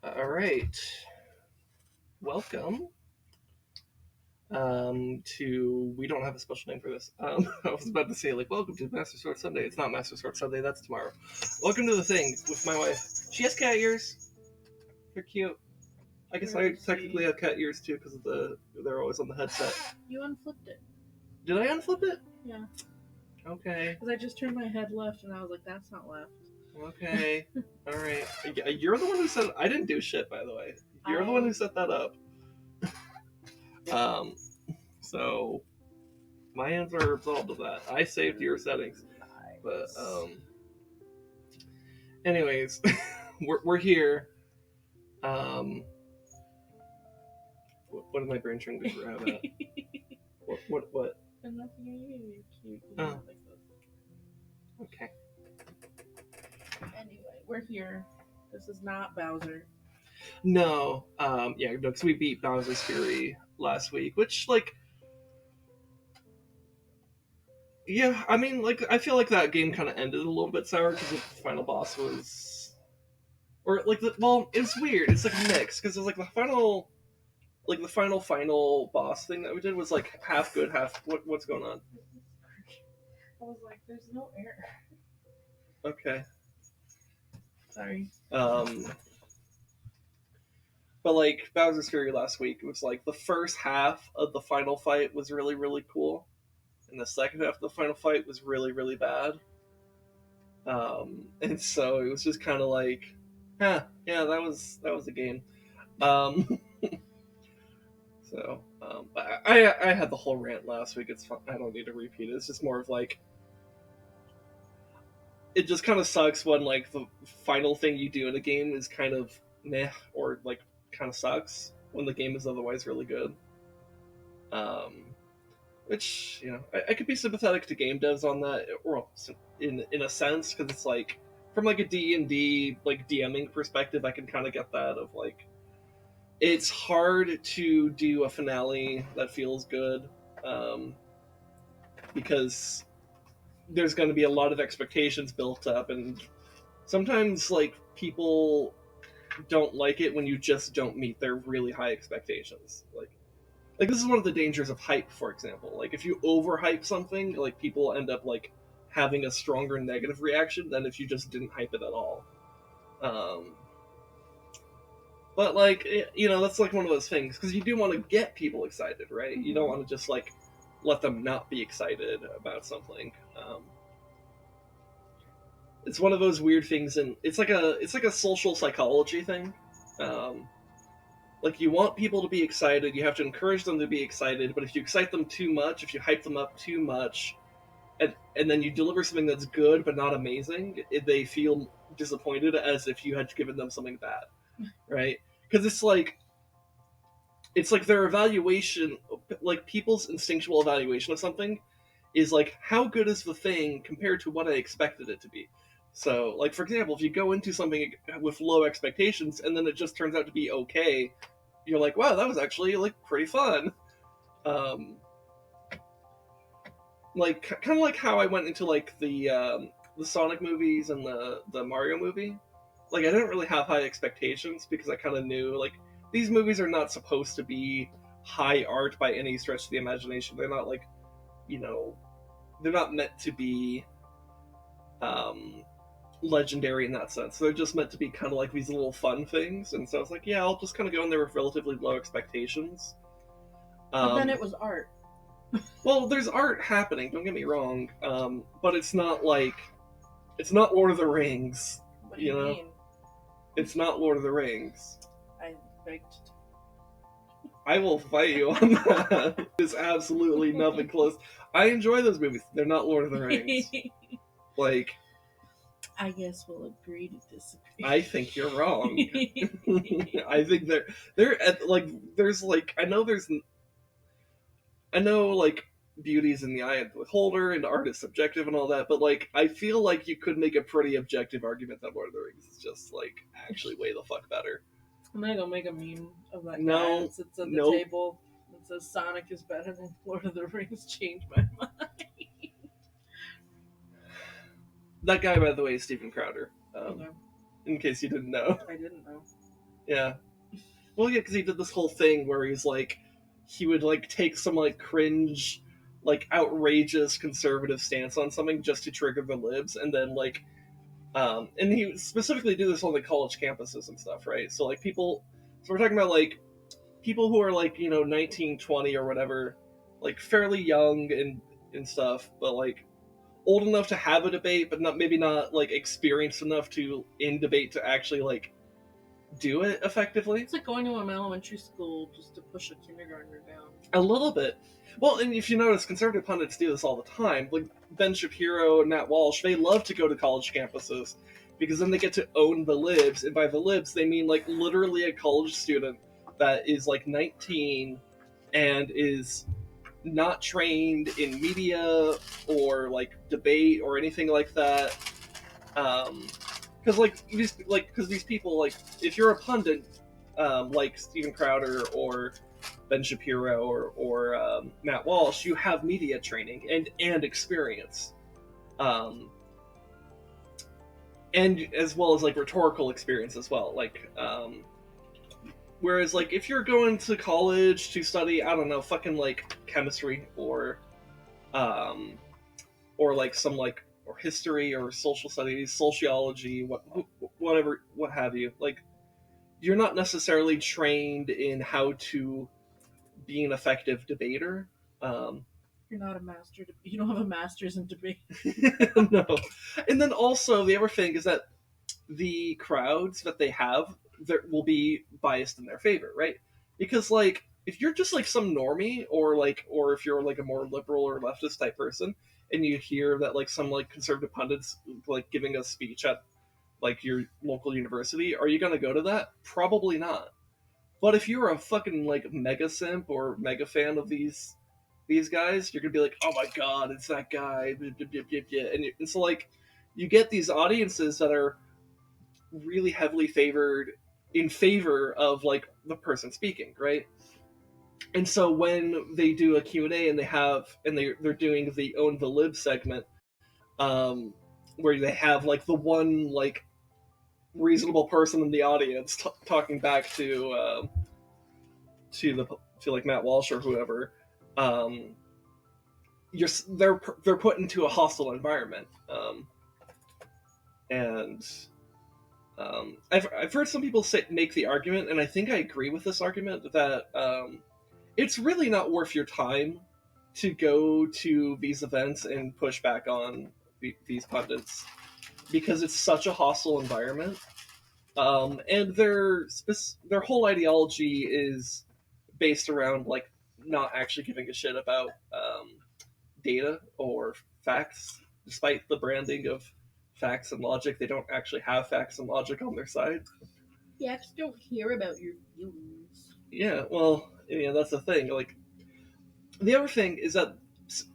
All right. Welcome to we don't have a special name for this. I was about to say welcome to Master Sword Sunday. It's not Master Sword Sunday. That's tomorrow. Welcome to the thing with my wife. She has cat ears. They're cute. I guess I technically have cat ears too because they're always on the headset. You unflipped it. Did I unflip it? Yeah. Okay. Because I just turned my head left and I was like, that's not left. Okay. All right. You're the one who said I didn't do shit, by the way. You're the one who set that up. So my hands are absolved of that. I saved your settings. But anyways, we're here. What is my brain trying to grab at? What? And nothing you cute. Oh. Like this. Okay. Anyway, we're here. This is not Bowser. No. Yeah, because we beat Bowser's Fury last week, which yeah, I mean, I feel like that game kind of ended a little bit sour because the final boss was, or it's weird. It's mixed because it was the final boss thing that we did was half good, half what's going on. I was like, there's no air. Okay. Sorry. But Bowser's Fury last week, it was the first half of the final fight was really, really cool. And the second half of the final fight was really, really bad. And so it was just kind of yeah, that was a game. So I had the whole rant last week. It's fun. I don't need to repeat it. It's just more of it just kind of sucks when the final thing you do in a game is kind of meh or kind of sucks when the game is otherwise really good. Which I could be sympathetic to game devs on that, or in a sense, because it's from a D&D DMing perspective, I can kind of get that of it's hard to do a finale that feels good, because there's going to be a lot of expectations built up, and sometimes people don't like it when you just don't meet their really high expectations. This is one of the dangers of hype, for example. If you overhype something, people end up having a stronger negative reaction than if you just didn't hype it at all. But that's one of those things, because you do want to get people excited, right? Mm-hmm. You don't want to just let them not be excited about something. It's one of those weird things, and it's like a social psychology thing. You want people to be excited, you have to encourage them to be excited, but if you excite them too much, if you hype them up too much, and then you deliver something that's good but not amazing, they feel disappointed as if you had given them something bad, right? Because it's their evaluation, people's instinctual evaluation of something is how good is the thing compared to what I expected it to be. So, for example, if you go into something with low expectations and then it just turns out to be okay, you're wow, that was actually pretty fun. Kind of how I went into the Sonic movies and the Mario movie. I didn't really have high expectations because I kind of knew these movies are not supposed to be high art by any stretch of the imagination. They're not they're not meant to be legendary in that sense. They're just meant to be kind of these little fun things. And so I was yeah, I'll just kind of go in there with relatively low expectations. But then it was art. Well, there's art happening, don't get me wrong, but it's not it's not Lord of the Rings. What do you mean? It's not Lord of the Rings. I begged. I will fight you on that. It's absolutely nothing close. I enjoy those movies. They're not Lord of the Rings. I guess we'll agree to disagree. I think you're wrong. I think they're at, there's I know beauty's in the eye of the beholder and art is subjective and all that, but I feel you could make a pretty objective argument that Lord of the Rings is just actually way the fuck better. I'm gonna go make a meme of that guy that sits at the table and says Sonic is better than Lord of the Rings. Changed my mind. That guy, by the way, is Steven Crowder. Okay. In case you didn't know. I didn't know. Yeah. Well, yeah, because he did this whole thing where he's like, he would like take some like cringe, like outrageous conservative stance on something just to trigger the libs, and then like, and he would specifically do this on the college campuses and stuff, right? So like people, so we're talking about like people who are like 19, 20 or whatever, like fairly young and stuff, but like old enough to have a debate, but not maybe not like experienced enough to in debate to actually like do it effectively. It's like going to an elementary school just to push a kindergartner down. A little bit. Well, and if you notice, conservative pundits do this all the time. Like Ben Shapiro and Matt Walsh, they love to go to college campuses because then they get to own the libs, and by the libs they mean like literally a college student that is like 19 and is not trained in media or like debate or anything like that. Because these people, like, if you're a pundit, like Steven Crowder or Ben Shapiro or Matt Walsh, you have media training and experience, and as well as like rhetorical experience as well. Like, whereas like if you're going to college to study, I don't know, fucking like chemistry or like some like or history or social studies, sociology, whatever, what have you. Like, you're not necessarily trained in how to be an effective debater. You're not a master. You don't have a master's in debate. No, and then also the other thing is that the crowds that they have there will be biased in their favor, right? Because like if you're just like some normie or if you're like a more liberal or leftist type person and you hear that like some like conservative pundits like giving a speech at like your local university, are you going to go to that? Probably not. But if you're a fucking like mega simp or mega fan of these guys, you're gonna be like, oh my god, it's that guy, and so like you get these audiences that are really heavily favored in favor of like the person speaking, right? And so when they do a Q&A and they're doing the own the lib segment, where they have like the one like reasonable person in the audience talking back to like Matt Walsh or whoever, they're put into a hostile environment, and I've heard some people make the argument, and I think I agree with this argument that it's really not worth your time to go to these events and push back on these pundits because it's such a hostile environment, and their whole ideology is based around like not actually giving a shit about data or facts, despite the branding of facts and logic. They don't actually have facts and logic on their side. You actually don't care about your feelings. Yeah, well, that's the thing. Like, the other thing is that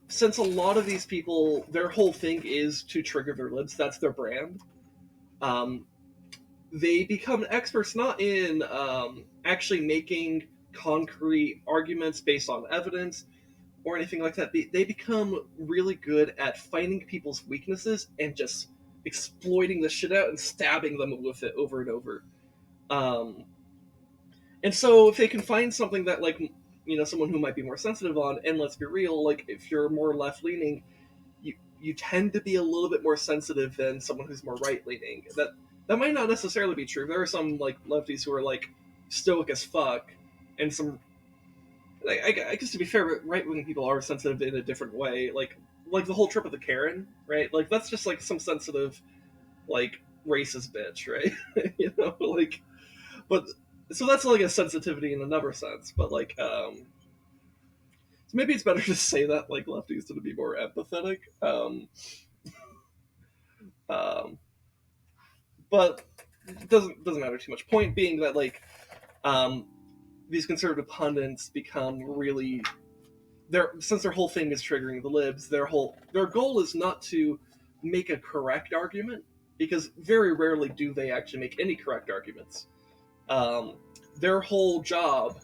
since a lot of these people, their whole thing is to trigger their libs, that's their brand, they become experts not in actually making concrete arguments based on evidence or anything like that. They become really good at finding people's weaknesses and just exploiting the shit out and stabbing them with it over and over. And so if they can find something that like someone who might be more sensitive on, and let's be real, like if you're more left leaning, you tend to be a little bit more sensitive than someone who's more right leaning. That might not necessarily be true. There are some like lefties who are like stoic as fuck, and some I guess to be fair, right wing people are sensitive in a different way. Like the whole trip of the Karen, right? Like that's just like some sensitive, like racist bitch, right? Like, but so that's like a sensitivity in another sense. But like, so maybe it's better to say that like lefties to be more empathetic. But it doesn't matter too much. Point being that like, these conservative pundits become really since their whole thing is triggering the libs, their goal is not to make a correct argument, because very rarely do they actually make any correct arguments. Their whole job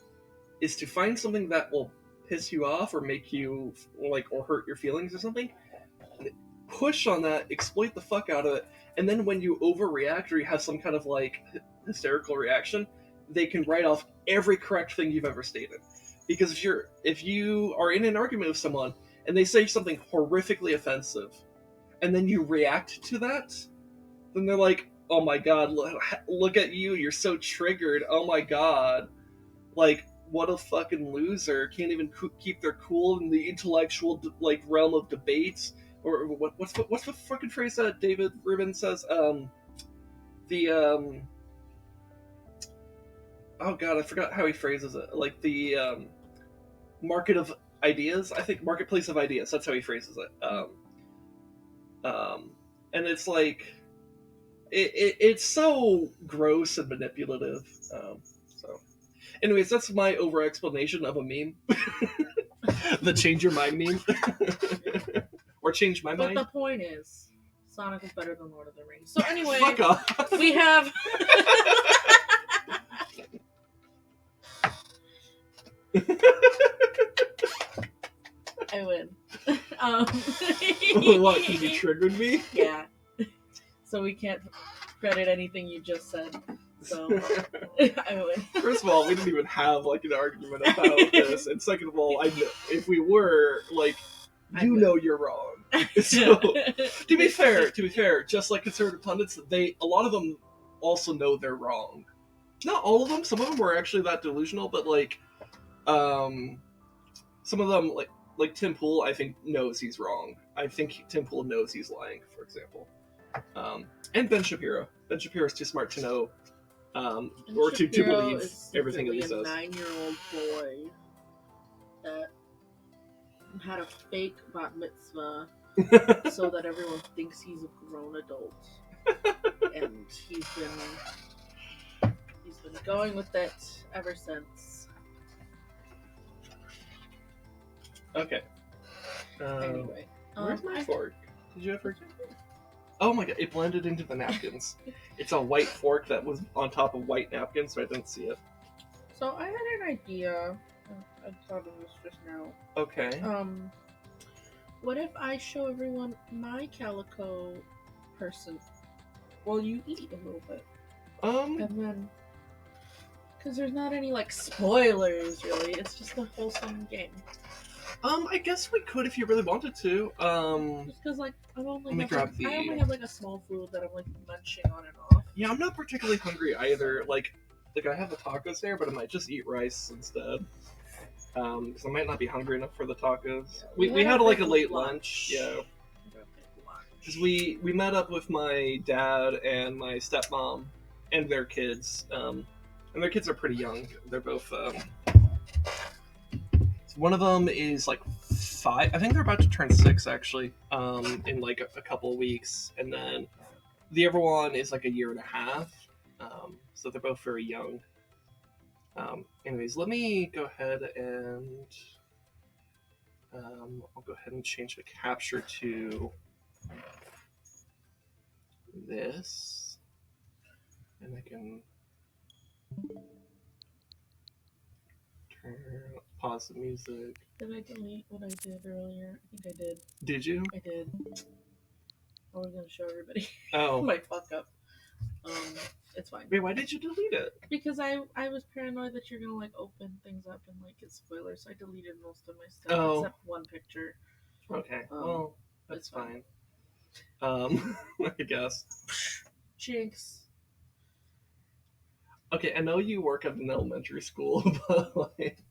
is to find something that will piss you off or make you like or hurt your feelings or something, push on that, exploit the fuck out of it, and then when you overreact or you have some kind of like hysterical reaction, they can write off every correct thing you've ever stated. Because if you are in an argument with someone and they say something horrifically offensive, and then you react to that, then they're like, "Oh my god, look at you! You're so triggered! Oh my god, like what a fucking loser! Can't even keep their cool in the intellectual like realm of debates." Or what's the fucking phrase that David Rubin says? Oh god, I forgot how he phrases it. Like the market of ideas. I think marketplace of ideas. That's how he phrases it. And it's like it's so gross and manipulative. So, anyways, that's my over explanation of a meme. The change your mind meme, or change my mind. But the point is, Sonic is better than Lord of the Rings. So anyway, fuck off. We have. I win. What? Because you triggered me? Yeah. So we can't credit anything you just said. So I win. First of all, we didn't even have like an argument about this, and second of all, I know if we were like, you know, you're wrong. So to be fair, just like conservative pundits, a lot of them also know they're wrong. Not all of them. Some of them were actually that delusional, but like, some of them like Tim Pool, I think knows he's wrong. I think Tim Pool knows he's lying, for example. And Ben Shapiro. Ben Shapiro's too smart to know, or to believe everything that he says. A 9-year-old boy that had a fake bat mitzvah so that everyone thinks he's a grown adult, and he's been going with it ever since. Okay. Anyway, where's my fork? Did you ever? Oh my god! It blended into the napkins. It's a white fork that was on top of white napkins, so I didn't see it. So I had an idea. I thought of this just now. Okay. What if I show everyone my Calico person while you eat a little bit? And then, because there's not any like spoilers really. It's just a wholesome game. I guess we could if you really wanted to. Just because like I only have like a small food that I'm like munching on and off. Yeah, I'm not particularly hungry either. Like I have the tacos there, but I might just eat rice instead. Because I might not be hungry enough for the tacos. Yeah, we had like a late lunch. Yeah. Because we met up with my dad and my stepmom and their kids. And their kids are pretty young. They're both. One of them is like 5. I think they're about to turn 6 actually. In like a couple of weeks, and then the other one is like a year and a half. So they're both very young. Anyways, let me go ahead and I'll go ahead and change the capture to this, and I can pause the music. Did I delete what I did earlier? I think I did. Did you? I did. I was gonna show everybody. Oh. My fuck up. It's fine. Wait, why did you delete it? Because I was paranoid that you're gonna like open things up and like get spoilers, so I deleted most of my stuff except one picture. Okay. Well, that's fine. I guess. Jinx. Okay, I know you work at an elementary school, but like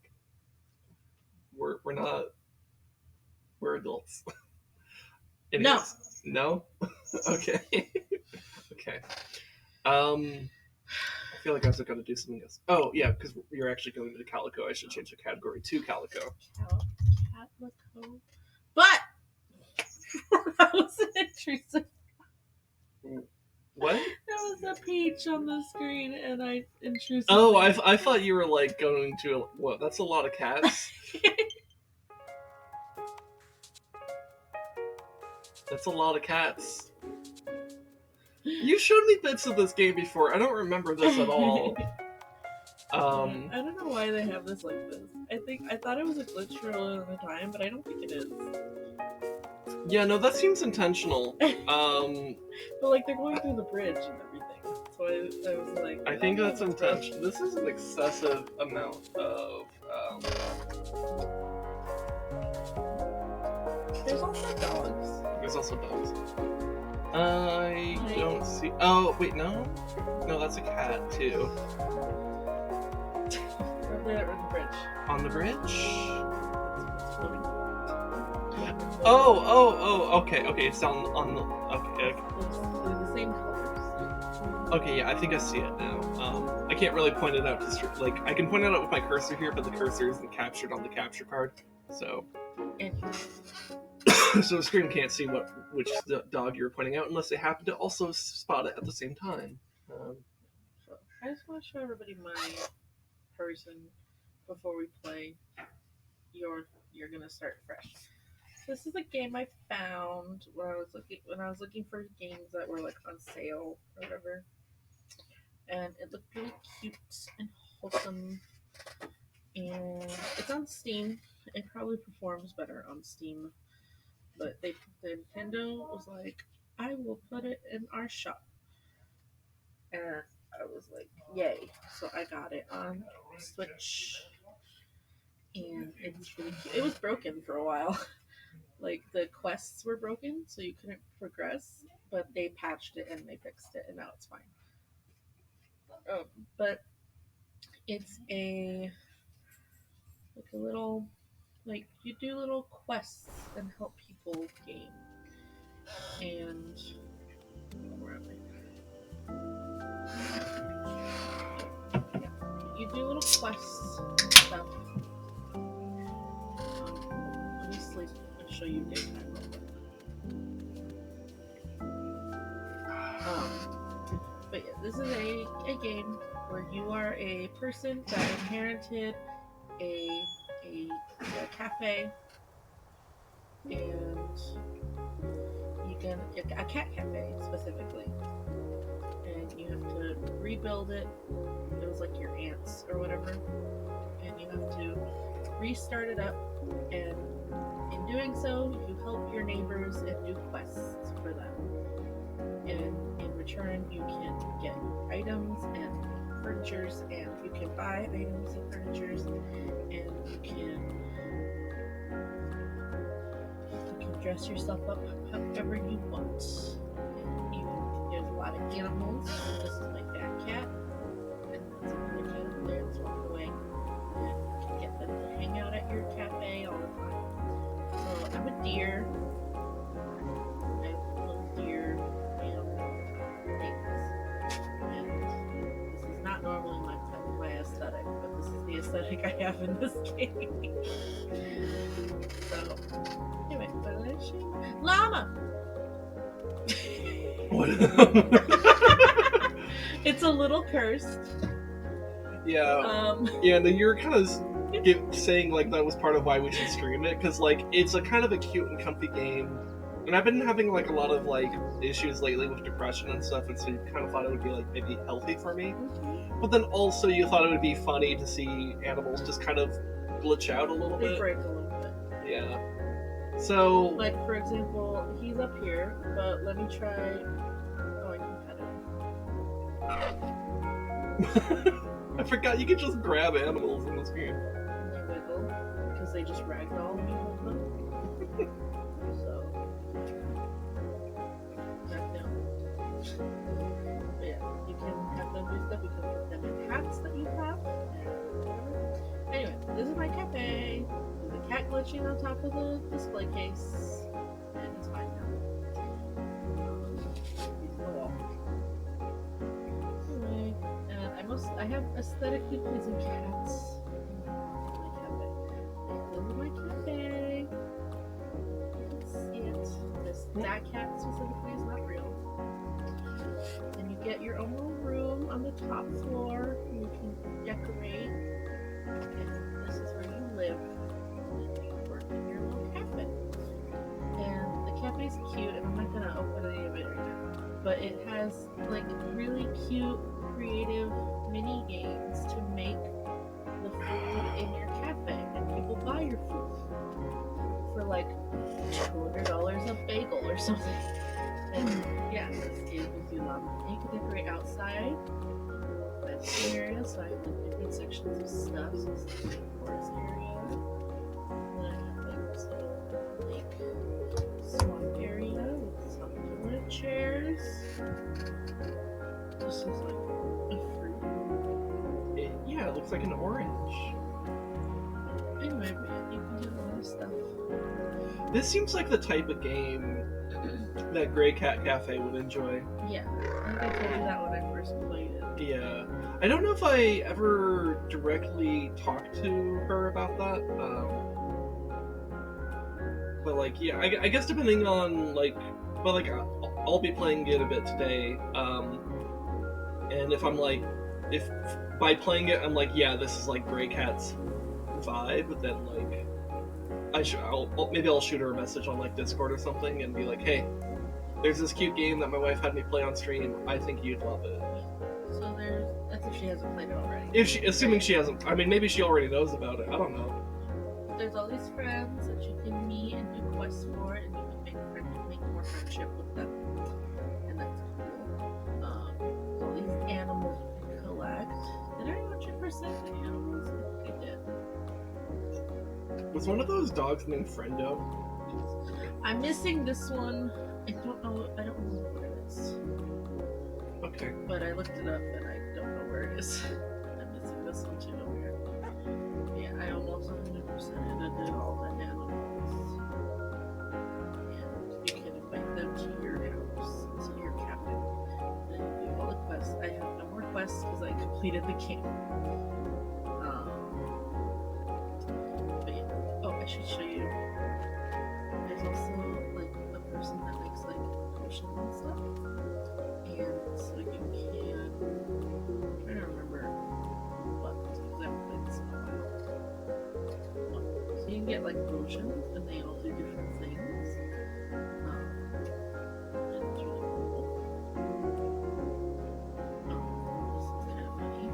we're not. We're adults. Anyways, no. Okay. Okay. I feel like I was going to do something else. Oh yeah, because you're actually going to Calico. I should change the category to Calico. Calico. But that was an intrusive. What? There was a peach on the screen, and I intrusively. Oh, I thought you were like going to what? That's a lot of cats. That's a lot of cats. You showed me bits of this game before. I don't remember this at all. I don't know why they have this like this. I thought it was a glitch for a little bit of time, but I don't think it is. Yeah, no, that seems intentional. But like they're going through the bridge and everything. It's why I was like. I think that's intentional. This is an excessive amount of. There's also dogs. There's also dogs. I don't see. Oh wait, no, that's a cat too. Or the bridge. On the bridge. It's floating. Oh. Okay. It's down on the. Okay. They're the same colors. Okay, yeah, I think I see it now. I can't really point it out to like I can point it out with my cursor here, but the cursor isn't captured on the capture card, so. And So the screen can't see which dog you're pointing out unless they happen to also spot it at the same time. so I just want to show everybody my person before we play. You're gonna start fresh. This is a game I found when I was looking for games that were like on sale or whatever, and it looked really cute and wholesome. And it's on Steam. It probably performs better on Steam, but the Nintendo was like, I will put it in our shop, and I was like, yay! So I got it on Switch, and it's really cute. It was broken for a while. Like the quests were broken, so you couldn't progress, but they patched it and they fixed it, and now it's fine. But it's a little, like, you do little quests and help people game, and where am I? Yeah, you do little quests and stuff. Let me sleep and show you daytime real quick. But yeah, this is a game where you are a person that inherited a cafe, and you can a cat cafe specifically, and you have to rebuild it. It was like your aunt's or whatever, and you have to restart it up, and in doing so you help your neighbors and do quests for them, and in return you can get items and furnitures, and you can buy items and furnitures, and you can dress yourself up however you want. And there's a lot of animals. This is my fat cat, and that's another cat over there that's walking away. And you can get them to hang out at your cafe all the time. So I'm a deer. I have little deer things. And this is not normally my aesthetic, but this is the aesthetic I have in this game. So, anyway, what did I show you? Llama! What? It's a little cursed. Yeah. Yeah, and then you're kind of saying like that was part of why we should stream it, because like it's a kind of a cute and comfy game, and I've been having like a lot of like issues lately with depression and stuff, and so you kind of thought it would be like maybe healthy for me, but then also you thought it would be funny to see animals just kind of glitch out a little They bit. break a little bit. Yeah. So like for example, he's up here, but let me try. Oh, I can pet him. I forgot you could just grab animals in this game. And they wiggle because they just ragdoll me all the time. So, back down. But yeah, you can have them do stuff. You can put them in hats that you have. Anyway, this is my cafe. There's a cat glitching on top of the display case, and it's fine now. He's in the wall. Anyway, and I have aesthetically pleasing cats in my cafe. This is my cafe. You can see it. That cat specifically is not real. And you get your own little room on the top floor. You can decorate. And this is where you live. And you work in your little cafe. And the cafe is cute, and I'm not gonna open any of it right now. But it has like really cute, creative mini games to make the food in your cafe, and people buy your food for like $200 a bagel or something. And yeah, this game gives you a lot of money. You can decorate outside. That's the area, so I have like different sections of stuff. So this is the forest area. And then I have like this little lake swamp area with some toilet chairs. This is like a fruit. Yeah, it looks like an orange. Anyway, man, you can do a lot of stuff. This seems like the type of game that Grey Cat Cafe would enjoy. Yeah, I think I told you that when I first played it. Yeah. I don't know if I ever directly talked to her about that. But like, yeah, I guess depending on like, but like, I'll be playing it a bit today. And if I'm like, if by playing it I'm like, yeah, this is like Grey Cat's vibe, then like, maybe I'll shoot her a message on like Discord or something and be like, hey, there's this cute game that my wife had me play on stream. I think you'd love it. So that's if she hasn't played it already. Assuming she hasn't. I mean, maybe she already knows about it. I don't know. There's all these friends that you can meet and do quests for, and you can make more friendship with them, and that's cool. All these animals you can collect. Did I 100% the animals? I think I did. Was one of those dogs named Friendo? I'm missing this one. I don't know where it is. Okay. But I looked it up and I don't know where it is. I'm missing this one too, apparently. Yeah, I almost 100% did all the animals. And you can invite them to your house, to your cabin. And you do all the quests. I have no more quests because I completed the game. But yeah. Oh, I should show you. There's also like a person that makes like potions and stuff. And so you can, I'm trying to remember what, because I haven't played this in a while. So you can get like potions, and they all do different things. And it's really cool. This is kind of funny.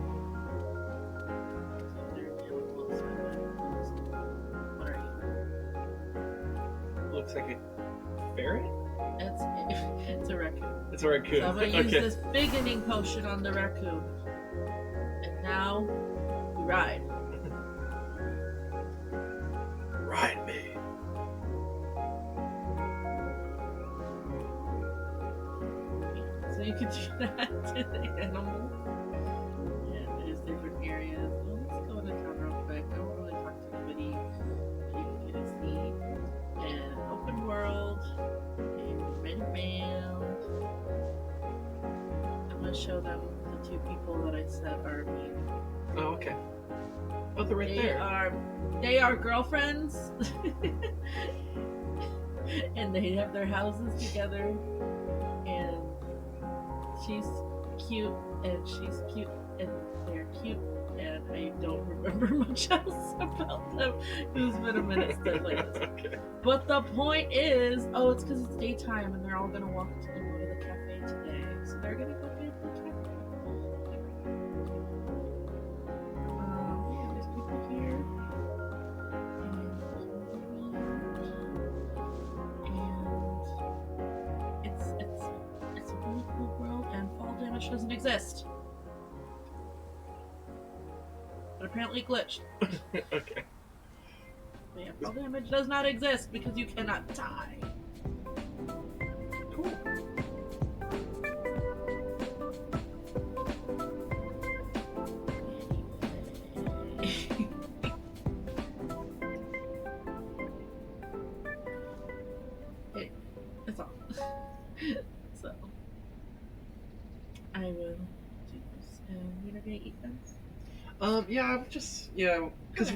So they're animals. What are you? Looks like a ferret? It's a raccoon. It's a raccoon. So I'm gonna use this beginning potion on the raccoon. And now we ride. Ride me. So you can do that to the animal. And there's different areas. Well, let's go into town real quick. I won't really talk to anybody. But you can get a see. And open world. And red band. I'm gonna show them the two people that I said are me. Oh, okay. Oh, they're right there. They are girlfriends. And they have their houses together. And she's cute, and she's cute, and they're cute. And I don't remember much else about them. It's been a minute since I played this. Okay. But the point is, it's because it's daytime, and they're all gonna go to the cafe today. So they're gonna go to the cafe. Yeah, there's people here. And it's a really cool world, and fall damage doesn't exist. But apparently it glitched. Okay. But yeah, fall damage does not exist because you cannot die. Cool. That's all. So I will do this, and we're gonna eat them. Yeah, because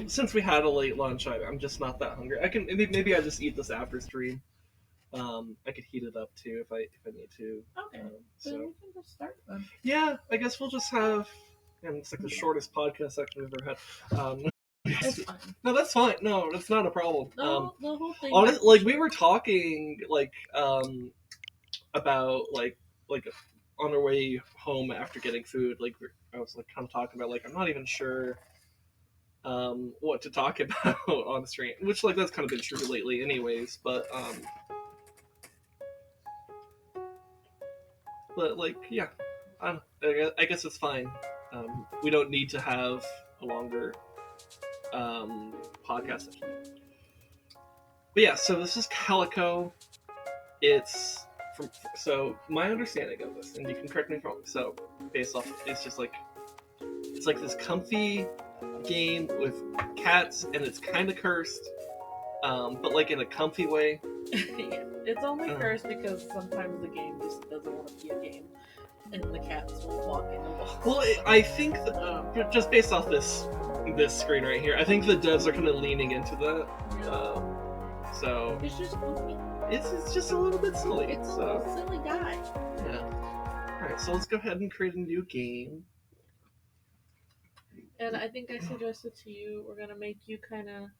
since we had a late lunch, I'm just not that hungry. I can maybe I just eat this after stream. I could heat it up too if I need to. Okay, so we can just start then. Yeah, I guess we'll just have. And it's like the shortest podcast section we've ever had. That's fine. No, that's fine. No, that's not a problem. The whole thing. Honestly, like we were talking about like on our way home after getting food. Like I was like kind of talking about like I'm not even sure what to talk about on the stream, which like that's kind of been true lately, anyways. But But like, yeah, I guess it's fine. We don't need to have a longer podcast session. But yeah, so this is Calico. It's so my understanding of this, and you can correct me if I'm wrong. So based off, it's just like it's like this comfy game with cats, and it's kind of cursed, but like in a comfy way. Yeah, it's only cursed because sometimes the game just doesn't want to be a game, and the cats will walk in the walls. Well, I think that just based off this screen right here, I think the devs are kind of leaning into that. So it's just goofy. It's just a little bit silly. It's a little silly guy. Yeah. All right, so let's go ahead and create a new game. And I think I suggested to you, we're gonna make you kind of,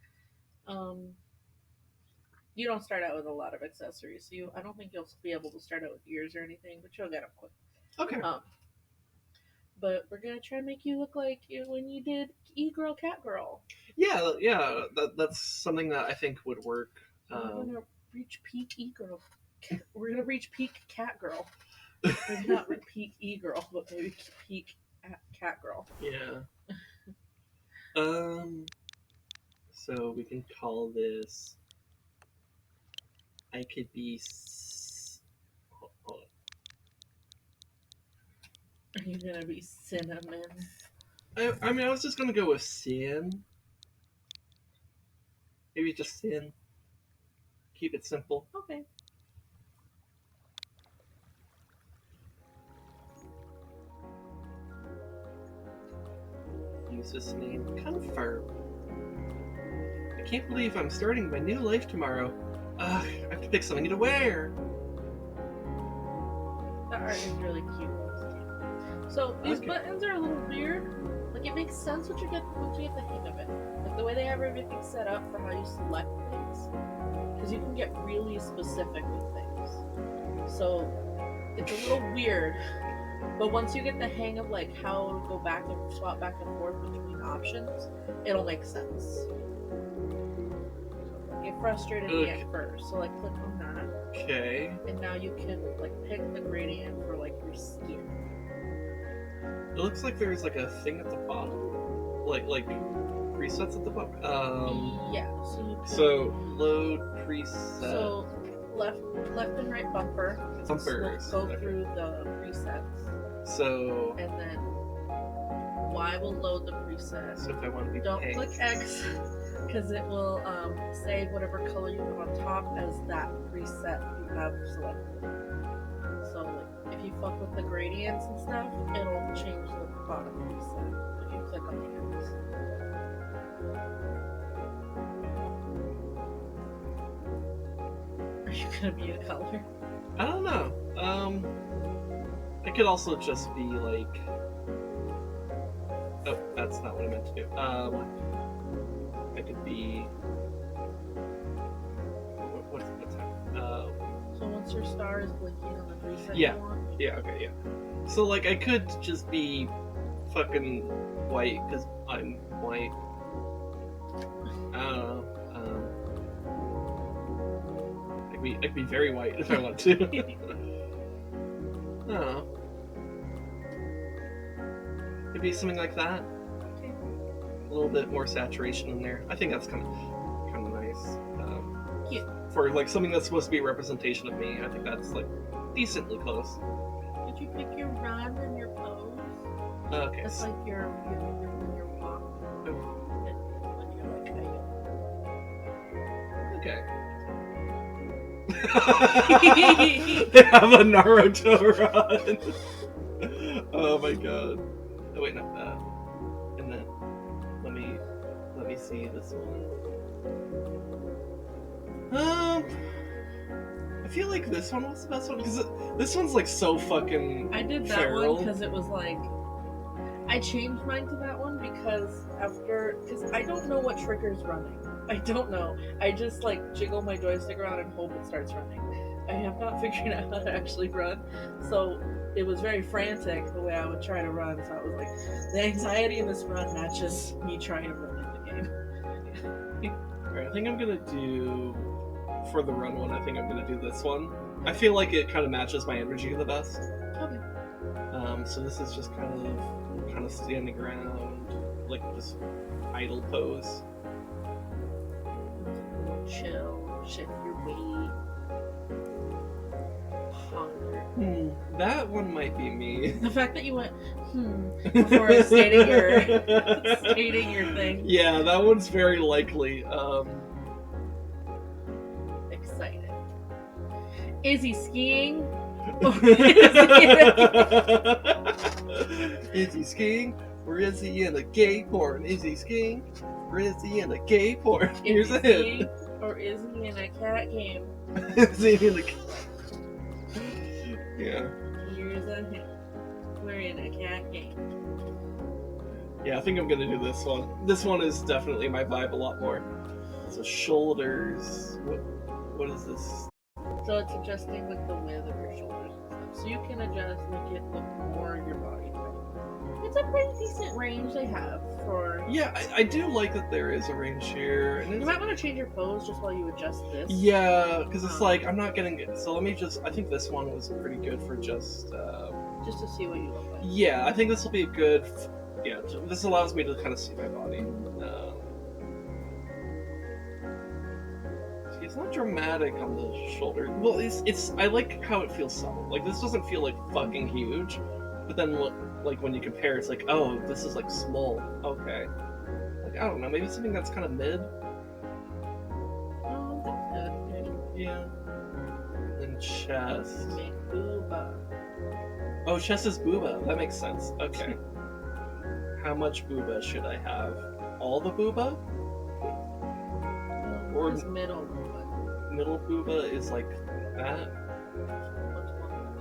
you don't start out with a lot of accessories. So I don't think you'll be able to start out with ears or anything, but you'll get them quick. Okay. But we're gonna try and make you look like when you did E-Girl, Cat Girl. Yeah. That's something that I think would work. We're gonna reach peak E-Girl. We're gonna reach peak Cat Girl. Maybe not peak E-Girl, but maybe peak Cat Girl. Yeah. So we can call this. I could be. Hold Are you gonna be Cinnamon? I mean, I was just gonna go with Sin. Maybe just Sin. Keep it simple. Okay. Use this name. Confirm. I can't believe I'm starting my new life tomorrow. Ugh, I have to pick something to wear. The art is really cute. So these buttons are a little weird. Like it makes sense once you get the hang of it. Like the way they have everything set up for how you select things, because you can get really specific with things. So it's a little weird, but once you get the hang of like how to go back and swap back and forth between options, it'll make sense. Get frustrated at first, so like click on that. Okay. And now you can like pick the gradient for like your skin. It looks like there's like a thing at the bottom, like presets at the bottom. Yeah. So load preset. So left and right bumper. Bumpers. Go through the presets. So. And then Y will load the preset. So if I want to be don't pink. click X because it will save whatever color you have on top as that preset you have selected. So like, if you fuck with the gradients and stuff, it'll change the bottom preset if you click on the X. Are you gonna be a color? I don't know. It could also just be like. Oh, that's not what I meant to do. It could be. What's happening? So once your star is blinking on the preset Yeah. you want. Yeah. Okay. Yeah. So like, I could just be fucking white because I'm white. I don't know. I could be very white if I want to. I don't know. Maybe something like that. Okay. A little bit more saturation in there. I think that's kind of nice. Cute. For like something that's supposed to be a representation of me, I think that's like decently close. Did you pick your run and your pose? Okay. That's like your walk. Oh. When you're like, Okay. They have a Naruto run. Oh my god. Oh wait, not that. And then let me see this one. I feel like this one was the best one because this one's like so fucking. I did that feral. one because it was like I changed mine to that one because I don't know what trigger's running. I don't know. I just like jiggle my joystick around and hope it starts running. I have not figured out how to actually run, so it was very frantic the way I would try to run. So I was like, the anxiety in this run matches me trying to run in the game. Alright, I think I'm gonna do for the run one. I think I'm gonna do this one. I feel like it kind of matches my energy the best. Okay. So this is just kind of standing around, like this idle pose. Chill, shift your weight, ponder. That one might be me. The fact that you went before stating your thing. Yeah, that one's very likely. Excited. Is he skiing? Is he skiing? Or is he in a gay porn? Is he skiing? Or is he in a gay porn? Here's a hint. Or is he in a cat game? Is he in a... Yeah. Here's a hint. We're in a cat game. Yeah, I think I'm gonna do this one. This one is definitely my vibe a lot more. So shoulders. What is this? So it's adjusting like the width of your shoulders and stuff. So you can adjust, make it look more your body type. It's a pretty decent range they have for... Yeah, I do like that there is a range here. And You might want to change your pose just while you adjust this. Yeah, because it's like, I'm not getting it. So let me just... I think this one was pretty good for just to see what you look like. Yeah, I think this will be a good... Yeah, this allows me to kind of see my body. It's not dramatic on the shoulder. Well, it's. I like how it feels subtle. Like, this doesn't feel like fucking huge, but then like when you compare, it's like, oh, this is like small. Okay, like I don't know, maybe something that's kind of mid. Oh, that's good. Yeah. And chest. Big booba. Oh, chest is booba. That makes sense. Okay. How much booba should I have? All the booba? Or is middle booba? Middle booba is like that. What's one less?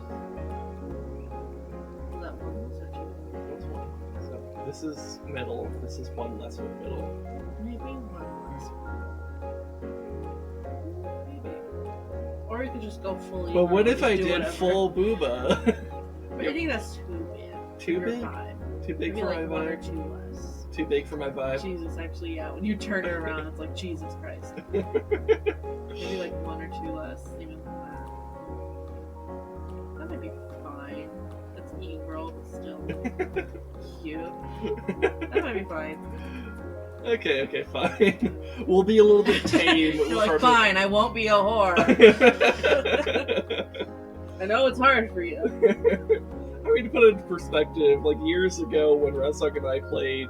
Is that one less or two? What's one? So this is middle. This is one less with middle. Maybe one less. Maybe. Or you could just go fully. But what if I do did whatever. full booba? But I think that's too big. Too for big? your vibe. Too big Maybe for like my one or vibe? two less. Too big for my vibe? Jesus, actually, yeah. When you turn it around, it's like Jesus Christ. Maybe like one or two less, even than that. That might be fine. That's e-girl, but still cute. That might be fine. Okay, fine. We'll be a little bit tame. You're like, fine, I won't be a whore. I know it's hard for you. I mean, to put it into perspective, like years ago when Razak and I played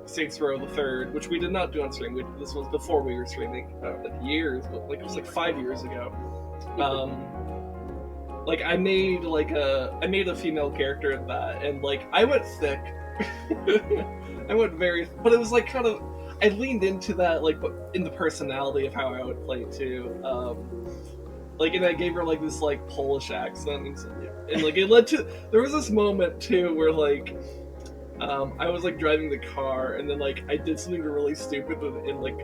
Saints Row the Third, which we did not do on stream. This was before we were streaming, like years, but like it was like 5 years ago. Like I made a female character in that, and like I went thick. I went but it was like kind of, I leaned into that like in the personality of how I would play too. Like, and I gave her like this like Polish accent, and like it led to, there was this moment too where like I was like driving the car, and then like I did something really stupid, and like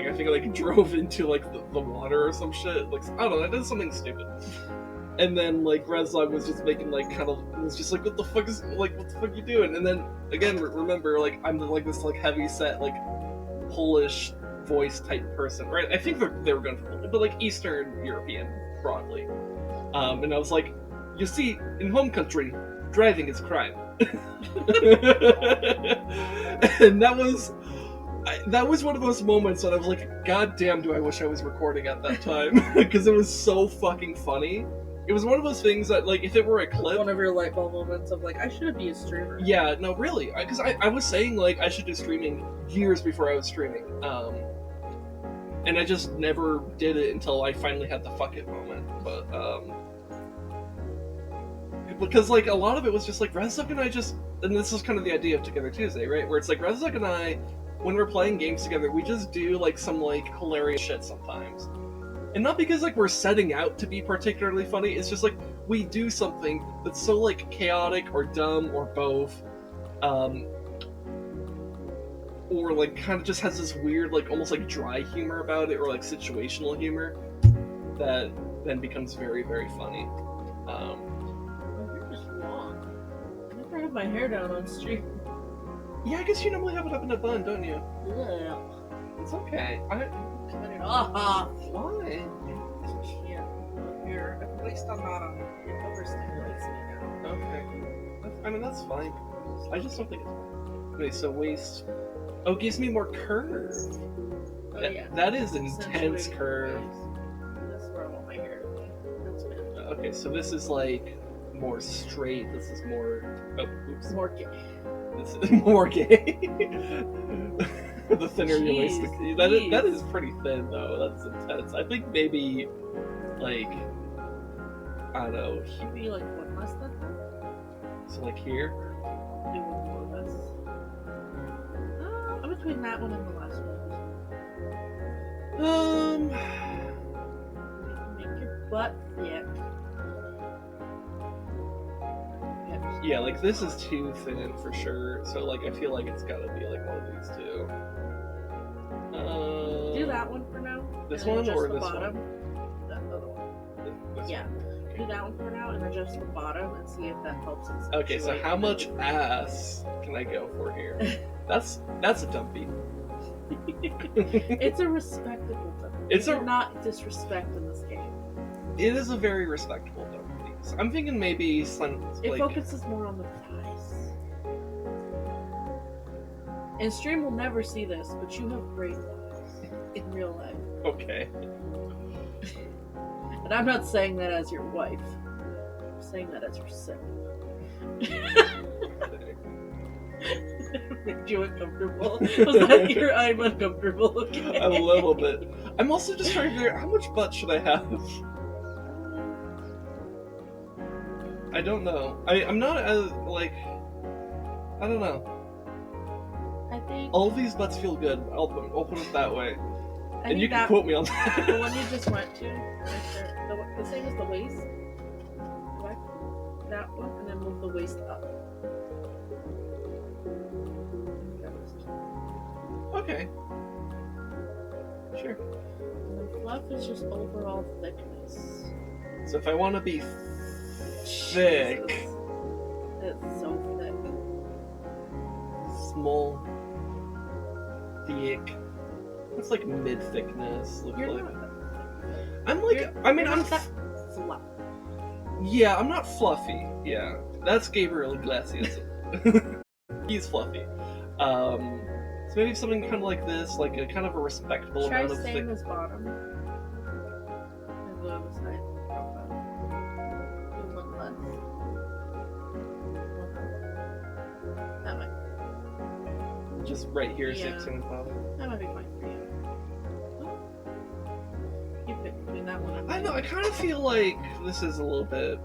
I think I like drove into like the water or some shit. Like I don't know, I did something stupid. And then like Rezlog was just making like kind of, was just like, what the fuck you doing? And then again, remember, like I'm like this like heavy set like Polish voice type person, right? I think they were going for, but like Eastern European broadly. And I was like, you see, in home country, driving is crime. And that was one of those moments that I was like, God damn, do I wish I was recording at that time, because it was so fucking funny. It was one of those things that, like, if it were a clip... One of your light bulb moments of, like, I should be a streamer. Yeah, no, really. Because I was saying, like, I should do streaming years before I was streaming. And I just never did it until I finally had the fuck it moment. But, because, like, a lot of it was just, like, Rezuk and I just... And this is kind of the idea of Together Tuesday, right? Where it's, like, Rezuk and I, when we're playing games together, we just do, like, some, like, hilarious shit sometimes. And not because, like, we're setting out to be particularly funny, it's just, like, we do something that's so, like, chaotic or dumb or both, or, like, kind of just has this weird, like, almost, like, dry humor about it, or, like, situational humor, that then becomes very, very funny. My hair is long. I never have my hair down on stream. Yeah, I guess you normally have it up in a bun, don't you? Yeah. It's okay. Cut it off. Why? Yeah. Your more. At least I'm not on it overstimulates me now. Okay. I mean, that's fine. I just don't think it's fine. Okay, so waist. Oh, it gives me more curve. Oh yeah. That is intense Accentuating curve. the waist. This is where I want my hair to be. That's good. Okay, so this is like more straight. This is more. Oh, oops. More gay. This is more gay. The thinner your waist, Jeez. that is pretty thin though. That's intense. I think maybe like I don't know. Maybe like one less than that. So like here. Do one more less. I'm between that one and the last one. Make your butt thick. Yeah, like this is too thin for sure. So like I feel like it's gotta be like one of these two. Do that one for now. This and one adjust or the this bottom. one? That other one. This Yeah. one. Do that one for now and adjust the bottom and see if that helps. Okay, so accentuate how it. much ass can I go for here? That's a dumpy. It's a respectable dumpy. It's You're a- not disrespect in this game. It is a very respectable dumpy. So I'm thinking maybe some It like focuses more on the thighs. And stream will never see this, but you have great thighs in real life. okay. And I'm not saying that as your wife. I'm saying that as your sibling. Made you uncomfortable? Was that your I'm uncomfortable? Okay. A little bit. I'm also just trying to figure out how much butt should I have? I don't know. I'm not as like I don't know. I think All of these butts feel good. I'll put it that way. I And think you can that quote me on the that. one you just went to, right there, the same as the waist. Right? That one, and then move the waist up. Okay. Sure. And then fluff is just overall thickness. So if I want to be thick, Jesus. It's so thick. small, thick, that's like mid thickness. Looks You're like. not that I'm like. You're- I mean, you're I'm. not that fluff. Yeah, I'm not fluffy. Yeah, that's Gabriel Iglesias. He's fluffy. So maybe something kind of like this, like a kind of a respectable Try amount of same thick. as bottom. And the other side. Do one less. That might, Just right here, Yeah. 6 and bottom. that might be fine for you. You pick between that one and I know. I kind of feel like this is a little bit.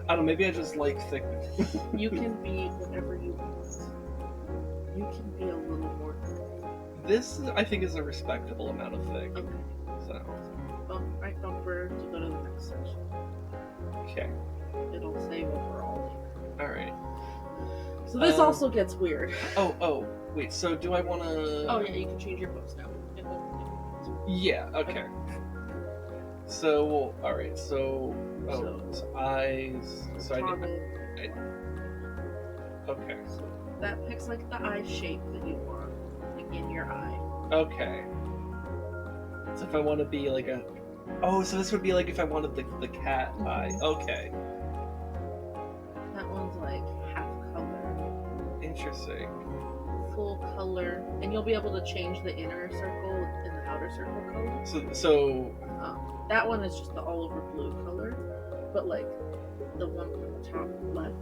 I don't know. Maybe I just like thick. You can be whatever you want. You can be a little more thick. This, I think, is a respectable amount of thick. Okay. So, Right bumper to go to the next section. okay. It'll save overall. All right. So this also gets weird. Oh, wait. So do I want to? Oh yeah, you can change your books now. Yeah. Okay. So, all right. So, so eyes. So I need. Okay. So that picks like the eye shape that you want, like in your eye. Okay. So if I want to be like a. Oh, so this would be like if I wanted the cat eye. Okay. That one's like half color, Interesting. full color, and you'll be able to change the inner circle and the outer circle color. So That one is just the all over blue color, but like the one from the top left,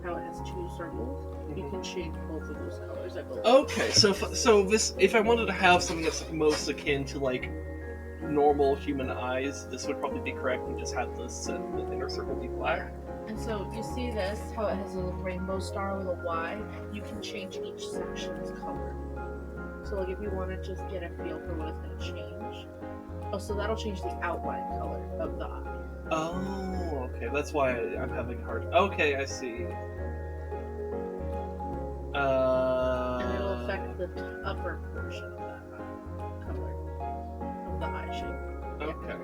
how it has two circles, you can change both of those colors. I believe. okay, so if I wanted to have something that's most akin to like normal human eyes, this would probably be correct. You just have this and the inner circle be black. And so you see this, how it has a little rainbow star with a Y. You can change each section's color. So like if you want to just get a feel for what it's going to change. Oh, so that'll change the outline color of the eye. Oh, okay. That's why I'm having a hard. Okay, I see. And it'll affect the upper portion of that color of the eye shape. Okay.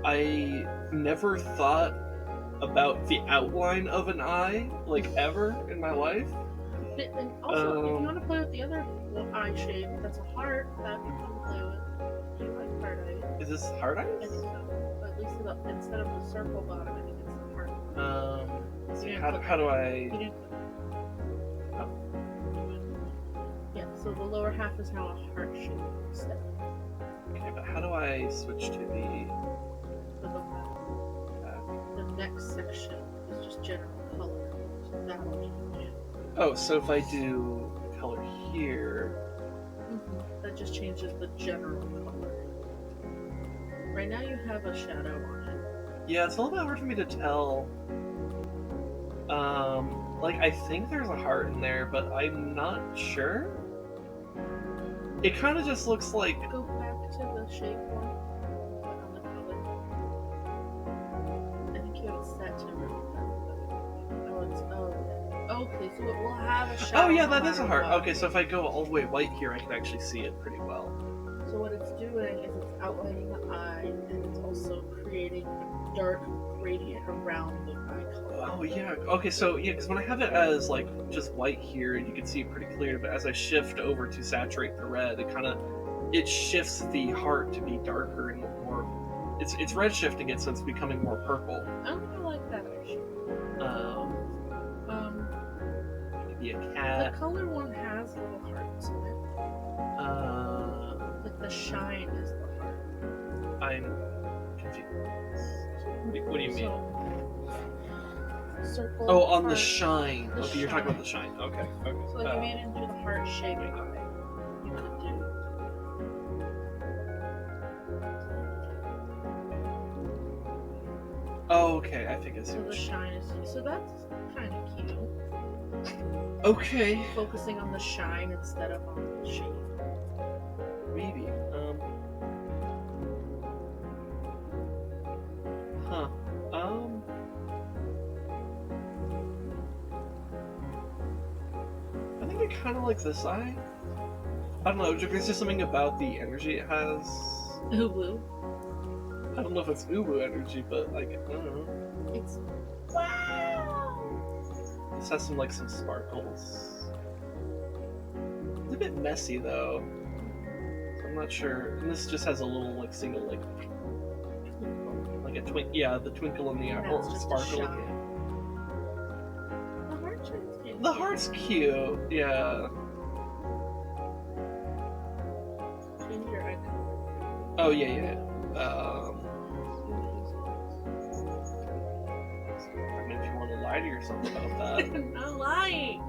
I never thought about the outline of an eye, like, ever in my life. And also, if you want to play with the other eye shape, that's a heart, that'd be fun to play with. Do you like heart eye? Is this hard I think eyes? so. But at least instead of the circle bottom, I think it's the heart. Let's see, You how didn't do You I... didn't oh. Yeah, so the lower half is now a heart shape instead. Okay, but how do I switch to the... The next section is just general color. So that will change. Oh, so if I do color here... That just changes the general color. Right now you have a shadow on it. Yeah, it's a little bit hard for me to tell. Like, I think there's a heart in there, but I'm not sure. It kind of just looks like... Go back to the shape one. Click on the color. I think you have it set to remove that. Okay, so it will have a shadow. Oh yeah, no that is a matter heart. what. Okay, so if I go all the way white here, I can actually see it pretty well. So what it's doing is it's outlining the eye, and it's also creating a dark gradient around the eye color. Oh yeah. Okay, so yeah, because when I have it as like just white here, you can see it pretty clear. But as I shift over to saturate the red, it shifts the heart to be darker and more. It's red shifting it, so it's becoming more purple. I don't like that actually. Maybe a The cat. color one has little hearts in it. Like the shine is the heart. I'm confused. What do you mean? So, circle. Oh, on the heart. shine. The Okay, you're talking about shine. the shine. Okay. So like you made it into the heart shape eye. You could do. Oh, okay. I think I see. So the shine is. So that's kind of cute. Okay. Focusing on the shine instead of on the shape. Maybe. Huh. I think I kind of like this eye. I don't know. There's just something about the energy it has. Uwu. I don't know if it's uwu energy, but like I don't know. It's wow. This has some sparkles. It's a bit messy though. So I'm not sure. And this just has a little single a twinkle. Yeah, the twinkle in the eye or That's just a sparkle. shine. The heart shine's cute. The heart's cute. Yeah. Change your eye color. Oh yeah. I mean, if you want to lie to yourself about that. I'm not lying.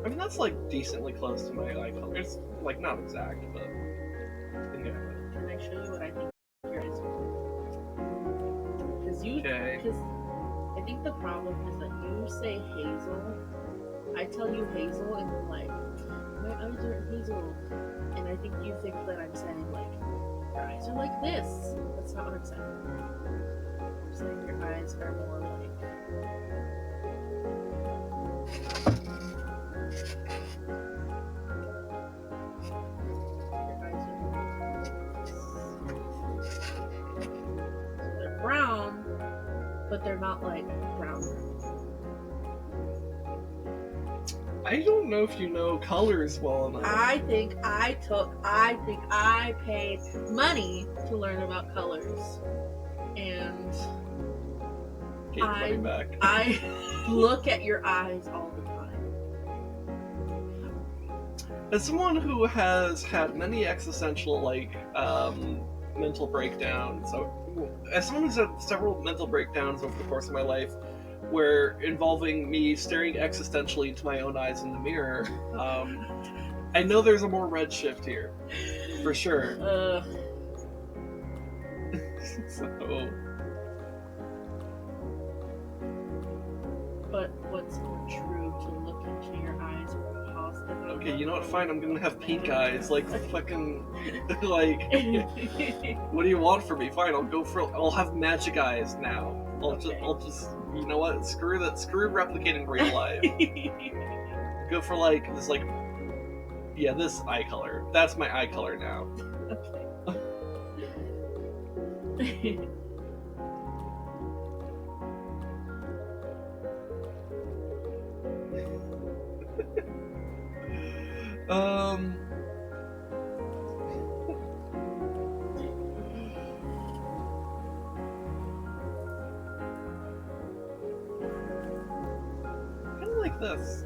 I mean that's decently close to my eye color. It's not exact, but yeah. Can I show you what I think your eyes are? Because Okay. I think the problem is that you say hazel. I tell you hazel, and you're like, my eyes aren't hazel, and I think you think that I'm saying your eyes are like this. That's not what I'm saying. I'm saying your eyes are more they're brown, but they're not brown. I don't know if you know colors well enough. I think I paid money to learn about colors, and Get your money back. I look at your eyes all the time. As someone who has had many existential mental breakdowns, as someone who's had several mental breakdowns over the course of my life, where involving me staring existentially into my own eyes in the mirror, I know there's a more red shift here, for sure. So. But what's more true, to look into your eyes with a positive? Okay, you know what? Fine, I'm gonna have pink eyes, fucking, what do you want from me? Fine, I'll have magic eyes now. I'll just, you know what? Screw replicating real life. Go for this this eye color. That's my eye color now. Okay. Kind of like this.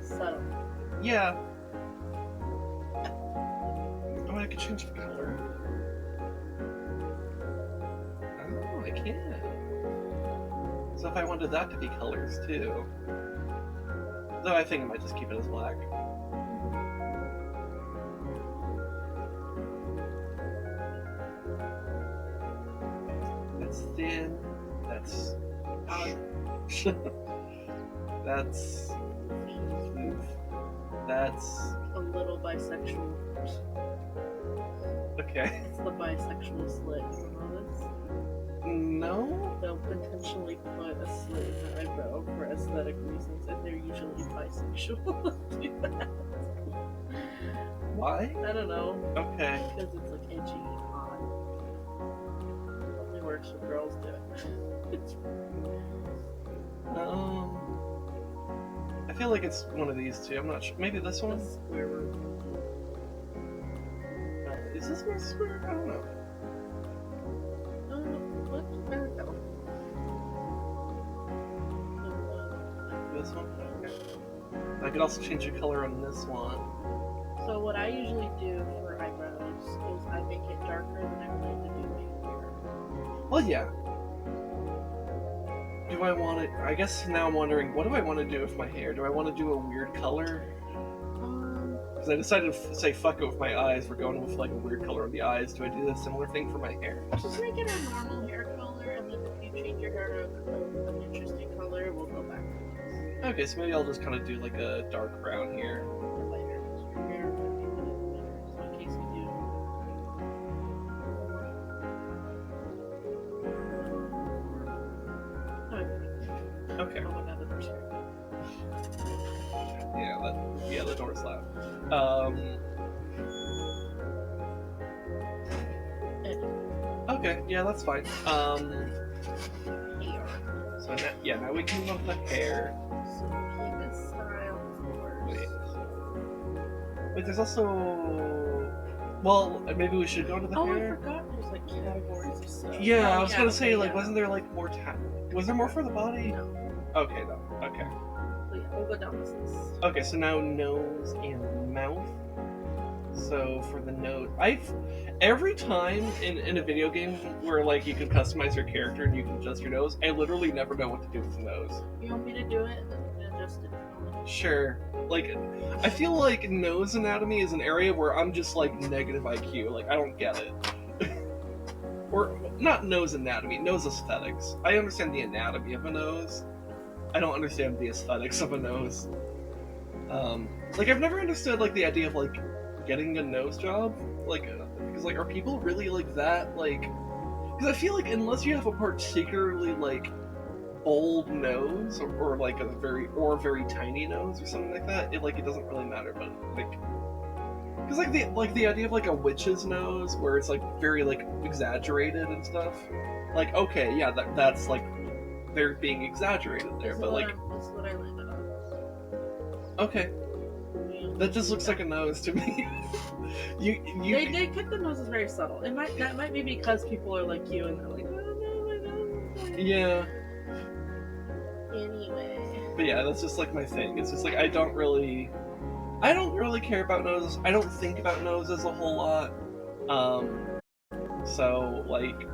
Subtle. Yeah. Oh, I could change the color. Oh, I can. So if I wanted that to be colors too. Though I think I might just keep it as black. That's thin. That's that's smooth. That's A little bisexual. okay. It's the bisexual slit. You know this? No. They'll intentionally put a slit in the eyebrow for aesthetic reasons, and they're usually bisexual. Do that. Why? I don't know. Okay. Because it's like edgy and hot. Only works when girls do it. I feel like it's one of these two. I'm not sure. Maybe this one? This square root. Is this one square? I don't know. What? I like that one. This one? Okay. I could also change the color on this one. So what I usually do for eyebrows is I make it darker than I plan to do my hair. Well, yeah. Do I want it? I guess now I'm wondering, what do I want to do with my hair? Do I want to do a weird color? Because I decided to say fuck it with my eyes. We're going with like a weird color on the eyes. Do I do a similar thing for my hair? Just make it a normal hair color, and then if you change your hair to an interesting color, we'll go back to this. Okay, so maybe I'll just kind of do like a dark brown here. Or lighter, because your hair might be a bit lighter, so in case you do. Okay. Oh my god, the door's here. Yeah, the door's loud. Okay, yeah, that's fine. Hair. So now we can move on to the hair. So keep it style, of course. Wait, there's also... Well, maybe we should go to the Oh, hair? I forgot there's like categories of stuff. Yeah, Oh, I was gonna say, like, yeah. wasn't there like more was there more for the body? No. Okay, no. Okay. Wait, we'll go down this list. Okay, so now nose and mouth. So for the nose, every time in a video game where like you can customize your character and you can adjust your nose, I literally never know what to do with the nose. You want me to do it and then you can adjust it? Sure. Like, I feel like nose anatomy is an area where I'm just like negative IQ. Like, I don't get it. Or not nose anatomy, nose aesthetics. I understand the anatomy of a nose. I don't understand the aesthetics of a nose. Like I've never understood like the idea of like getting a nose job. Like, because like, are people really like that? Like, because I feel like unless you have a particularly like bold nose or like a very tiny nose or something like that, it doesn't really matter. But like, because like the idea of like a witch's nose where it's like very like exaggerated and stuff. Like, okay, yeah, that's like they're being exaggerated there, but like That's what I landed on. okay, that just looks like a nose to me. They kept the noses very subtle. That might be because people are like you and they're like, oh no, my nose. Yeah. Anyway. But yeah, that's just like my thing. It's just like I don't really care about noses. I don't think about noses a whole lot. So like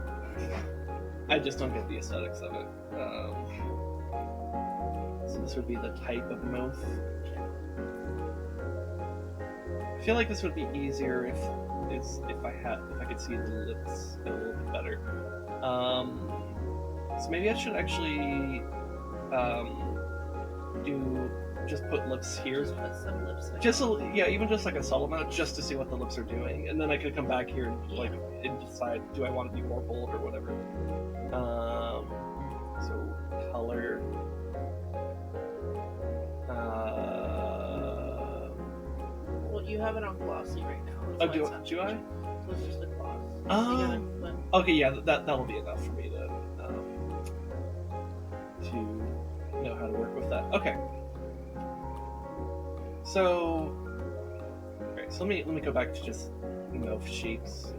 I just don't get the aesthetics of it. So this would be the type of mouth. I feel like this would be easier if I could see the lips a little bit better. So maybe I should actually just put lips here. Put some lipstick. Even just like a subtle amount, just to see what the lips are doing, and then I could come back here and decide, do I want to be more bold or whatever. So color. Well, you have it on glossy right now. Oh, do I? So it's just a gloss. Okay, yeah, that'll be enough for me to know how to work with that. Okay. So, alright, so let me go back to just mouth shapes.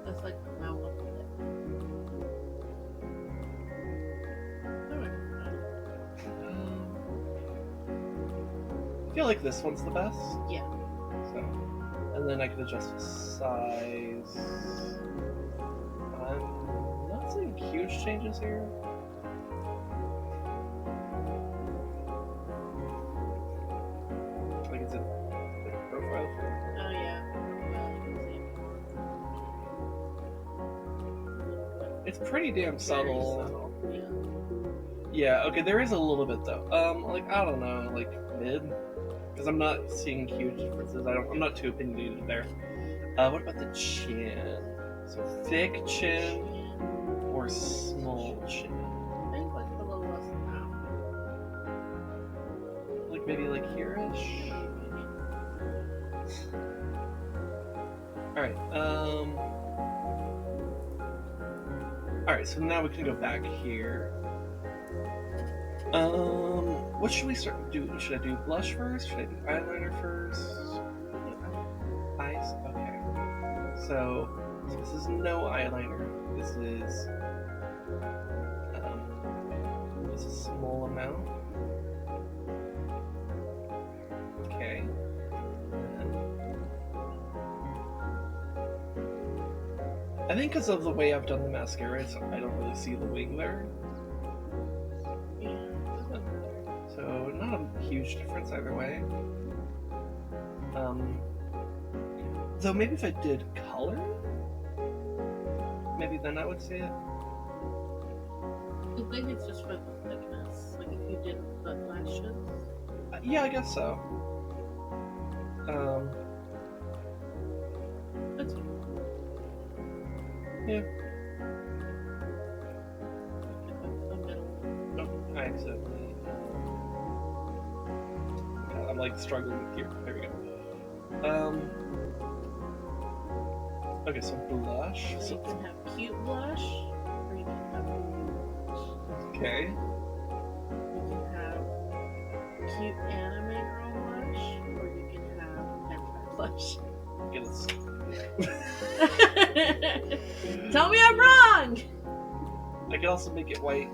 That's like the mouth of it. Alright. I feel like this one's the best. Yeah. So, and then I can adjust the size. I'm not seeing huge changes here. Like, is it like profile? Oh yeah. It's pretty damn subtle. Yeah. Yeah, okay, there is a little bit though. Like, I don't know, like mid? Because I'm not seeing huge differences. I'm not too opinionated there. What about the chin? So thick chin or small chin? I think like a little less than that. Like maybe like here-ish? Alright, alright, so now we can go back here. What should we start do? Should I do blush first? Should I do eyeliner first? Eyes? Okay. So this is no eyeliner. This is a small amount. Okay. I think because of the way I've done the mascara, so I don't really see the wing there. So not a huge difference either way. Though maybe if I did color, maybe then I would see it. I think it's just for the thickness. Like if you did butt lashes. Yeah, I guess so. That's fine. Yeah. The middle. Oh, I accidentally. I'm like struggling here. There we go. Okay, so blush. So you can have cute blush, or you can have blue blush. Okay. You can have cute anime girl blush, or you can have hentai blush. Okay, let's. Tell me I'm wrong! I can also make it white.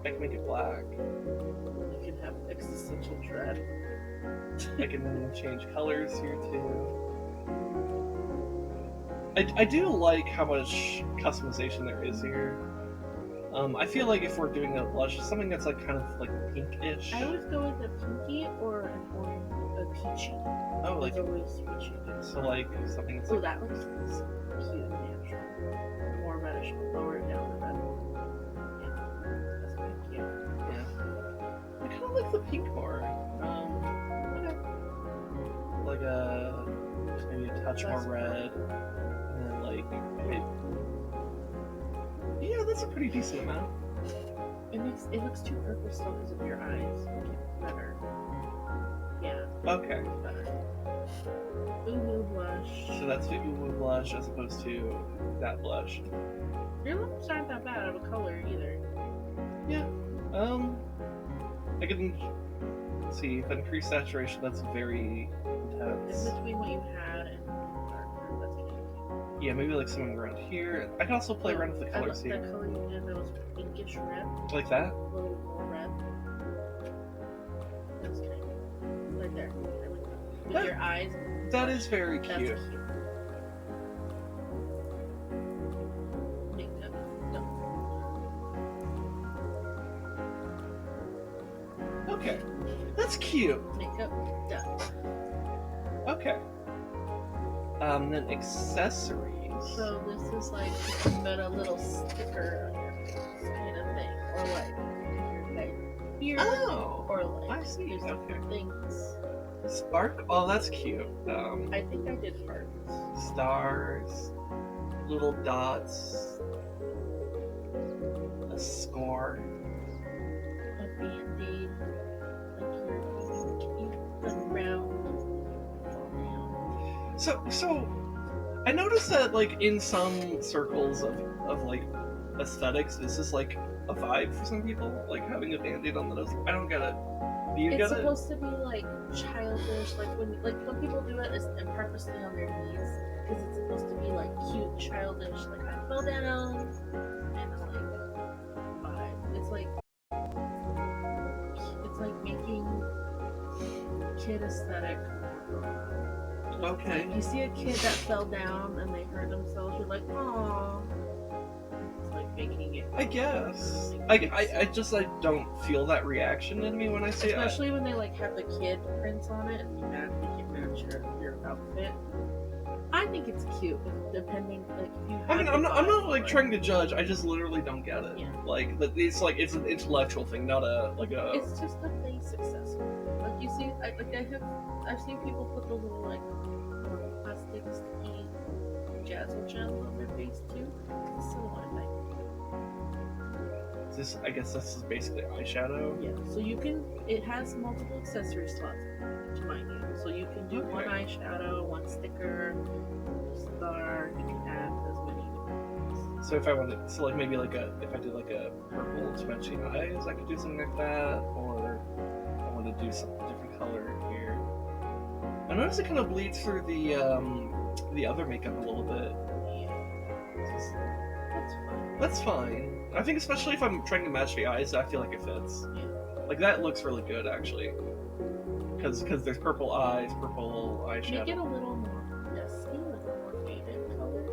I can make it black. You can have existential dread. I can change colors here too. I do like how much customization there is here. I feel like if we're doing a blush, something that's like kind of like pinkish. I always go with a pinky or an orange, a peachy. Oh, like It's always peachy. so, like something that's Oh, like, that looks cute and natural. More reddish, lower it down the red one. Yeah, that's pretty cute. yeah. I kind of like the pink more. Okay. Like maybe a touch more Less red, and then like maybe, yeah, that's a pretty decent amount. It looks too purple still because of your eyes. Make it better. Yeah, Okay, better. Ooh, blush. so that's the Uwu blush as opposed to that blush. Your lips aren't that bad of a color either. Yeah. I can see if I increase saturation, that's very In intense. between what you had and darker, that's really cute. Yeah, maybe like something around here. I can also play around with the colors I love here. that color you did that was pinkish red, Like that? a little more red. That's kind of right there. There we go. With That- your eyes. That is very That's cute. cute. Makeup. No. Okay. That's cute. Makeup. Done. Okay. Then accessories. So this is like you put a little sticker on your face kind of thing. Or like your like beard. Oh, Or like I see. there's Okay. different things. Spark? Oh, that's cute. I think I did hearts. Stars, little dots, a score. A band-aid. Like you've done round. Fall down. So I noticed that like in some circles of like aesthetics, this is like a vibe for some people, like having a band-aid on the nose. I don't get it. Do you It's get it? supposed to be like childish, like when some people do it and purposely on their knees because it's supposed to be like cute, childish, like I fell down and like vibe. It's like making kid aesthetic. Okay. Like, you see a kid that fell down and they hurt themselves, you're like, oh. It's like making it. I guess. I just I don't feel that reaction in me when I see it. Especially when they like have the kid prints on it and you make it match your outfit. I think it's cute, depending like if you. I mean, I'm not like trying to judge. I just literally don't get it. Yeah. Like it's an intellectual thing, not a like a. It's just a face accessory. Like you see, I've seen people put the little like plastic sticky jazzle gems on their face too. It's so what I think. This, I guess this is basically eyeshadow. Yeah. So you can. It has multiple accessory slots, to mind you. So you can do one eyeshadow, one sticker, star. You can add as many. So if I wanted, so like maybe like if I did like a purple to match the eyes, I could do something like that, or I want to do some different color here. I notice it kind of bleeds through the other makeup a little bit. Yeah. That's fine. I think especially if I'm trying to match the eyes, I feel like it fits. Yeah. Like that looks really good actually. Because there's purple eyes, purple eyeshadow. Make it a little more dusky, like a more faded color.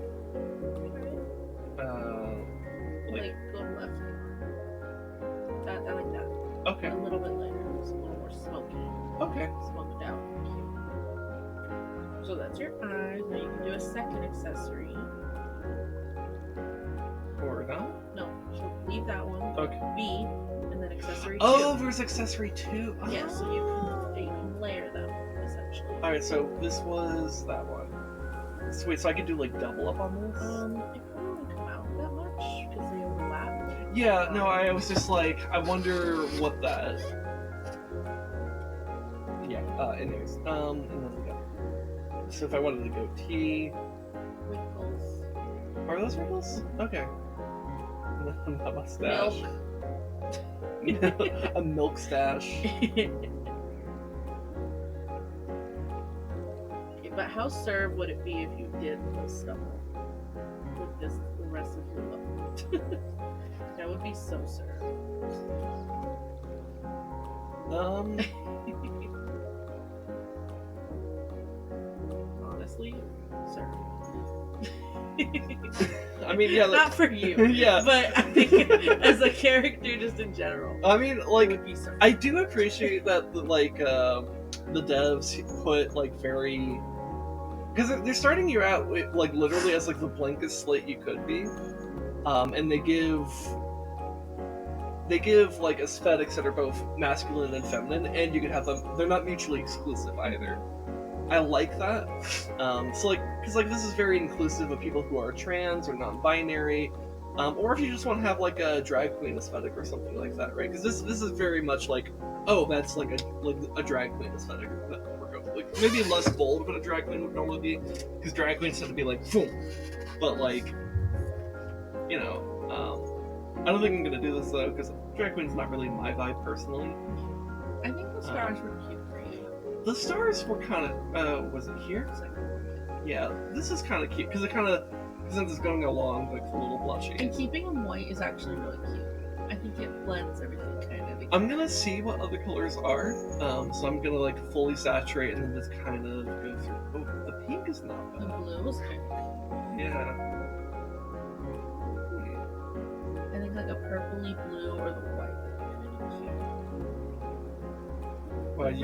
Like go left. I like that. Okay. A little bit lighter, just a little more smoky. Okay. Smoked out. So that's your eyes. Now you can do a second accessory. Or not? No, so leave that one. Okay. B, and then accessory 2. Oh, there's accessory 2. Yeah, so you can layer them essentially. All right, so this was that one. So wait, so I could do like double up on this? It wouldn't come out that much because they overlap. Yeah, no, I was just like, I wonder what that. Yeah. Anyways, and then we got. So if I wanted to go T. Wrinkles. Are those wrinkles? Okay. A mustache. Milk. A milk stash. Okay, but how served would it be if you did this stuff with this the rest of your look? That would be so served. Honestly, served. I mean, yeah, not for you. Yeah, but I think as a character, just in general. I mean, like, it would be served. I do appreciate that, the devs put like very, because they're starting you out with, like literally as like the blankest slate you could be, and they give like aesthetics that are both masculine and feminine, and you can have them. They're not mutually exclusive either. I like that. So like, because like this is very inclusive of people who are trans or non-binary, or if you just want to have like a drag queen aesthetic or something like that, right? Because this is very much like, oh, that's like a drag queen aesthetic. Like maybe less bold than a drag queen would normally be, because drag queens tend to be like boom, but like, you know, I don't think I'm gonna do this though, because drag queen's not really my vibe personally. I think the stars were cute for you. The stars were kind of, was it here? Yeah, this is kind of cute, because it kind of, since it's going along, like a little blushy. And keeping them white is actually really cute. I think it blends everything kind of together. I'm gonna see what other colors are, so I'm gonna like fully saturate and then just kind of go through. Oh, the pink is not The bad. blue was kind of cute. Yeah. I think like a purpley blue or the white would be kind of cute. Wow, you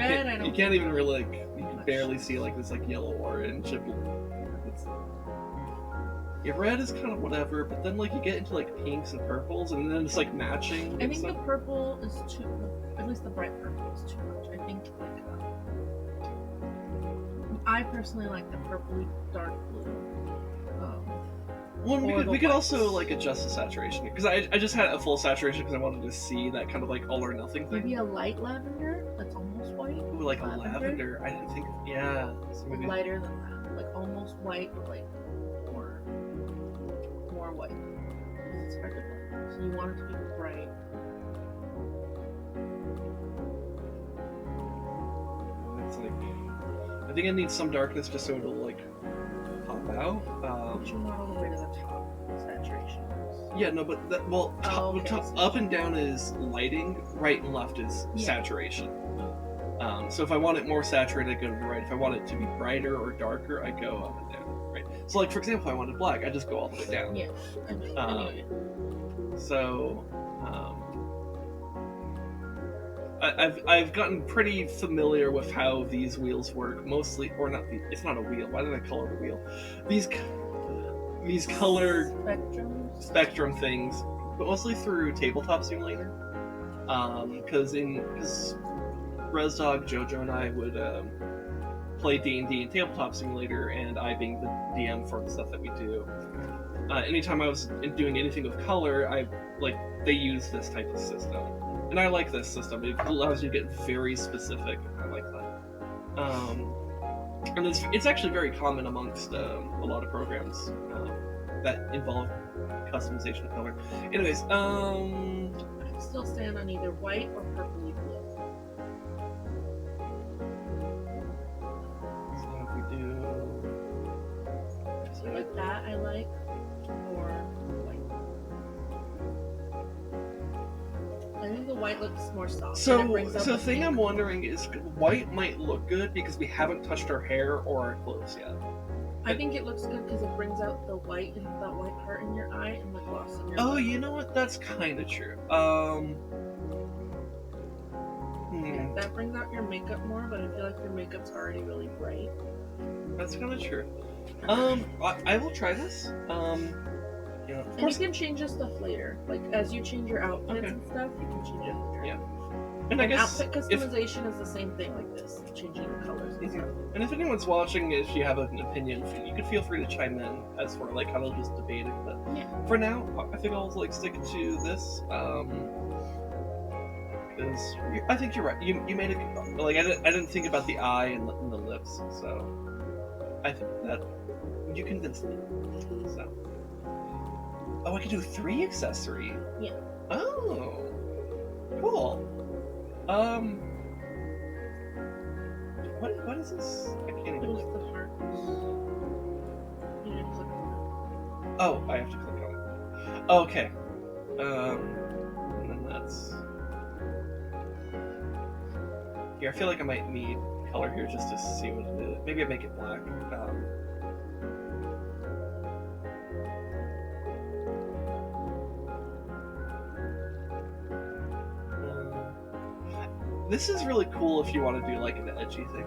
can't even really like, you can much. barely see like this like yellow orange. Yeah, red is kind of whatever, but then like you get into like pinks and purples, and then it's like matching. I think the purple is too, at least the bright purple is too much. I think like, I personally like the purpley dark blue. Well, we could whites. also like adjust the saturation, because I just had a full saturation because I wanted to see that kind of like all or nothing thing. Maybe a light lavender that's almost white. Ooh, like a lavender. I didn't think. Yeah. So maybe. Lighter than that, like almost white, but like more white. It's hard to blend. So you want it to be bright. It's like, I think I need some darkness just so it'll like pop out. But you're not all the way to the top. Saturation. Yeah, no, but that, well, up and down is lighting, right and left is saturation. So if I want it more saturated, I go to the right. If I want it to be brighter or darker, I go up and down. Right. So, like for example, if I wanted black, I just go all the way down. Yeah. Anyway. So, I've gotten pretty familiar with how these wheels work. Mostly, or not. It's not a wheel. Why did I call it a wheel? These color spectrum things, but mostly through Tabletop Simulator. Because ResDog, Jojo, and I would play D&D in Tabletop Simulator, and I being the DM for the stuff that we do. Anytime I was doing anything with color, they use this type of system, and I like this system. It allows you to get very specific. I like that. And it's actually very common amongst a lot of programs that involve customization of color. Anyways, I still stand on either white or purpley blue. So if we do, So like that, I like, or white. I think the white looks more soft. So the thing I'm wondering is, white might look good because we haven't touched our hair or our clothes yet. I think it looks good because it brings out the white and that white part in your eye and the gloss in your Oh, eye. you know what? That's kind of true. Yeah, that brings out your makeup more, but I feel like your makeup's already really bright. That's kind of true. I will try this. Yeah, of And course. you can change the stuff later. Like, as you change your outfits and stuff, you can change it later. Yeah. And I guess outfit customization is the same thing like this, changing the colors and stuff. And if anyone's watching, if you have an opinion, you could feel free to chime in as for like kind of just debating. But for now, I think I'll like stick to this. Because I think you're right. You made it like I didn't think about the eye and the lips, so I think that you convinced me. So. Oh, I could do 3 accessory. Yeah. Oh, cool. What is this? I can't even. It was the hearts. You didn't click on Oh, I have to click on it. Okay. And then that's. Here, I feel like I might need color here just to see what it is. Maybe I make it black. This is really cool if you want to do like an edgy thing.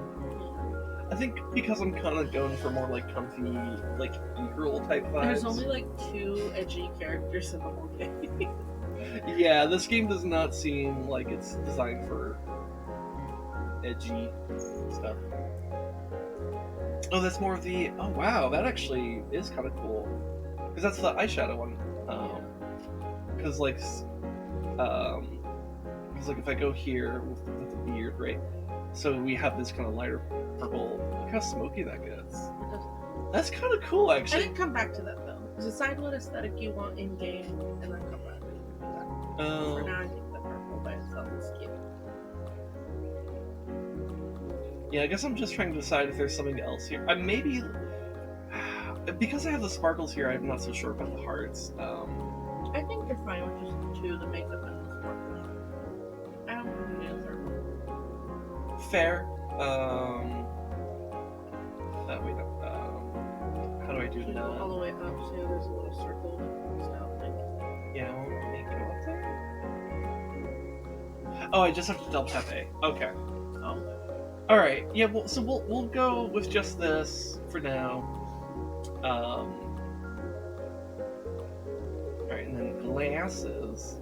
I think because I'm kind of going for more like comfy, like e-girl type vibes. There's only like 2 edgy characters in the whole game. Yeah, this game does not seem like it's designed for edgy stuff. Oh, that's more of the. Oh wow, that actually is kind of cool. Because that's the eyeshadow one. Because like if I go here with the beard, right? So we have this kind of lighter purple. Look how smoky that gets. That's kind of cool, I actually. didn't come back to that though. Decide what aesthetic you want in game, and then come back. For now, I think the purple by itself is cute. Yeah, I guess I'm just trying to decide if there's something else here. Maybe because I have the sparkles here, I'm not so sure about the hearts. I think you're fine with just the 2, the makeup and the sparkles. I don't think the nails are cool. Fair. Wait, no. How do I do So you that? go all the way up, so there's a little circle that comes out. Yeah, I'll make it up there. Oh, I just have to double tap A. Okay. Oh. All right. Yeah. Well, so we'll go with just this for now. All right, and then glasses.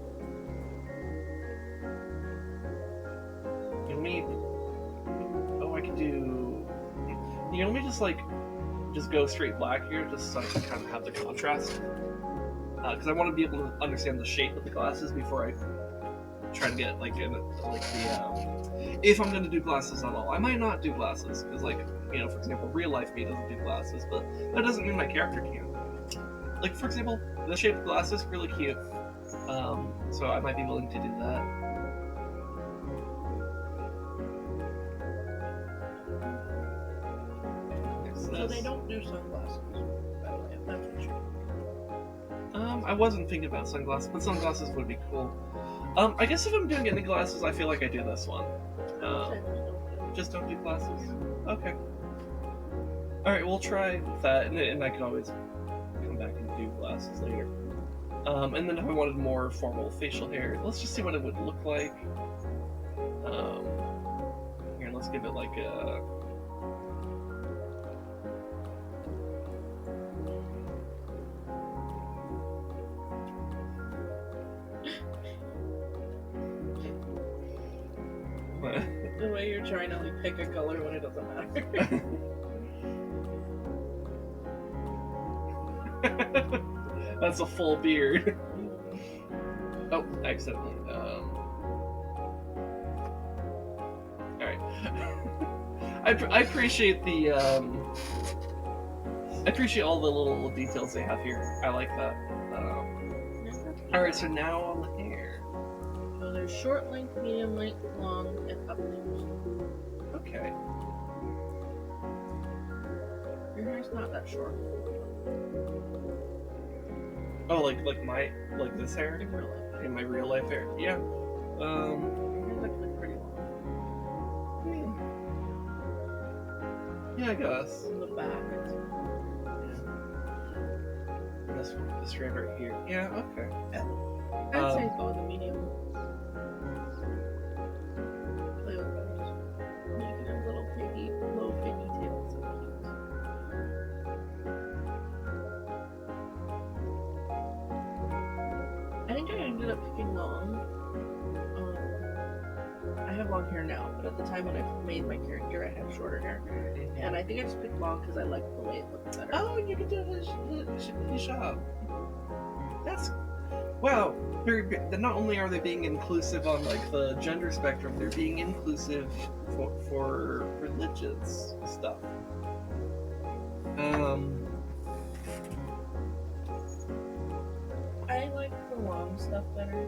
You need. Oh, I can do. You know, let me just go straight black here, just so I can kind of have the contrast. Because I want to be able to understand the shape of the glasses before I try to get if I'm going to do glasses at all. I might not do glasses because, for example, real life me doesn't do glasses, but that doesn't mean my character can. Like, for example, the shape of the glass is really cute. So I might be willing to do that. So they don't do sunglasses, by the way, if that's what you're... I wasn't thinking about sunglasses, but sunglasses would be cool. I guess if I'm doing any glasses, I feel like I do this one. Just don't do glasses? Okay. Alright, we'll try that, and I can always come back and do glasses later. And then if I wanted more formal facial hair, let's just see what it would look like. Here, let's give it like a... The way you're trying to like pick a color when it doesn't matter. That's a full beard. Oh, accidentally. Alright. I appreciate the I appreciate all the little details they have here. I like that. Alright, so now on the hair. So there's short length, medium length, long, and up length. Okay. Your hair's not that short. Oh, like this hair? In real life. In my real life hair? Yeah. Your hair's actually pretty long. Yeah, I guess. In the back. This strand right here. Yeah, okay. I'd say go with the medium. Play with it. Make it a little piggy, low pigtail. So cute. I think I ended up picking long. I have long hair now, but at the time when I made my character, I had shorter hair. And I think I just picked long because I liked the way it looked better. Oh, you can do the shop. That's wow. Very. Not only are they being inclusive on like the gender spectrum, they're being inclusive for religious stuff. I like the long stuff better.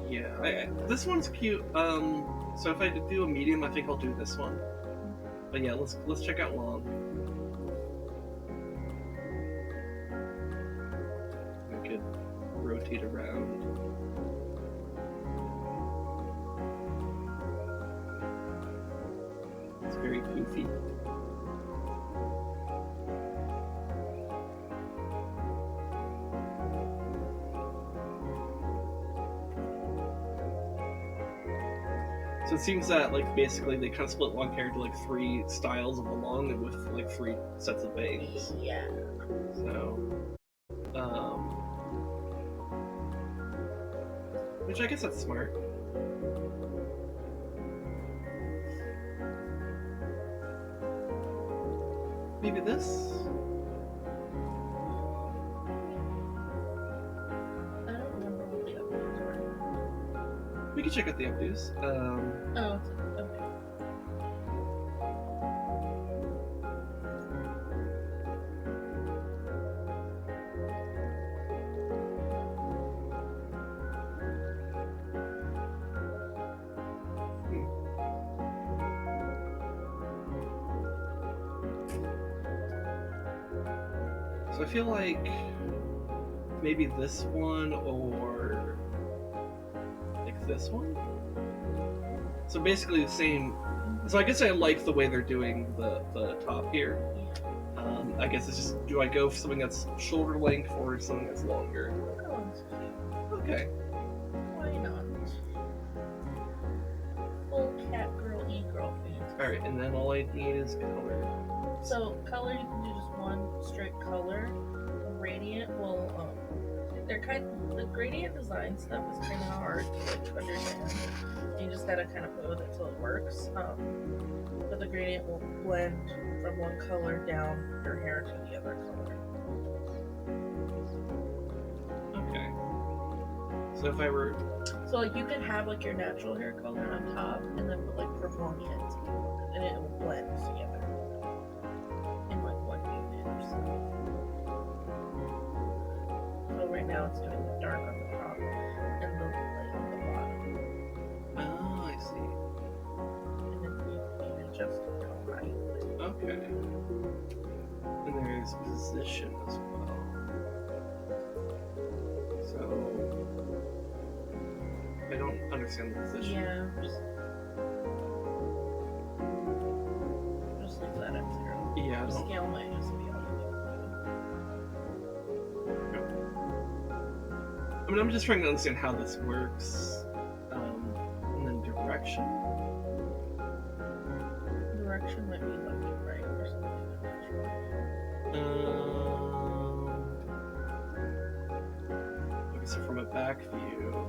Yeah, this one's cute. So if I do a medium, I think I'll do this one. But yeah, let's check out long. I could rotate around. It's very goofy. So it seems that like basically they kind of split long hair into like 3 styles of the long and with like 3 sets of bangs. Yeah. So, which I guess that's smart. Maybe this? I don't remember what the updates were. We can check out the updos. Oh, okay. So I feel like maybe this one or like this one. So basically the same. So I guess I like the way they're doing the top here. I guess it's just, do I go for something that's shoulder length or something that's longer? That one's cute. Okay. Why not? Full cat girl, e-girl fantasy. Alright, and then all I need is color. So color, you can do just one straight color. Gradient will the gradient design stuff is kind of hard to like understand. You just gotta kind of play with it till it works. But the gradient will blend from one color down your hair to the other color. Okay. So if I were... So like you can have like your natural hair color on top and then put like purple on the ends and it will blend together. now it's doing the dark on the top and the light on the bottom. Oh, I see. And then you can adjust it to height. Okay. And there's position as well. So I don't understand the position. Yeah, just leave that at 0. Yeah, I The don't. scale might just be all I mean, I'm just trying to understand how this works. And then direction. direction might be left or right or something like that. Okay, so from a back view.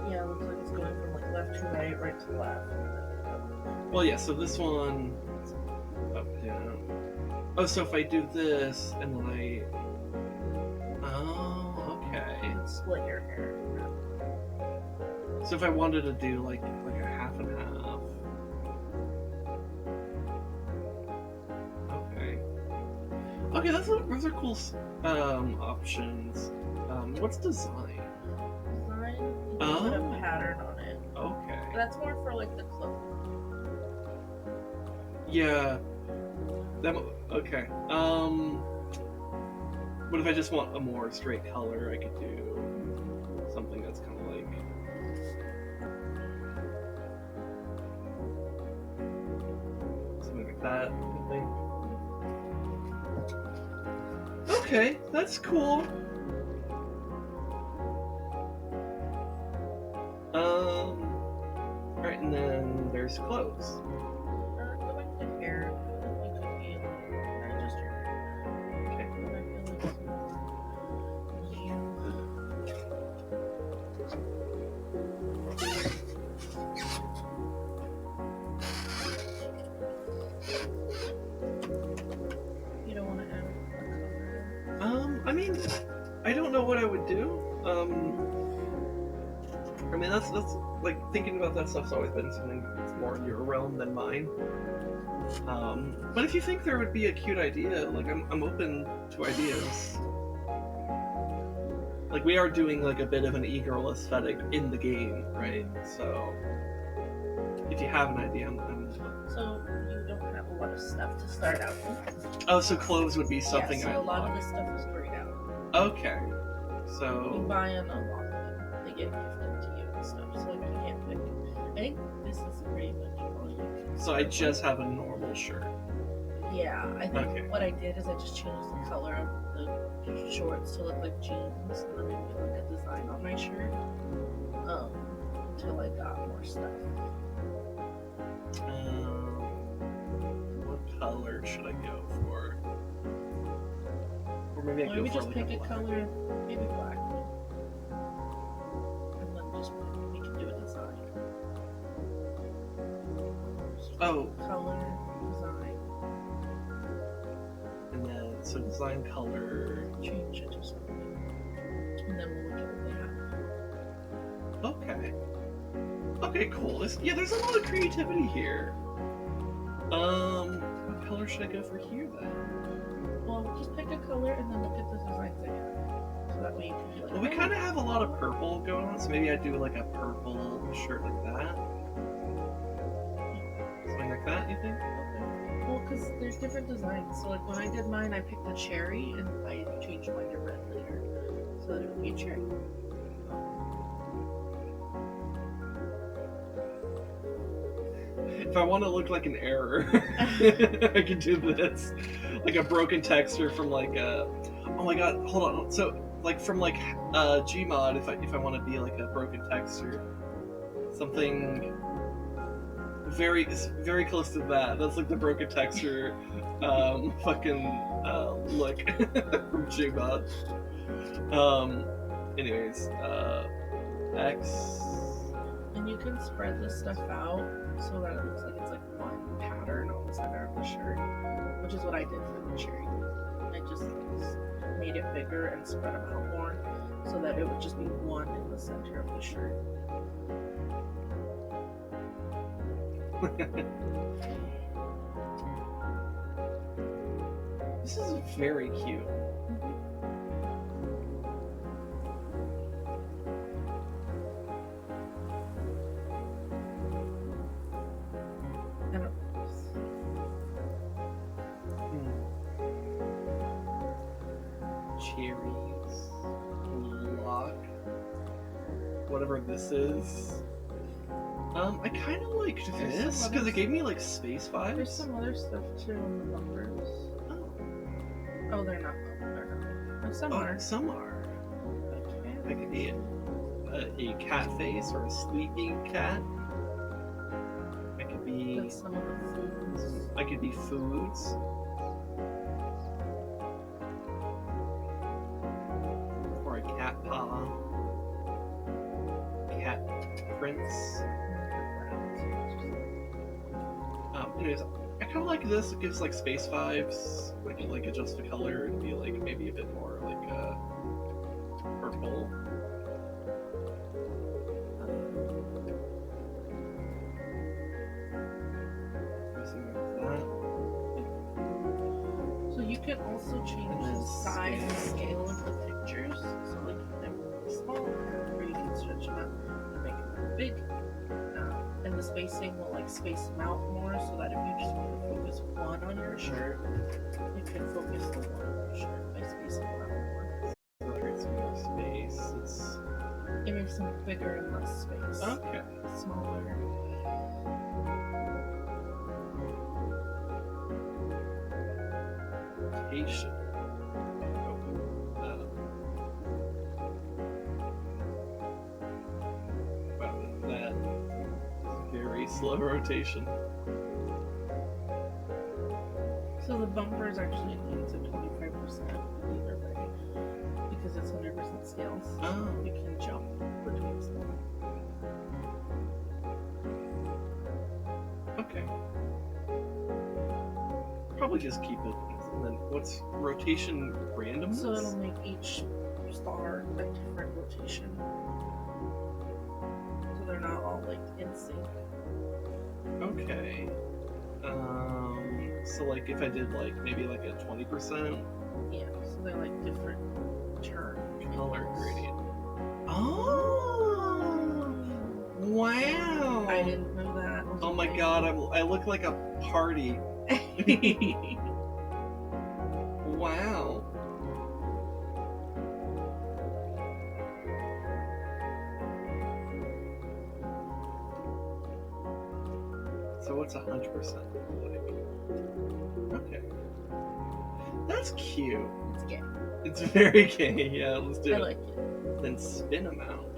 Yeah, it looks like it's going from like left to right, right to left. Well, yeah. So this one up, down. Oh, so if I do this and then I. Oh, okay. You can split your hair. So if I wanted to do like a half and half. Okay. Okay, those are cool options. What's design? Design, you can put a pattern on it. Okay. But that's more for like the clothing. Yeah. Okay. What if I just want a more straight color? I could do something that's kind of like. Something like that, I think. Okay, that's cool. Alright, and then there's clothes. Go back to hair. You could be not just your hair. Okay. But I feel like you don't want to add a color. I mean, I don't know what I would do. I mean, that's like thinking about that stuff's always been something that's more in your realm than mine. But if you think there would be a cute idea, like I'm open to ideas. Like we are doing like a bit of an e-girl aesthetic in the game, right? So if you have an idea, I'm So you don't have a lot of stuff to start out with. Oh, so clothes would be something yeah, so I a lot like. of this stuff is grayed out. Okay. You So buy and unlock them. They get gifted to you and stuff, so you can't pick. I think this is pretty much all you can. so I just have a normal shirt. Yeah, I think Okay. what I did is I just changed the color of the shorts to look like jeans, and then I made like a design on my shirt. Until I got more stuff. What color should I go for? Or maybe I Or go maybe for just like pick a a black. color, maybe black. And then just we can do a design. Oh, Color, design, and then so design color. change it to something. And then we'll look at what they have. Okay. Okay, cool. There's a lot of creativity here. What color should I go for here then? Well, just pick a color and then look at the designs they have. So that way you can be like, Well, we kind of have a lot of purple going on, so maybe I'd do like a purple shirt like that. Something like that, you think? okay. Well, because there's different designs. So like when I did mine, I picked a cherry and I changed mine to red later. So that it would be a cherry. If I want to look like an error, I could do this. Like a broken texture from like a. Oh my god, hold on. So like from like Gmod, if I want to be like a broken texture, something very close to that. That's like the broken texture, fucking look from Gmod. Anyways, X. And you can spread this stuff out so that it looks like it's like one pattern on the center of the shirt, which is what I did for the cherry. I just made it bigger and spread them out more so that it would just be one in the center of the shirt. This is very cute. Cherries. Lock. Whatever this is. I kind of liked this because it gave me like space vibes. There's some other stuff too in the bumpers. Oh, they're not. Oh, some are. Some are. That could be a cat face or a sleeping cat. That could be. That's some of the foods. I could be foods. Or a cat paw. Cat prints. Anyways, I kind of like this. It gives like space vibes. I can like adjust the color and be like maybe a bit more like purple. Using that. So you can also change the size and scale of the pictures. So like you can have them small, or you can stretch them out and make them big. And the spacing will like space them out more, so that if you just want to focus one on your shirt, you can focus the one on your shirt by spacing them out more. So it creates more space. It makes them bigger and less space. Okay. Smaller. Rotation. Wow, that very slow rotation. So the bumpers actually needs a 25% lever way because it's 100% scales. Oh. You can jump between them. Okay. Probably just keep it. And then what's rotation randomness? So it'll make each star a different rotation. So they're not all like in sync. Okay. So like if I did like maybe like a 20%. Yeah, so they're like different turn Color gradient. Oh! Wow! I didn't know that. Oh my god, I look like a party. Wow. So what's 100% like? Okay. That's cute. It's gay. It's very gay. Yeah, let's do I it. like it. Then spin them out.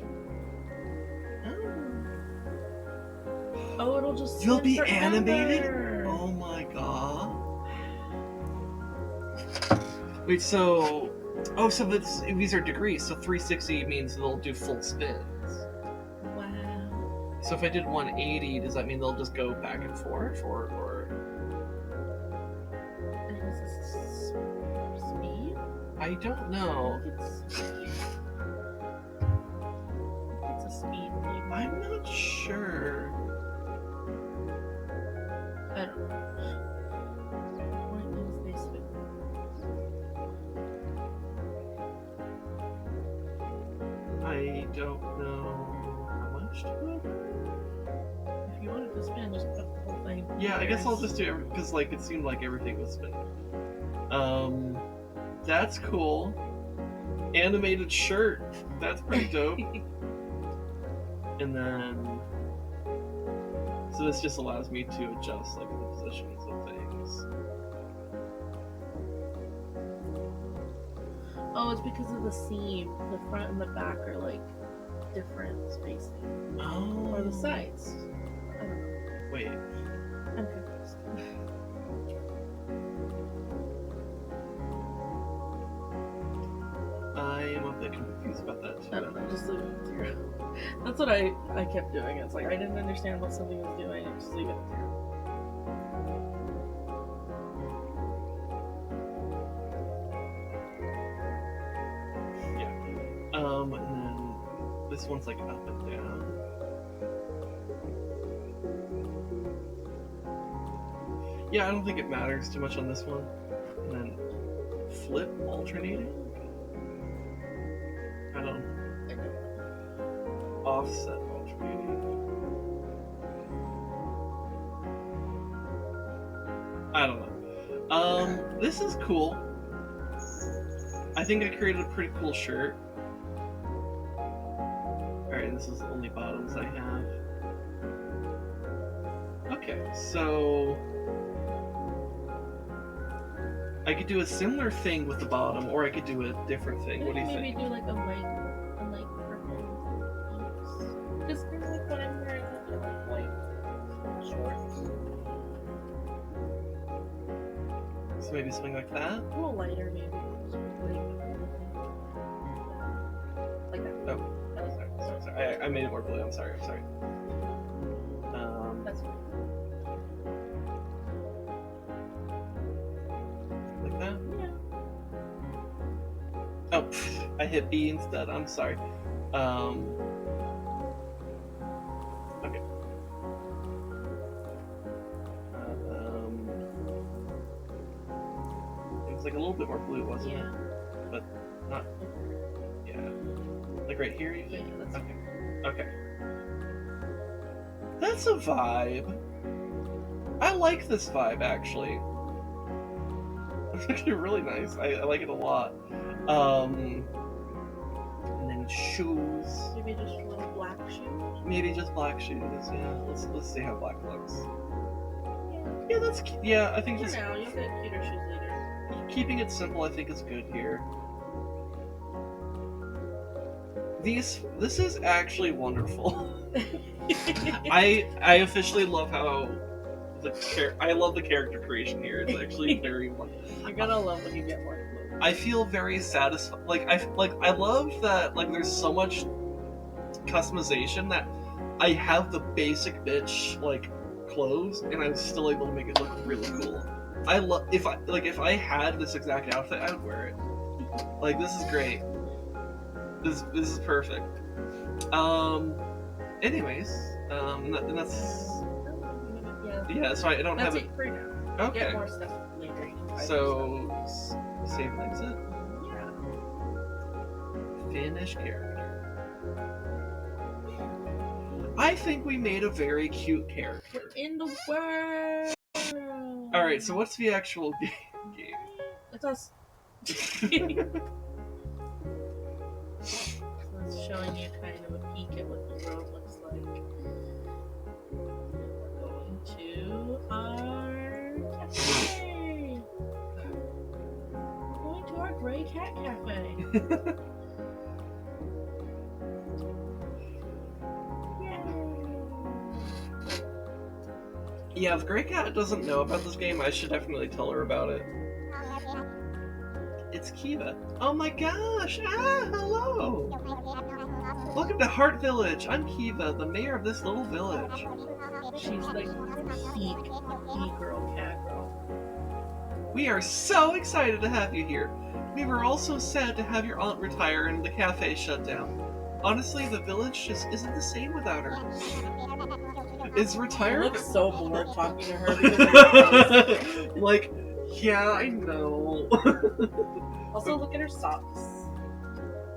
Oh, it'll just You'll spin be forever. animated? Oh my god. Wait, so... Oh, so these are degrees, so 360 means they'll do full spins. Wow. So if I did 180, does that mean they'll just go back and forth, or... And is this speed? I don't know. It's a speed lever. I'm not sure. I don't know. What is they spin? I don't know how much to put. If you wanted to spin, just put the whole thing. Yeah, I guess I'll just do it because like it seemed like everything was spinning. That's cool. Animated shirt. That's pretty dope. And then, so this just allows me to adjust like the positions of things. Oh, it's because of the seam. The front and the back are like different spacing. Oh. Or the sides. I don't know. Wait. I'm confused. I am a bit confused about that too. I don't know, just leave it at 0. That's what I kept doing. It's like I didn't understand what something was doing, and just leave it at 0. Yeah. And then this one's like up and down. Yeah, I don't think it matters too much on this one. And then Flip alternating? I don't offset alternating. I don't know. This is cool. I think I created a pretty cool shirt. Alright, this is the only bottoms I have. Okay, so I could do a similar thing with the bottom, or I could do a different thing. What do you maybe think? do like a light purple. Because kind of like what I'm wearing, like white shorts. So maybe something like that? A little lighter, maybe. Like that. Oh, sorry. I made it more blue. I'm sorry. That's fine. Like that? Yeah. Oh, I hit B instead. I'm sorry. Okay. It was like a little bit more blue, wasn't it? But not. Yeah. Like right here, you think? Yeah, that's okay. Okay. That's a vibe. I like this vibe actually. It's actually really nice. I like it a lot. And then shoes. Maybe just little black shoes. Maybe just black shoes. Yeah. Let's see how black looks. Yeah, that's yeah. I think For just now, you'll get cuter shoes later. keeping it simple, I think, is good here. This is actually wonderful. I officially love how I love the character creation here. It's actually very wonderful. You're gonna love when you get more clothes. I feel very satisfied. I love that there's so much customization that I have the basic bitch clothes and I'm still able to make it look really cool. I love if I had this exact outfit, I would wear it. This is great. This is perfect. Anyways, and that's yeah. So I don't have it for now. Okay. Get more stuff later. So save and exit. Yeah. Finish character. I think we made a very cute character. We're in the world. All right. So what's the actual game? It's us. So it's showing you kind of a peek at what the world looks like. We're going to our cafe. We're going to our gray cat cafe. Yeah, if Grey Cat doesn't know about this game, I should definitely tell her about it. It's Kiva. Oh my gosh! Ah, hello! Welcome to Heart Village. I'm Kiva, the mayor of this little village. She's like e-girl, cat girl. We are so excited to have you here. We were also sad to have your aunt retire and the cafe shut down. Honestly, the village just isn't the same without her. Is I retirement? look so bored talking to her because Yeah, I know. also, look at her socks.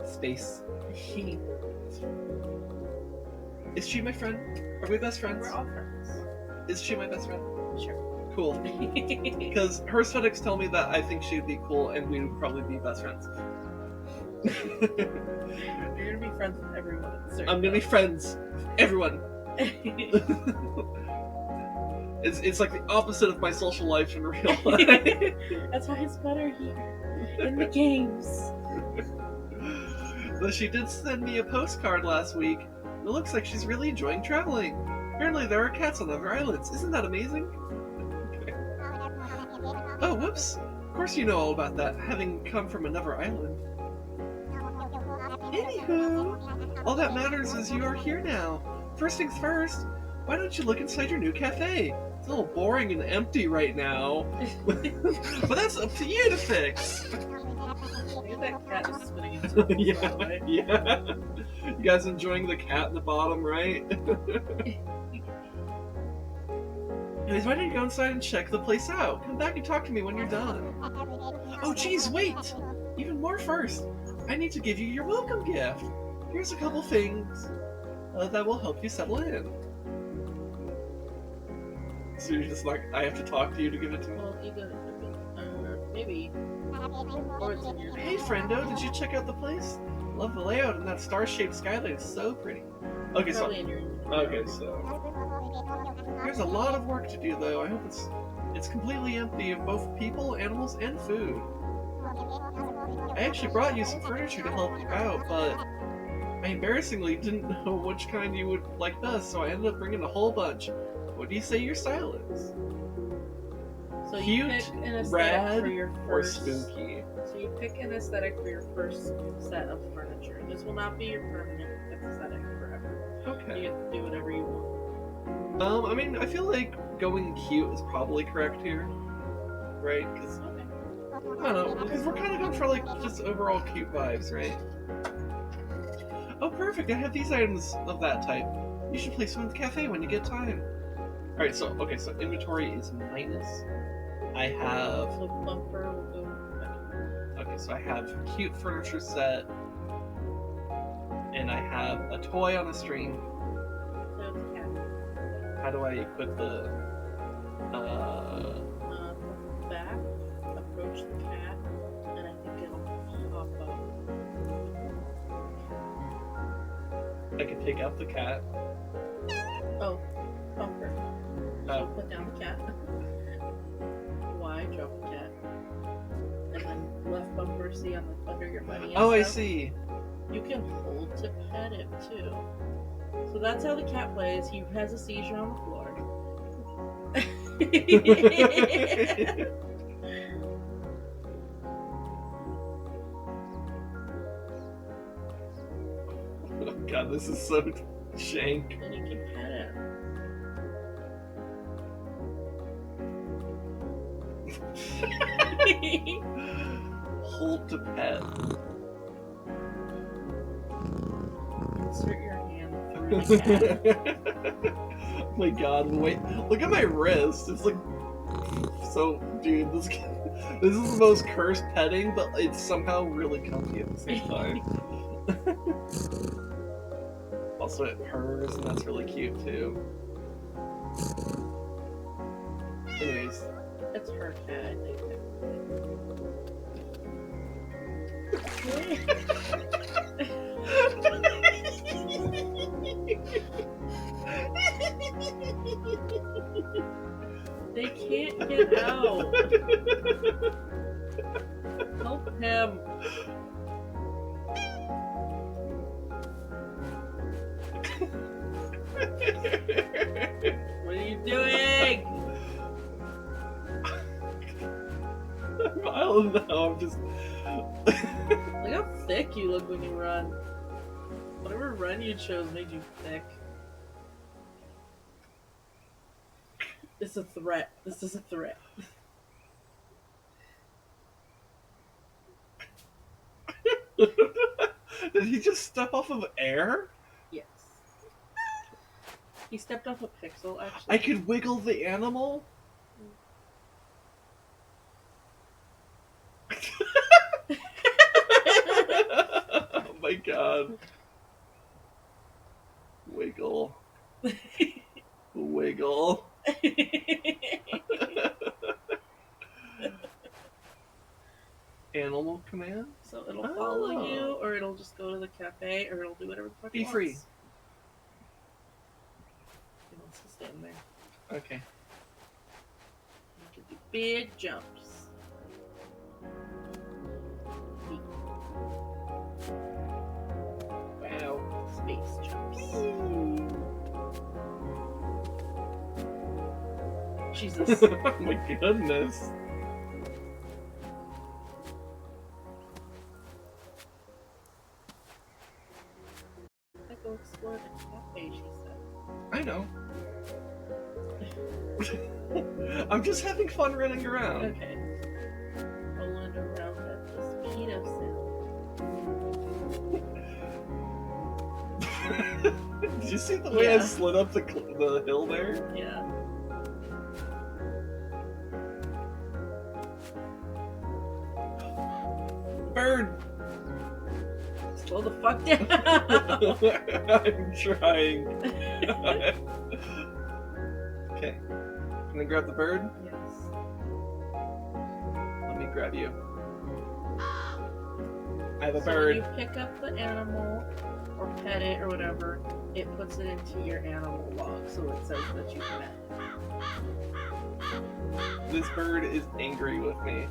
Space. Is she my friend? Are we best friends? We're all friends. Is she my best friend? Sure. Cool. Because her aesthetics tell me that I think she'd be cool and we would probably be best friends. You're gonna be friends with everyone. I'm gonna be friends. Everyone. It's like the opposite of my social life in real life. That's why it's better here. In the games. Though she did send me a postcard last week. It looks like she's really enjoying traveling. Apparently there are cats on other islands. Isn't that amazing? Okay. Oh, whoops. Of course you know all about that, having come from another island. Anywho, all that matters is you are here now. First things first, why don't you look inside your new cafe? It's a little boring and empty right now. But that's up to you to fix. Look at that cat is spinning into the Yeah. You guys enjoying the cat in the bottom right? Anyways, why don't you go inside and check the place out? Come back and talk to me when you're done. Oh, geez, wait! Even more first. I need to give you your welcome gift. Here's a couple things that will help you settle in. So you're just like, I have to talk to you to give it to me? Well, either maybe. Or it's in your Hey, friendo, did you check out the place? Love the layout, and that star-shaped skylight is so pretty. Okay, so probably in your inventory. okay, so there's a lot of work to do, though. I hope it's completely empty of both people, animals, and food. I actually brought you some furniture to help you out, but I embarrassingly didn't know which kind you would like best, so I ended up bringing a whole bunch. What do you say your style is? So Cute, you pick an aesthetic rad, for your or first. spooky? So you pick an aesthetic for your first set of furniture. This will not be your permanent aesthetic forever. Okay. You get to do whatever you want. I mean, I feel like going cute is probably correct here, right? Because Okay. I don't know, because we're kind of going for like just overall cute vibes, right? Oh, perfect! I have these items of that type. You should place them in the cafe when you get time. All right, so okay, so inventory is minus. I have So bumper will go. okay, so I have cute furniture set, and I have a toy on a string. So it's cat. How do I equip the? Back, approach the cat, and I think it'll pop up. I can take out the cat. Oh, bumper. So Oh. put down the cat. Y, drop the cat. And then left bumper, see on the under your money. And Oh, I stuff. see. You can hold to pet it too. So that's how the cat plays. He has a seizure on the floor. Oh god, this is so shank. And you can pet it. Hold to pet. Insert your hand through the cat. Oh my god, wait. Look at my wrist. It's like so dude, this is the most cursed petting, but it's somehow really comfy at the same time. Also it purrs and that's really cute too. Anyways. It's her cat, I think. They can't get out. Help him. What are you doing? I don't know, I'm just Look how thick you look when you run. Whatever run you chose made you thick. It's a threat. This is a threat. Did he just step off of air? Yes. He stepped off a pixel, actually. I could wiggle the animal? Oh my god. Wiggle. Wiggle. Animal command? So it'll follow Oh. you, or it'll just go to the cafe, or it'll do whatever the fuck Be it free. wants. He wants to stand there. Okay. You can do big jumps. Wow. Space jumps. Jesus. Oh my goodness. I go explore the cafe, she said. I know. I'm just having fun running around. Okay. Rolling around at the speed of sound. Did you see the way I Yeah. slid up the hill there? Yeah. bird. Slow the fuck down. I'm trying. Okay. Can I grab the bird? Yes. Let me grab you. I have a So bird. when you pick up the animal or pet it or whatever, it puts it into your animal log, so it says that you met it. This bird is angry with me.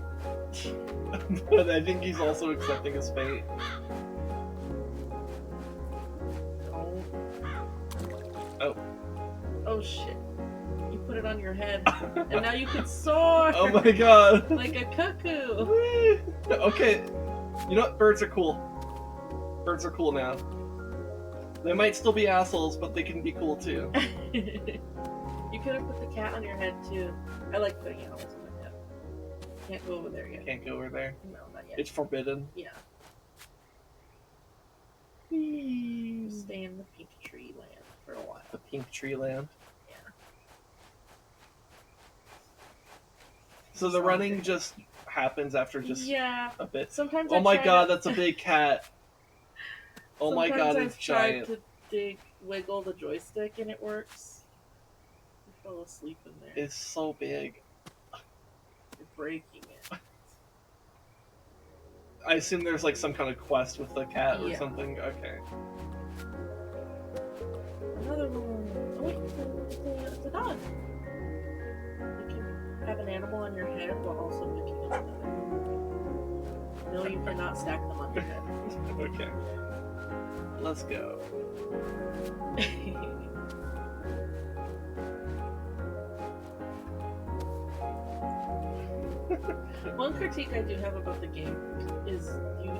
But I think he's also accepting his fate. Oh. Oh shit. You put it on your head, and now you can soar! Oh my god. Like a cuckoo! Okay. You know what? Birds are cool. Birds are cool now. They might still be assholes, but they can be cool too. You could have put the cat on your head too. I like putting animals on my head. Can't go over there yet. Can't go over there. No, not yet. It's forbidden. Yeah. Stay in the pink tree land for a while. The pink tree land. Yeah. So the running just happens after just a bit. Sometimes Oh my god, that's a big cat. Oh my god, it's giant. I've tried to wiggle the joystick and it works. I fell asleep in there. It's so big. You're breaking it. I assume there's like some kind of quest with the cat or Yeah. something. Okay. Another one. Oh wait, it's a dog. You can have an animal on your head while also picking up another. No, you cannot stack them on your head. Okay. Let's go. One critique I do have about the game is you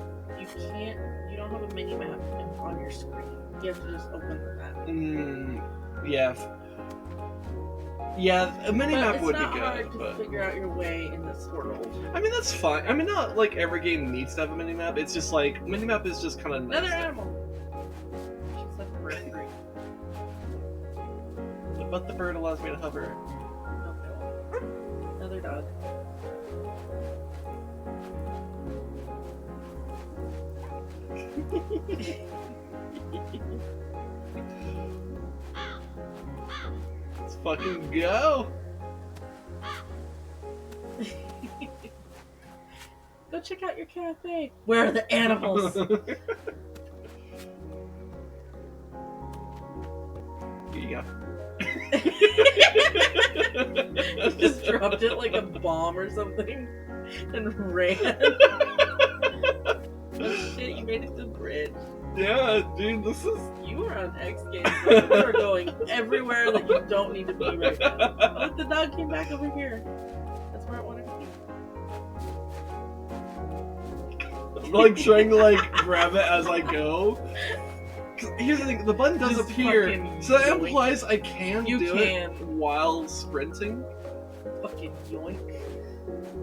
don't have a mini map on your screen. You have to just open the map. Yeah. Yeah, a mini map would be It's not hard good, to but figure out your way in this world. I mean that's fine. I mean not like every game needs to have a mini map. It's just like mini map is just kind of nice. Another animal. She's like red green. But the bird allows me to hover. Okay. Another dog. Let's fucking go. Go check out your cafe. Where are the animals? Here you go. You just dropped it like a bomb or something and ran. Oh shit, you made it to the bridge. Yeah, dude, this is... You are on X Games. You are going everywhere that you don't need to be right now. Oh, look, the dog came back over here. That's where I wanted to be. I'm like trying to like grab it as I go. 'Cause here's the thing, the button does Just appear, fucking so that yoink. implies I can You do can. it while sprinting. Fucking yoink.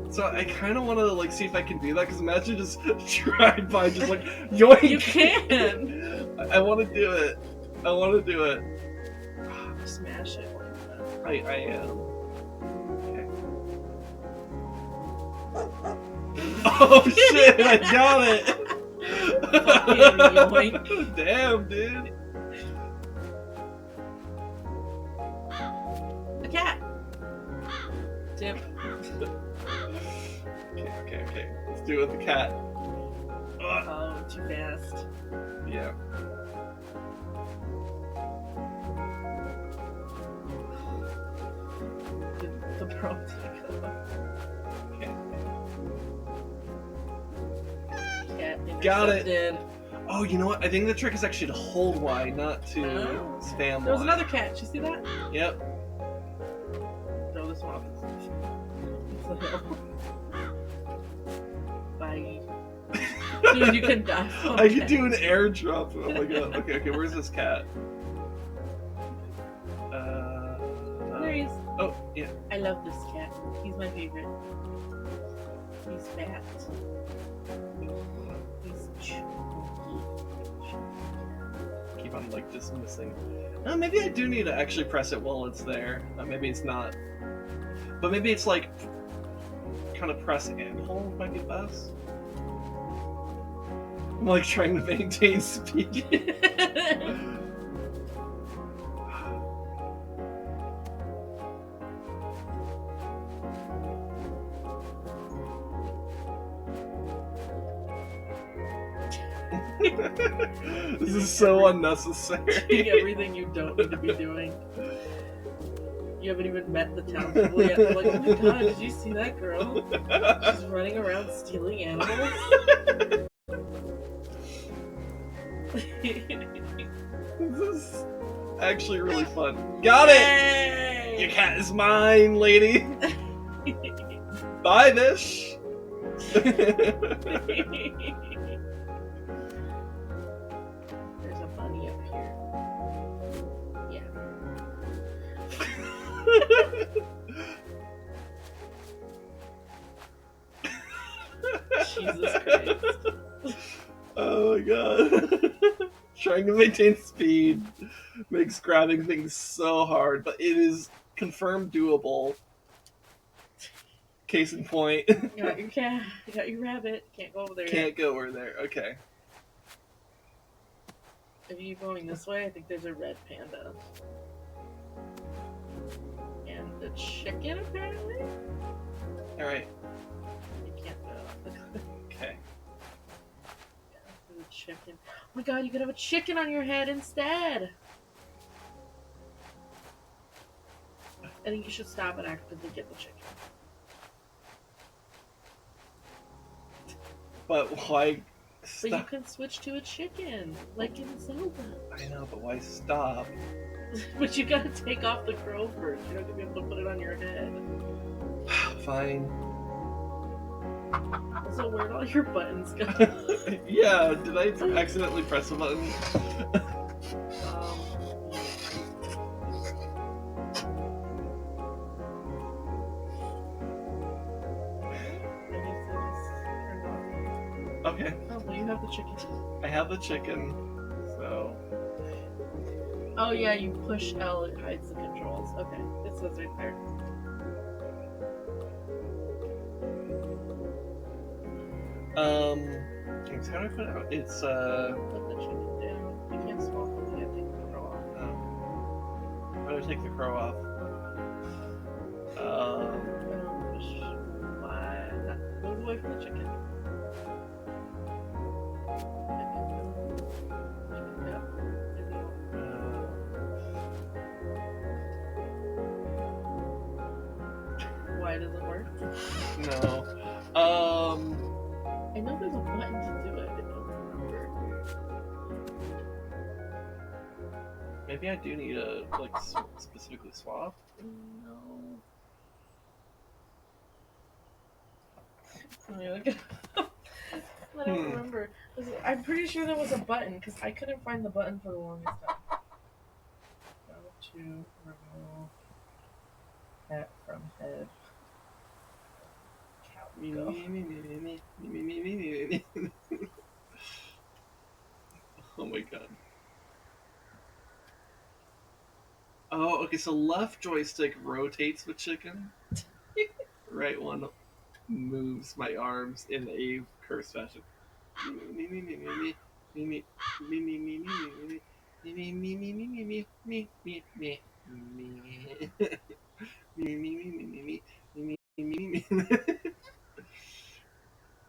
So I kind of want to like see if I can do that, because imagine just drive by just like yoink. You can. I want to do it. I want to do it. Smash it. I am. Okay. Oh shit! I got it. Fucking yoink. Damn, dude. A cat. Tip. Okay. Let's do it with the cat. Oh, too fast. Yeah. The prompt. Okay. Cat Got it. intercepted. Oh, you know what? I think the trick is actually to hold Y, not to Oh. spam There was Y. another cat. Did you see that? Yep. Throw this one off the hill. Bye. Dude, you can die from I can that. do an airdrop. Oh my god. Okay. Where's this cat? There he is. Oh, yeah. I love this cat. He's my favorite. He's fat. He's chunky. Keep on like dismissing. Maybe I do need to actually press it while it's there. Maybe it's not. But maybe it's like kind of press and hold might be best. I'm like trying to maintain speed. This is so unnecessary. Doing everything you don't need to be doing. You haven't even met the townspeople yet. They're like, oh my god, did you see that girl? She's running around stealing animals. This is actually really fun. Got it! Your cat is mine, lady. Bye, Bish. There's a bunny up here. Yeah. Jesus Christ. Oh my god. Trying to maintain speed makes grabbing things so hard, but it is confirmed doable. Case in point. You got your cat, you got your rabbit. Can't go over there. Can't go over there. Okay. If you're going this way, I think there's a red panda. And the chicken, apparently? Alright. You can't go. Okay. The chicken. Oh my god, you could have a chicken on your head instead! I think you should stop and actively get the chicken. But why But you stop? can switch to a chicken, like in Zelda. I know, but why stop? But you gotta take off the crow first. You're not gonna be able to put it on your head. Fine. Also, where'd all your buttons go? Yeah, did I accidentally press a button? Okay. Oh, well, you have the chicken. I have the chicken, so... Oh yeah, you push L, it hides the controls. Okay, it says right there. How do I put it out? It's, Put the chicken down. You can't swap it, you can't take the crow off. how do I take the crow off? Push Y. Move away from the chicken. Yep. Why doesn't it work? No. I know there's a button to do it. I don't remember. Maybe I do need to, like, specifically swap? No. I don't remember. I'm pretty sure there was a button because I couldn't find the button for the longest time. How to remove cat from head. Calico. Oh my god. Oh, okay, so left joystick rotates the chicken. Right one moves my arms in a curse fashion.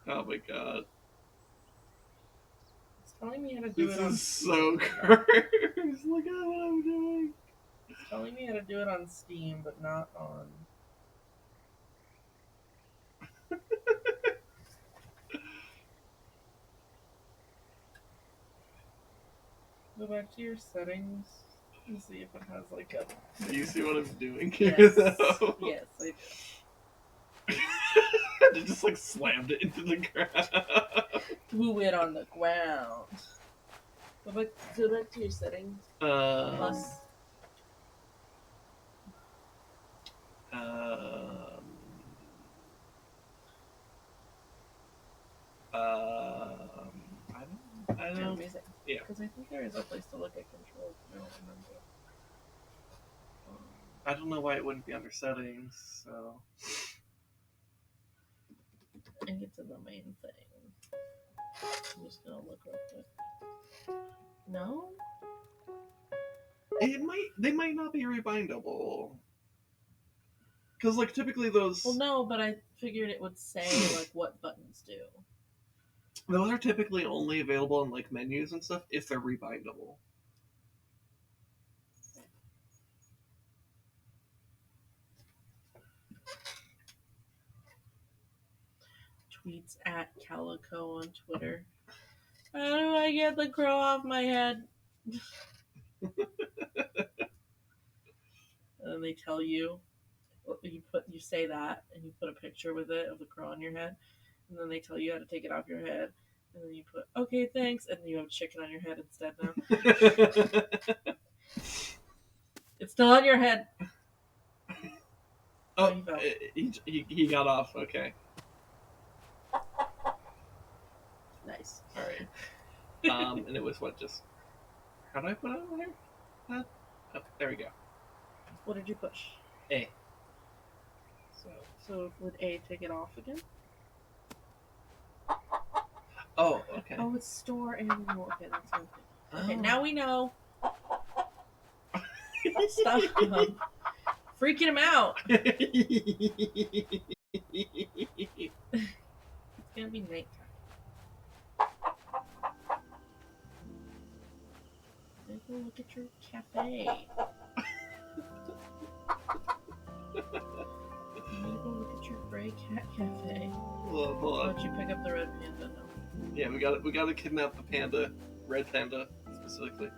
Oh my god. It's telling me how to do This it on is so gross. Look at what I'm doing. It's telling me how to do it on Steam, but not on. Go back to your settings and see if it has like a. Do you see what I'm doing Yes. here, though? Yes, I do. They just like slammed it into the ground. Threw it on the ground. Go back to your settings. Plus. I don't. Music. Yeah. Because I think there is a place to look at controls. I don't remember. I don't know why it wouldn't be under settings. So. I think it's in the main thing. I'm just gonna look real quick. No? They might not be rebindable. Because, like, typically those... Well, no, but I figured it would say, like, what buttons do. Those are typically only available in, like, menus and stuff if they're rebindable. Tweets at Calico on Twitter. How do I get the crow off my head? And then they tell you, you say that, and you put a picture with it of the crow on your head, and then they tell you how to take it off your head, and then you put, okay, thanks, and you have chicken on your head instead now. It's still on your head. Oh, he got off. Okay. Nice. All right. And it was what? Just how do I put it over here? Oh, there we go. What did you push? A. So would A take it off again? Oh, okay. Oh, it's store animal. Okay, that's one thing. Oh. Okay, now we know. Stop freaking him out. It's gonna be nighttime. Maybe go look at your cafe. Maybe go look at your gray cat cafe. Hold on. Why don't you pick up the red panda now? Yeah, we got to kidnap the panda, red panda specifically.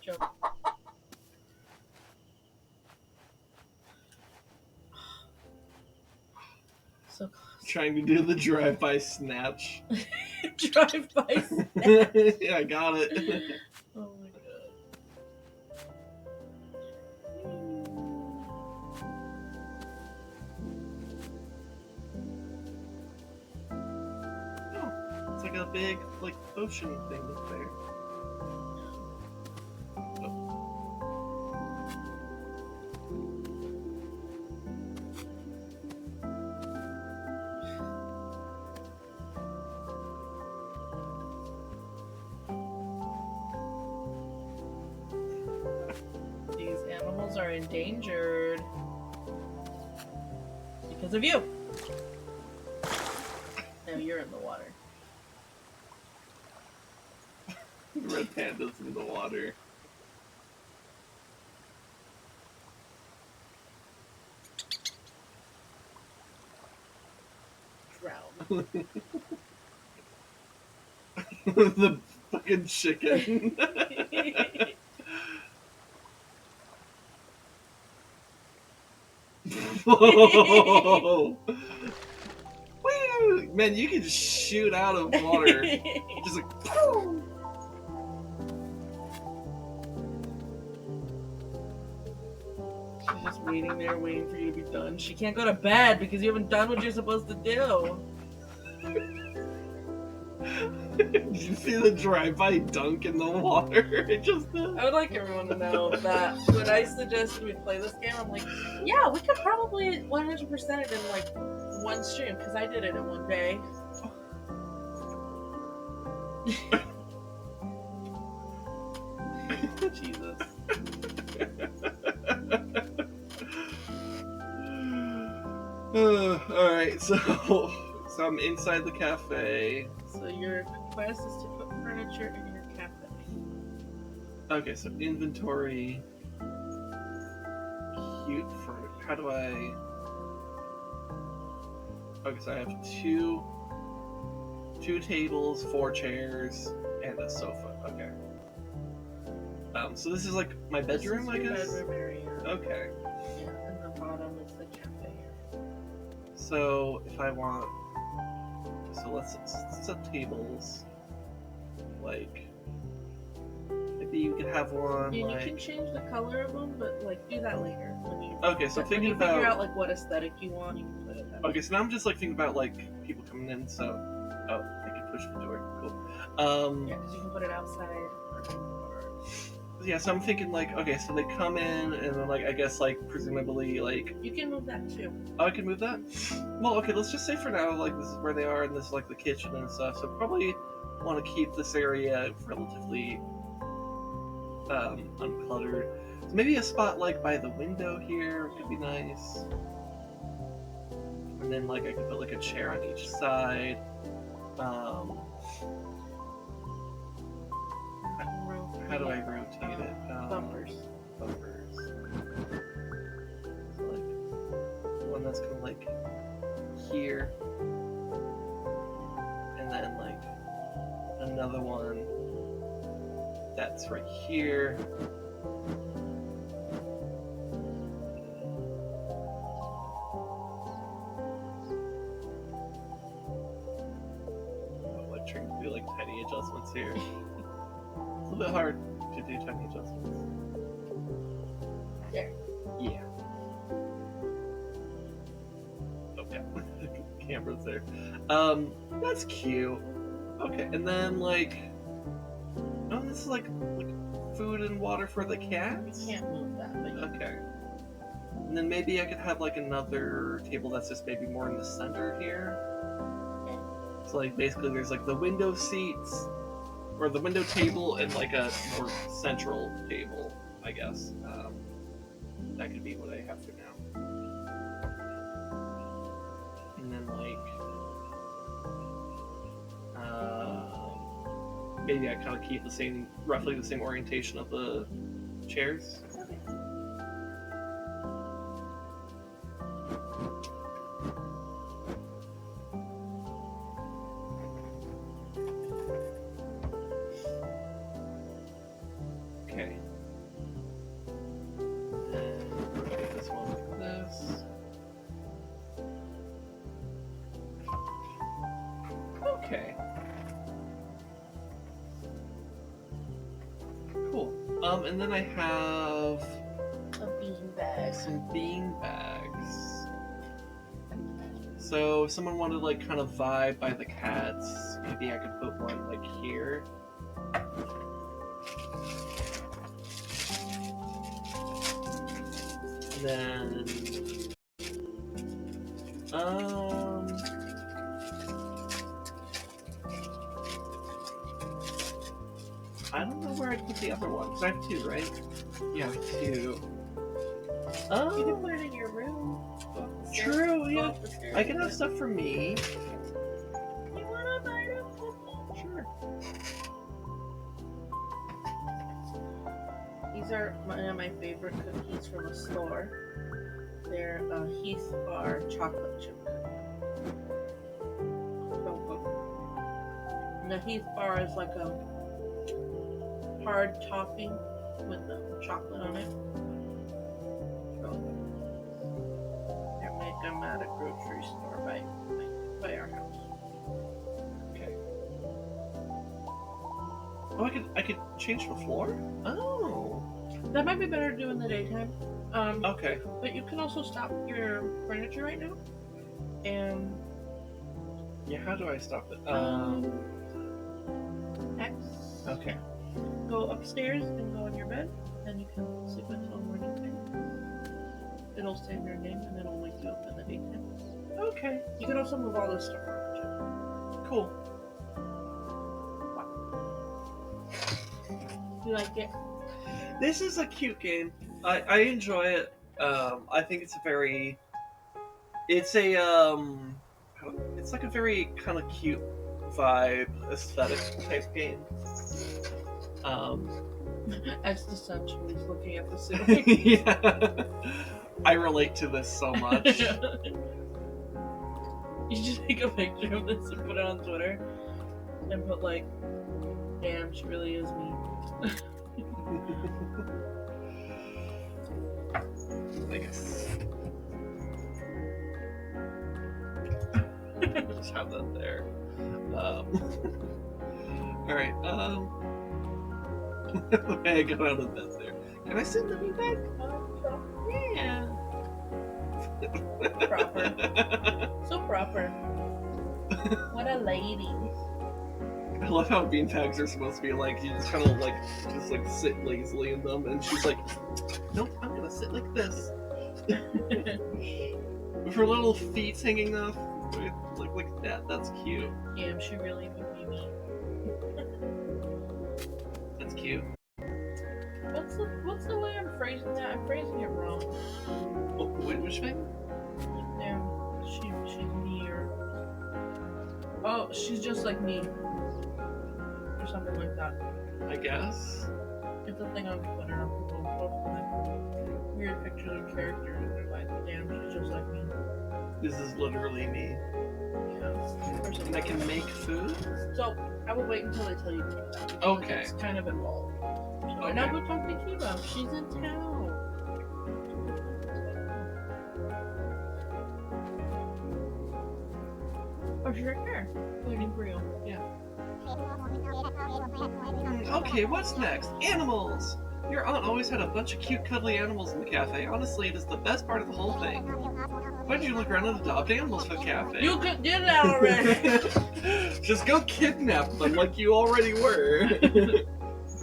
Jump. So close. Trying to do the drive-by snatch. Drive-by snatch. Yeah, I got it. Oh my god. Oh, it's like a big, like, ocean thing up there. These animals are endangered because of you. Now you're in the water. The red panda's in the water. Drown. The fucking chicken. Whoa! Woo! Man, you can shoot out of water. Just like, poof! She's just waiting there, waiting for you to be done. She can't go to bed because you haven't done what you're supposed to do. Did you see the drive-by dunk in the water? It just. I would like everyone to know that when I suggested we play this game, I'm like, yeah, we could probably 100% it in like one stream because I did it in one day. Jesus. Alright, so I'm inside the cafe. So your quest is to put furniture in your cafe. Okay, so inventory. Cute furniture. How do I... Okay, so I have two tables, 4 chairs, and a sofa. Okay. So this is like my bedroom, I guess? Bedroom area. Okay. Yeah, and the bottom is the cafe area. So if I want... So let's set tables. Like... Maybe you could have one, Yeah, like... you can change the color of them, but like do that later. When you, Okay, so when you figure out like what aesthetic you want, you can put it that way. Okay, so now I'm just like thinking about like people coming in, so Oh, I can push the door. Cool. Yeah, because you can put it outside. Yeah, so I'm thinking like, okay, so they come in and then like I guess like presumably like You can move that too. oh, I can move that. Well, okay, let's just say for now like this is where they are and this is like the kitchen and stuff. So probably want to keep this area relatively uncluttered. So maybe a spot like by the window here could be nice. And then like I could put like a chair on each side. How do I rotate it? Bumpers. Bumpers. So like one that's kind of like here, and then like another one that's right here. Oh, I'm trying to do like tiny adjustments here. It's a little bit hard to do tiny adjustments. There. Yeah. Okay. The camera's there. That's cute. Okay, and then like, oh, this is like food and water for the cats. You can't move that, but you Okay. And then maybe I could have like another table that's just maybe more in the center here. Okay. So like basically there's like the window seats, or the window table, and like a more central table, I guess. That could be what I have for now. And then like, maybe I kind of keep the same, roughly the same orientation of the chairs. Okay. Okay. And rotate this one like this. Okay. Cool. And then I have A bean bag. some bean bags. So if someone wanted like kind of vibe by the cats, maybe I could put one like here. And then I don't know where I'd put the other one, because I have two, right? Yeah, I have two. You can put it in your room. Go up the stairs. True, Go yeah. up the stairs. I can have stuff for me. You want to bite a cookie? Sure. These are one of my favorite cookies from a store. They're Heath Bar chocolate chip cookie. So good. And the Heath Bar is like a hard topping with the chocolate on it. So good. They make them at a grocery store by our house. Okay. Oh, I could change the floor? Oh. That might be better to do in the daytime. Okay. But you can also stop your furniture right now. And Yeah, how do I stop it? X. Okay. Go upstairs and go in your bed, and you can sleep until morning time. It'll save your name and it'll wake you up in the daytime. Okay. You can also move all this stuff around Cool. too. You like it? This is a cute game. I enjoy it. I think it's it's like a very kind of cute vibe, aesthetic type game. As the sunshine is looking at the ceiling. Yeah. I relate to this so much. You should take a picture of this and put it on Twitter. And put like, damn, she really is me. Nice. Just have that there. Alright, I got out of bed there. Can I sit in the bean bag? Yeah. Proper. So proper. What a lady. I love how beanbags are supposed to be like, you just kind of like, just like sit lazily in them, and she's like, nope, I'm gonna sit like this. With her little feet hanging off, like that. That's cute. Damn, she really would be me. That's cute. What's the way I'm phrasing that? I'm phrasing it wrong. Oh, wait, which thing? Damn, she's near. Oh, she's just like me. Or something like that. I guess. It's a thing on Twitter. People post like weird pictures of characters and they're like, damn, she's just like me. This is literally me. Yeah. And I can make food? So, I will wait until they tell you to do that. Because Okay. it's kind of involved. So, Okay. and now go talk to Kiva. She's in town. Oh, she's right there. Waiting for you. Yeah. Okay, what's next? Animals! Your aunt always had a bunch of cute, cuddly animals in the cafe. Honestly, it is the best part of the whole thing. Why don't you look around and adopt animals for the cafe? You could get it out already! Just go kidnap them like you already were.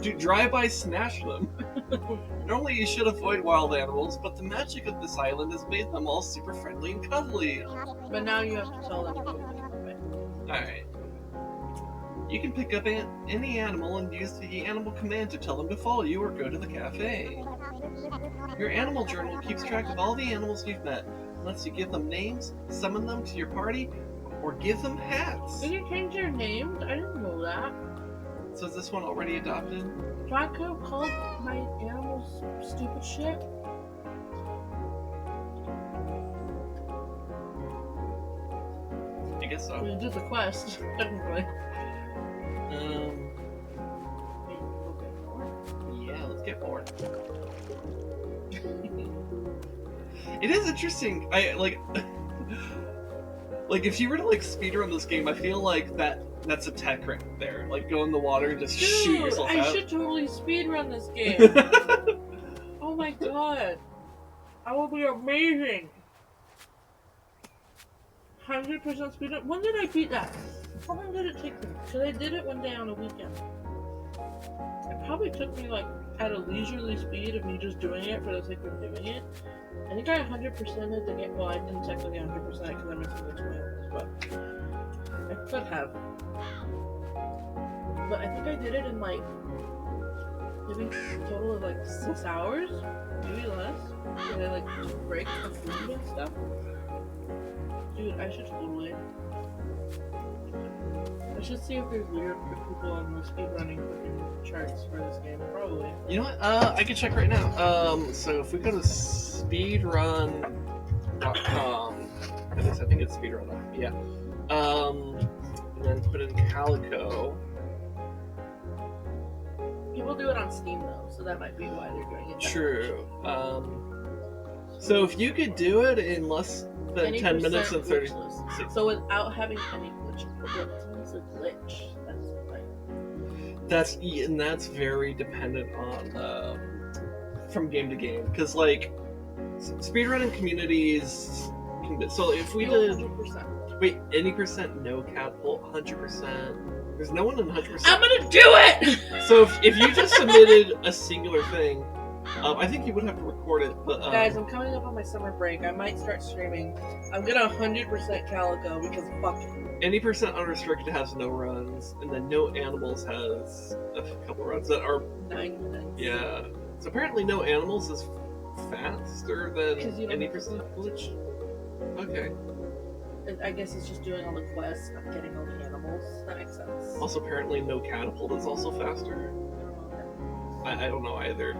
Do drive-by snatch them. Normally you should avoid wild animals, but the magic of this island has made them all super friendly and cuddly. But now you have to tell them to go the other way. Alright. You can pick up any animal and use the animal command to tell them to follow you or go to the cafe. Your animal journal keeps track of all the animals you've met, and lets you give them names, summon them to your party, or give them hats. Did you change their names? I didn't know that. So is this one already adopted? So I could have called my animals stupid shit. I guess so. We did the quest, technically. Yeah, let's get more. It is interesting. I like if you were to like speedrun this game, I feel like that's a tech right there. Like go in the water and just shoot yourself out. I should totally speedrun this game. Oh my god. I will be amazing. 100% speedrun. When did I beat that? How long did it take me? Because I did it one day on a weekend. It probably took me like at a leisurely speed of me just doing it for the sake of doing it. I think I 100%ed the game. Well, I didn't technically 100% because I missed the twins, but I could have. But I think I did it in like maybe a total of like 6 hours, maybe less. Because I like took breaks for food and stuff. Dude, I should totally. I should see if there's weird people on the speedrunning charts for this game. Probably. You know what? I can check right now. So if we go to speedrun.com, I think it's speedrun.com. Yeah. And then put in Calico. People do it on Steam though, so that might be why they're doing it. True. So if you could do it in less than 10 minutes and 30 seconds. So without having any glitch. What's a glitch? That's like. That's very dependent on from game to game, because like speedrunning communities can be, so if we did 100%. Wait, any percent no catapult, 100%. There's no one in 100%. I'm gonna do it. So if you just submitted a singular thing, I think you would have to record it. But guys, I'm coming up on my summer break. I might start streaming. I'm gonna 100% Calico because fuck it. Any percent unrestricted has no runs, and then no animals has a couple runs that are 9 minutes. Yeah. So apparently no animals is faster than any percent. glitch. Okay. I guess it's just doing all the quests, not getting all the animals. That makes sense. Also, apparently no catapult is also faster. I don't know either.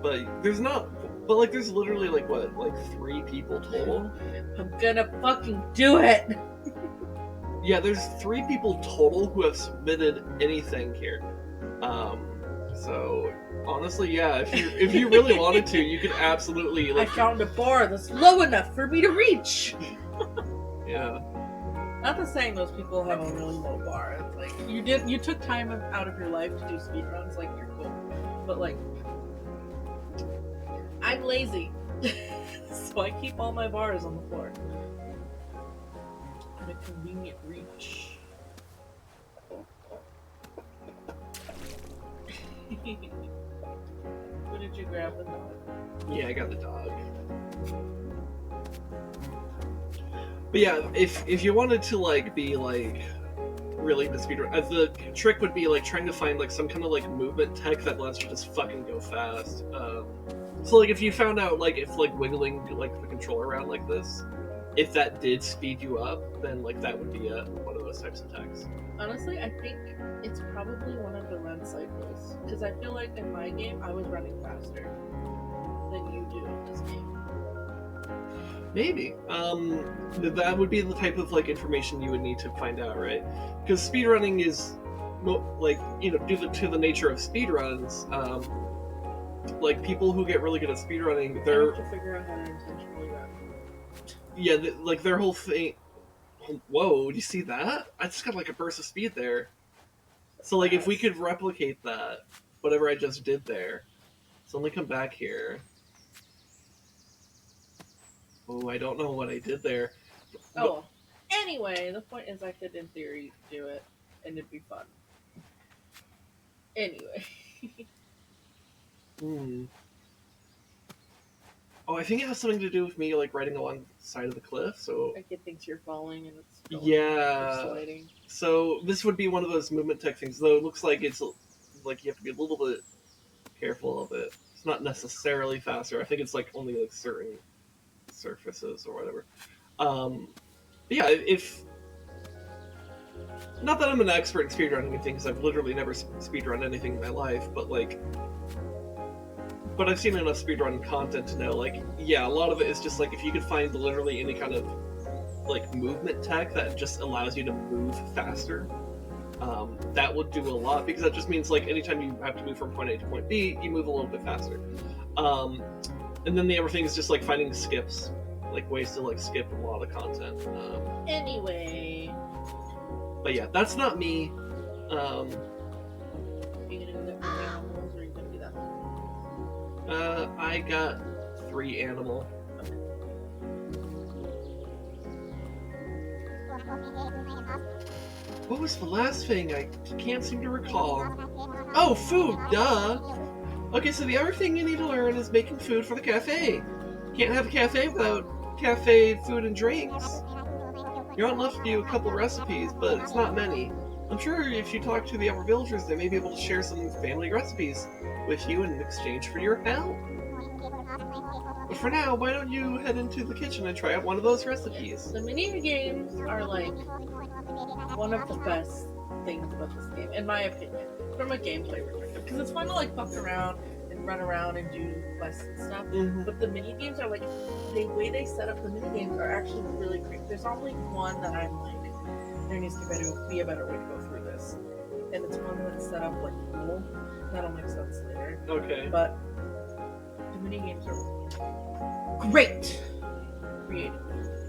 But there's not. But like, there's literally like what, like 3 people total. I'm gonna fucking do it. Yeah, there's 3 people total who have submitted anything here. So honestly, yeah, if you really wanted to, you could absolutely. Like, I found a bar that's low enough for me to reach. Yeah. Not the saying those people have a really low bar. It's like you took time out of your life to do speedruns, like you're cool. But like, I'm lazy, so I keep all my bars on the floor. in a convenient reach. Who did you grab the dog? Yeah, I got the dog. But yeah, if you wanted to like be like really into speedrun, the trick would be like trying to find like some kind of like movement tech that lets you just fucking go fast. So like if you found out like if like wiggling like the controller around like this, if that did speed you up, then like that would be one of those types of techs. Honestly, I think it's probably one of the run cycles. Because I feel like in my game, I was running faster than you do in this game. Maybe. That would be the type of like information you would need to find out, right? Because speedrunning is like, you know, due to the nature of speedruns, like people who get really good at speedrunning, they're I have to figure out how to intentionally run. yeah, like their whole thing. Whoa! Did you see that? I just got like a burst of speed there. So like if we could replicate that, whatever I just did there. So let me come back here. Oh, I don't know what I did there. Oh, anyway, the point is I could, in theory, do it, and it'd be fun. Anyway. Oh, I think it has something to do with me like riding along the side of the cliff. So Like it thinks you're falling and it's sliding. So this would be one of those movement tech things, though. It looks like it's like you have to be a little bit careful of it. It's not necessarily faster. I think it's like only like certain surfaces or whatever. But yeah, if not that I'm an expert in speedrunning and things, I've literally never speedrun anything in my life, but like. But I've seen enough speedrun content to know, like, yeah, a lot of it is just like if you could find literally any kind of like movement tech that just allows you to move faster, that would do a lot, because that just means like anytime you have to move from point A to point B, you move a little bit faster. And then the other thing is just like finding skips, like ways to like skip a lot of content. Anyway. But yeah, that's not me. Are you gonna do that for animals, or are you gonna do that? I got 3 animal. What was the last thing? I can't seem to recall. Oh, food, duh! Okay, so the other thing you need to learn is making food for the cafe. Can't have a cafe without cafe food and drinks. You're not left to do a couple recipes, but it's not many. I'm sure if you talk to the other villagers, they may be able to share some family recipes with you in exchange for your help. But for now, why don't you head into the kitchen and try out one of those recipes? The mini games are like one of the best things about this game, in my opinion, from a gameplay perspective, because it's fun to like fuck around and run around and do quests and stuff. Mm-hmm. But the mini games are like, the way they set up the mini games are actually really great. There's only one that I'm like, there needs to be a better way to go through this, and it's one that's set up like cool. That'll make sense later. Okay. But the mini games are great. Creative.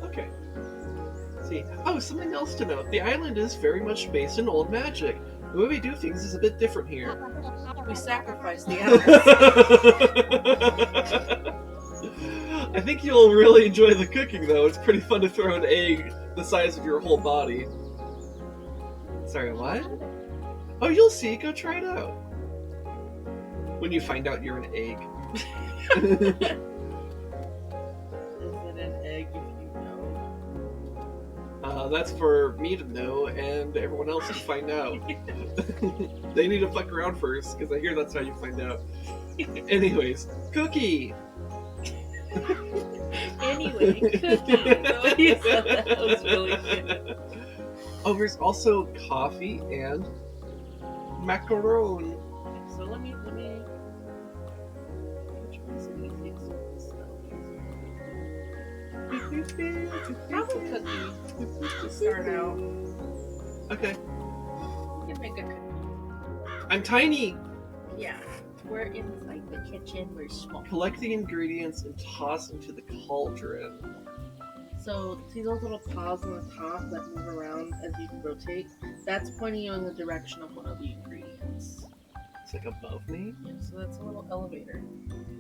Okay. See. Oh, something else to note. The island is very much based in old magic. The way we do things is a bit different here. We sacrifice the animals. I think you'll really enjoy the cooking, though. It's pretty fun to throw an egg the size of your whole body. Sorry, what? Oh, you'll see. Go try it out. When you find out you're an egg. Is it an egg if you know? That's for me to know and everyone else to find out. They need to fuck around first, because I hear that's how you find out. Anyways, cookie! Anyway, cookie. Oh, you said that was really good. Oh, there's also coffee and macaron. So let me. Which one's the easiest to spell? Probably cookie. To start out. Okay. You can make a cookie. I'm tiny! Yeah. We're inside the kitchen. We're small. Collect the ingredients and toss into the cauldron. So, see those little paws on the top that move around as you rotate? That's pointing you in the direction of one of the ingredients. It's like above me? Yeah, so that's a little elevator.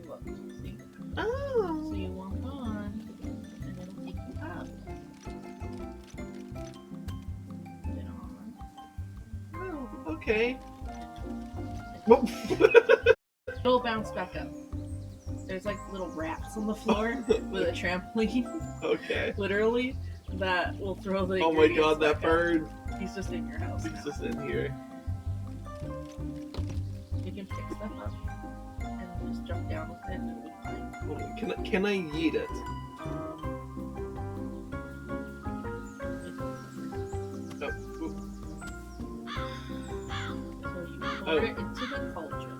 Look, see? Oh! So you walk on, and it'll take you up. Okay. Whoop. It'll bounce back up. There's like little rats on the floor with a trampoline, Okay. literally, that will throw the. Oh my ingredients god, that back up. bird. He's just in your house. He's now. just in here. You can pick stuff up and just jump down with it, and it'll be fine. Can I yeet it? Oh, oop. So you pour it into the cauldron.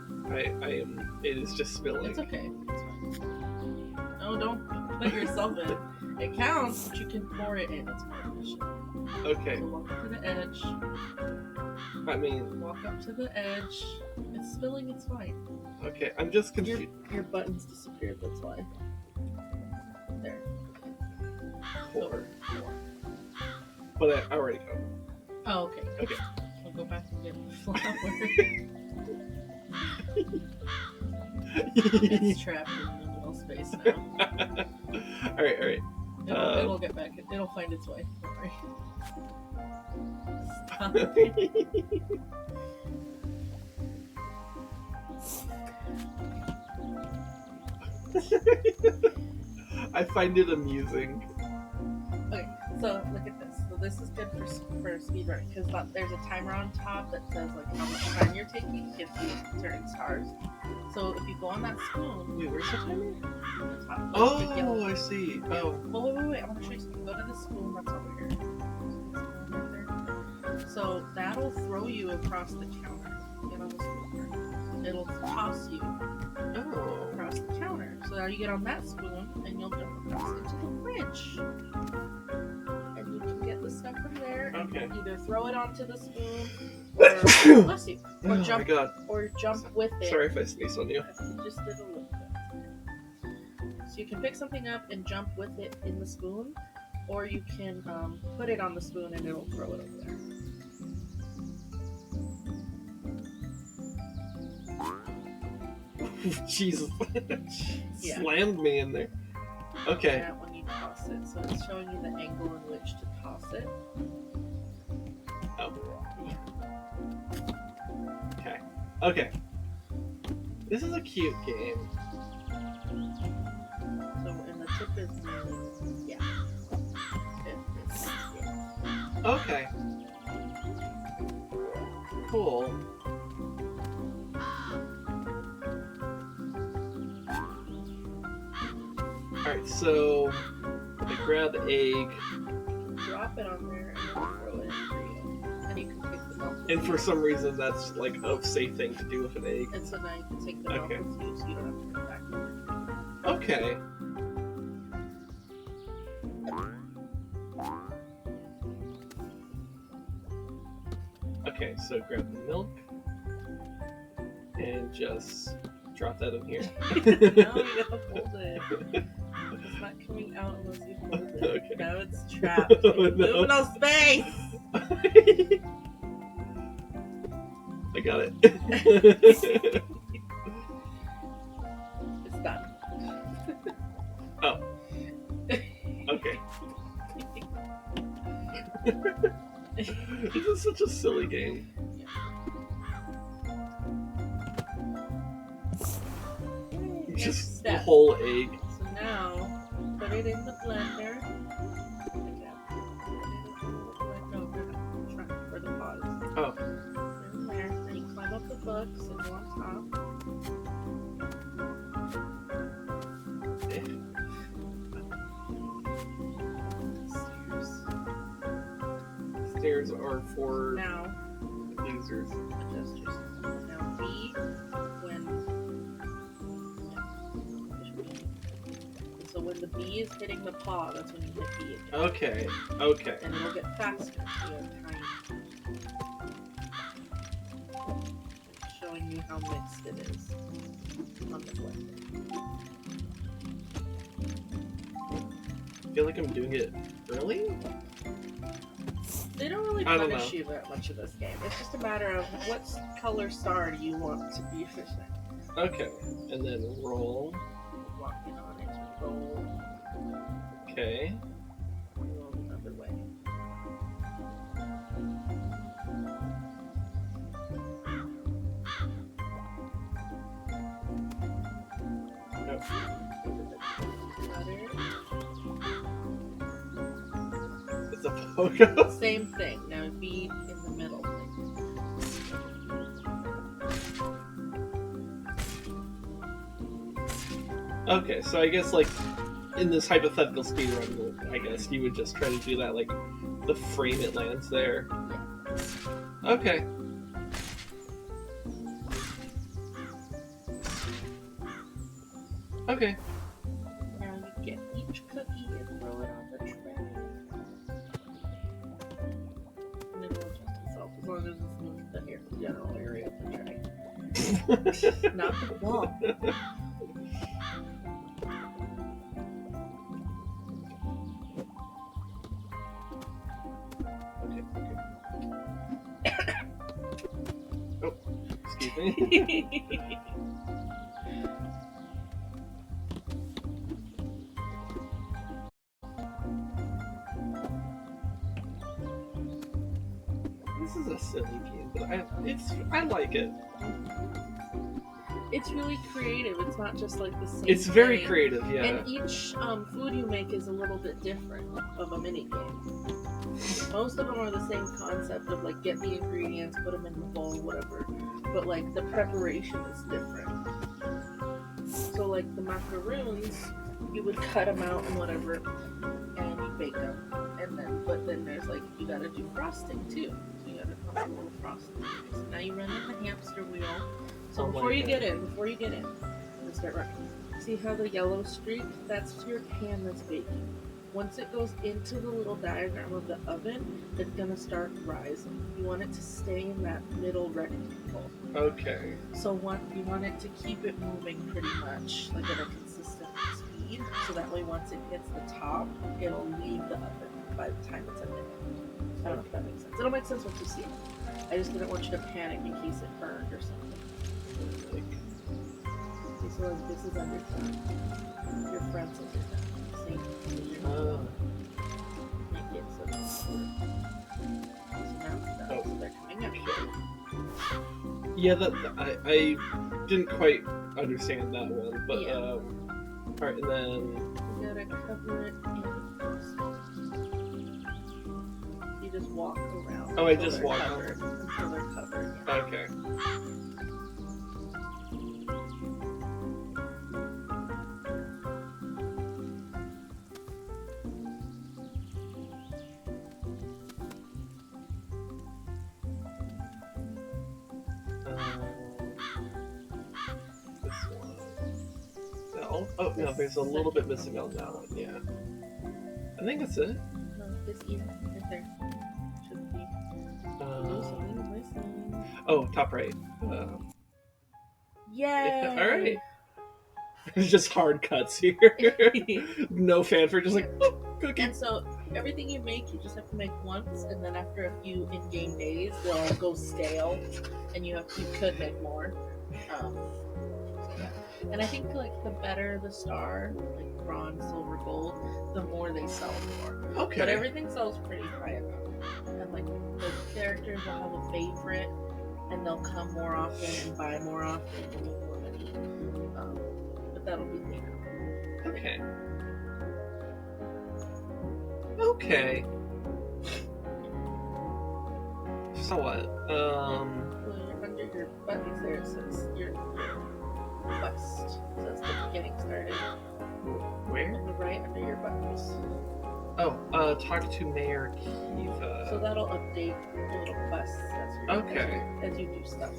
I am. It is just spilling. It's okay. It's fine. No, don't put yourself in. It counts, but you can pour it in. It's more efficient. Okay. So walk up to the edge. I mean, Walk up to the edge. It's spilling. It's fine. okay. I'm just confused. Your buttons disappeared. That's why. There. Pour. But I already go. Oh, okay. Okay. I'll go back and get the flour. It's trapped in the middle space now. Alright. It'll get back. It'll find its way. Don't worry. Stop. I find it amusing. Okay, so look at this. So this is good for speedrunning because there's a timer on top that says like how much time you're taking if you turn stars. So if you go on that spoon, Wait, where's the timer? on the top, big Oh, yellow- I see. Yeah. Oh. Well, wait. I want to show you something. Go to the spoon that's over here. Right there. So that'll throw you across the counter. Get on the spoon. It'll toss you Oh. across the counter. So now you get on that spoon and you'll jump across into the fridge. And you can get the stuff from there and Okay. either throw it onto the spoon or bless you. Or Oh my jump god. with it. Sorry if I sneezed on you. You just did a little bit. So you can pick something up and jump with it in the spoon, or you can put it on the spoon and it'll throw it over there. Jesus. Yeah. Slammed me in there. Okay. That when you toss it, so it's showing you the angle in which to toss it. Oh. Okay. This is a cute game. So and the tip is yeah. Okay. Cool. Alright, so I grab the egg. Drop it on there and then throw it in for you. And you can pick the milk. And for some reason, that's like a safe thing to do with an egg. And so now you can take the milk Okay. with you so you don't have to come back over. Okay. Okay, so grab the milk and just drop that in here. No, you gotta hold it. It's not coming out unless you hold it. Okay. Now it's trapped. Oh, no. No space! I got it. It's done. Oh. Okay. This is such a silly game. Next Just the step. whole egg. So now, put it in the blender. No, for the pause. Oh. In there. Then you climb up the books and go on top. Stairs are for Now, losers. adjust your system. Now B, when... So when the B is hitting the paw, that's when you hit B again. Okay. And it'll get faster. So you have time. Showing you how mixed it is on the blender. I feel like I'm doing it early? They don't really I don't punish know. you that much in this game. It's just a matter of what color star do you want to be efficient. Okay. And then roll. Walking on it, roll, Okay. roll the other way. It's a pogo. Same thing. Now bead in the middle. Okay, so I guess like in this hypothetical speedrun, I guess you would just try to do that like the frame it lands there. Yeah. Okay. Okay. Now you get each cookie and throw it on the tray. And it will adjust itself as long as it's moving the general area of the tray. Not the ball. Oh, excuse me. This is a silly game, but I like it. It's really creative. It's not just like the same. It's very thing. creative, yeah. And each food you make is a little bit different of a mini game. Most of them are the same concept of like get the ingredients, put them in the bowl, whatever. But like the preparation is different. So like the macaroons, you would cut them out and whatever, and you bake them. And then, but then there's like you gotta do frosting too. So you gotta come up with a little frosting. So now you run in the hamster wheel. So before you get in, let's start running. See how the yellow streak? That's your pan that's baking. Once it goes into the little diagram of the oven, it's gonna start rising. You want it to stay in that middle rectangle. Okay. So you want it to keep it moving pretty much, like at a consistent speed. So that way once it hits the top, it'll leave the oven by the time it's at the end. I don't know if that makes sense. It'll make sense once you see it. I just didn't want you to panic in case it burned or something. Okay, so this is under time. Your friends is your time. Same. Make it so now it's done. So they're coming up. Yeah, I didn't quite understand that one, but Yeah. alright, and then You gotta cover it in first. You just walk around. Oh, I just walk covered, until they're covered. Yeah. okay. This one. Oh no, there's a little bit missing on that one. Yeah, I think that's it. No, this right there. Should be. Something's missing. Oh, top right. Yay! All right. It's just hard cuts here. No fanfare, just like cookie. And so everything you make, you just have to make once, and then after a few in-game days, they'll go stale, and you could make more. Yeah. And I think like the better the star, like bronze, silver, gold, the more they sell for. Okay. But everything sells pretty high amount, and like the characters will have a favorite, and they'll come more often and buy more often and make more money. But that'll be later. Okay. Okay. So what? Well, under your buttons there it says your quest. It says the beginning started. Where? On the right under your buttons. Oh, talk to Mayor Kiva. So that'll update your little quests as you do stuff.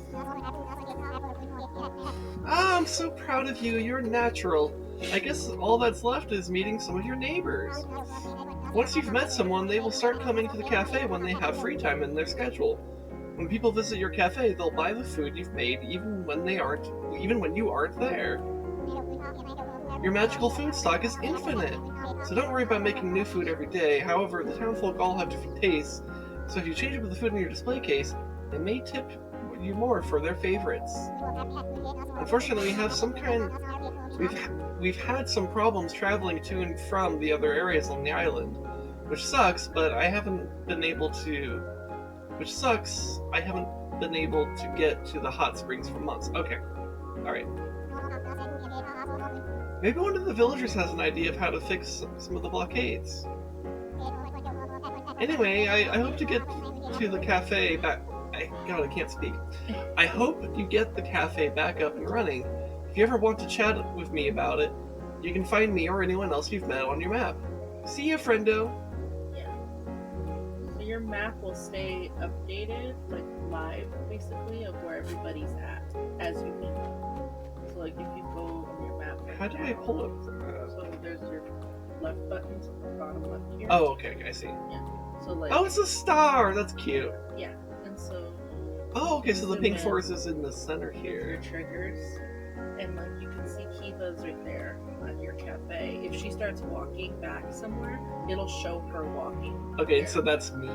Ah, I'm so proud of you. You're natural. I guess all that's left is meeting some of your neighbors. Once you've met someone, they will start coming to the cafe when they have free time in their schedule. When people visit your cafe, they'll buy the food you've made even when you aren't there. Your magical food stock is infinite, so don't worry about making new food every day. However, the townfolk all have different tastes, so if you change up the food in your display case, they may tip you more for their favorites. Unfortunately, we've had some problems traveling to and from the other areas on the island, which sucks, but I haven't been able to get to the hot springs for months. Okay. Alright. Maybe one of the villagers has an idea of how to fix some of the blockades. Anyway, I hope to get to the cafe back. God, I can't speak. I hope you get the cafe back up and running. If you ever want to chat with me about it, you can find me or anyone else you've met on your map. See ya, friendo. Yeah. So your map will stay updated, like live, basically, of where everybody's at as you meet them. So, like, if you go on your map. How do I pull up from that? So there's your left buttons on the bottom left here. Oh, okay, I see. Yeah. So like. Oh, it's a star. That's cute. Yeah, and so. Oh, okay. So the pink forest is in the center here. Your triggers, and like you can see Kiva's right there at your cafe. If she starts walking back somewhere, it'll show her walking. Okay, there. So that's me.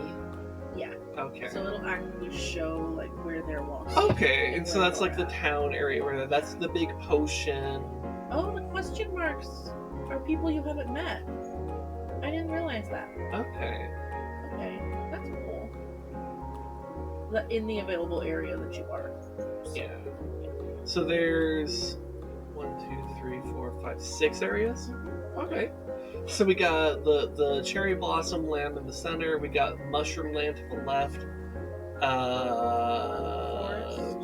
Yeah. Okay. So it'll actually show like where they're walking. Okay, and so that's like the town area where that's the big potion. Oh, the question marks are people you haven't met. I didn't realize that. Okay. Okay, that's cool. In the available area that you are. Yeah. So there's 6 areas. Okay. So we got the cherry blossom land in the center. We got mushroom land to the left.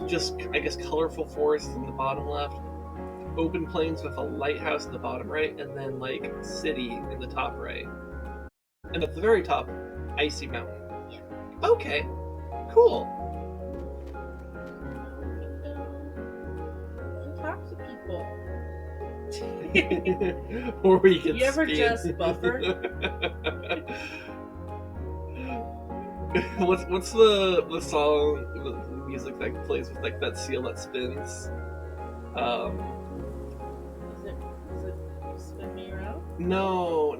Just I guess colorful forest in the bottom left. Open plains with a lighthouse in the bottom right, and then like city in the top right. And at the very top, icy mountain. Yeah. Okay. Cool. Talk to people. Or we can. You ever just buffer? What's the song, the music that plays with like that seal that spins? Is it spin me around? No.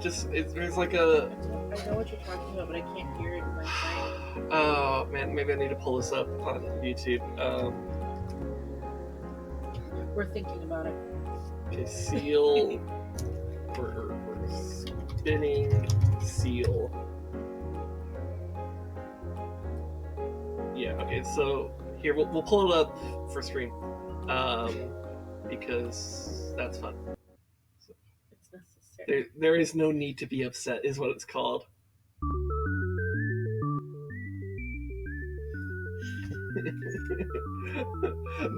There's like a. I know what you're talking about, but I can't hear it in my brain. Oh man, maybe I need to pull this up on YouTube. We're thinking about it. Okay, seal. we're spinning seal. Yeah. Okay. So here we'll pull it up for stream, because that's fun. So, it's necessary. there is no need to be upset, is what it's called.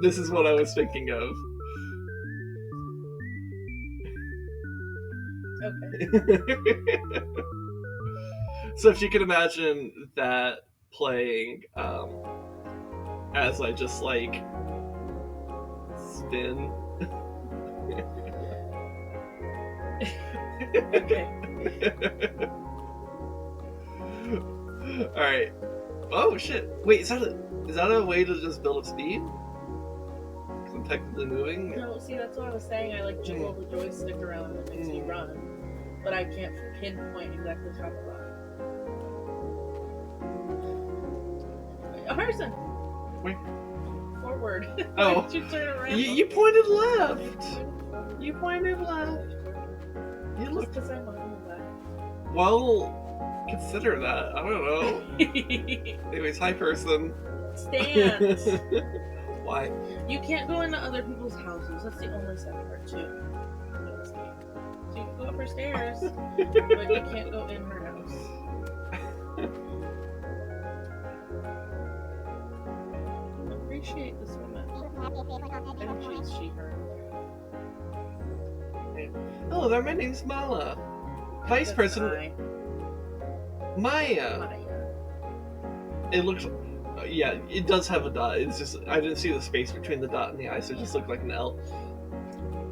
This is what I was thinking of. Okay. So if you can imagine that playing as I just like spin. Okay. Alright. Oh shit. Wait, is that a way to just build up speed? Because I'm technically moving? No, see, that's what I was saying. I like jiggle the joystick around and it makes me run. But I can't pinpoint exactly how to run. A person! Wait. Forward. Oh. Why'd you turn around? You pointed left! You pointed left. You Just look. because I'm on that. Well, consider that. I don't know. Anyways, hi person. Stand! Why? You can't go into other people's houses. That's the only sad part, too. So you can go up her stairs, but you can't go in her house. Appreciate this woman. And she's she, her. Hello there, my name's Mala. Vice That's President Maya. Maya. It looks. Yeah, it does have a dot. It's just I didn't see the space between the dot and the I, so it just looked like an L.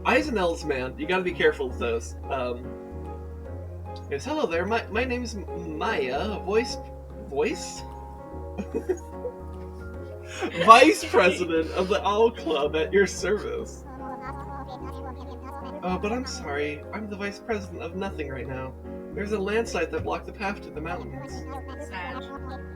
I's and L's, man. You gotta be careful with those. Yes, hello there. My name's Maya. Voice. Vice President of the Owl Club at your service. But I'm sorry. I'm the Vice President of nothing right now. There's a landslide that blocked the path to the mountains. Sad.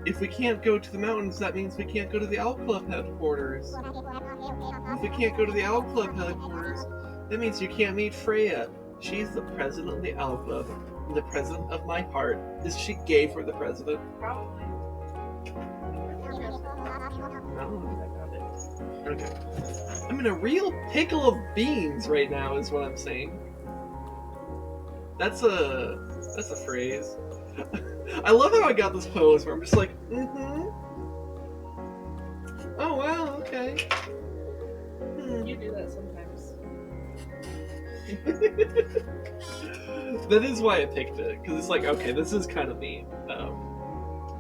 If we can't go to the mountains, that means we can't go to the Owl Club headquarters. If we can't go to the Owl Club headquarters, that means you can't meet Freya. She's the president of the Owl Club, and the president of my heart. Is she gay for the president? Probably. No. Okay. I'm in a real pickle of beans right now, is what I'm saying. That's a phrase. I love how I got this pose where I'm just like, oh wow, okay. You do that sometimes. That is why I picked it, because it's like, okay, this is kind of me.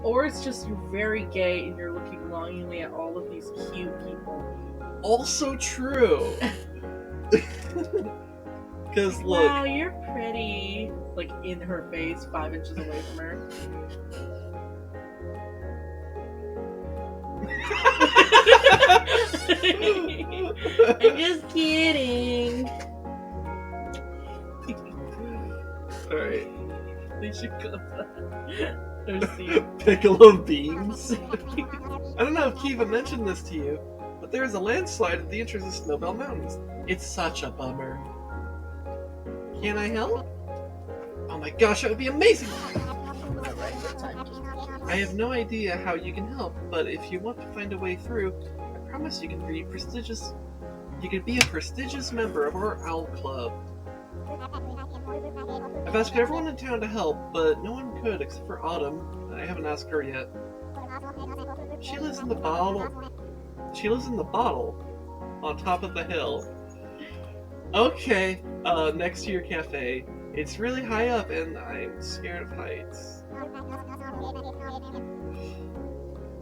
Or it's just you're very gay and you're looking longingly at all of these cute people. Also true. Because look. Wow, you're pretty. Like in her face, 5 inches away from her. I'm just kidding. Alright. They should go their scene. Pickle of beans. I don't know if Kiva mentioned this to you, but there is a landslide at the entrance of Snowbell Mountains. It's such a bummer. Can I help? Oh my gosh, that would be amazing! I have no idea how you can help, but if you want to find a way through, I promise you can be prestigious. You can be a prestigious member of our owl club. I've asked everyone in town to help, but no one could except for Autumn. I haven't asked her yet. She lives in the bottle. She lives in the bottle on top of the hill. Okay, next to your cafe. It's really high up, and I'm scared of heights.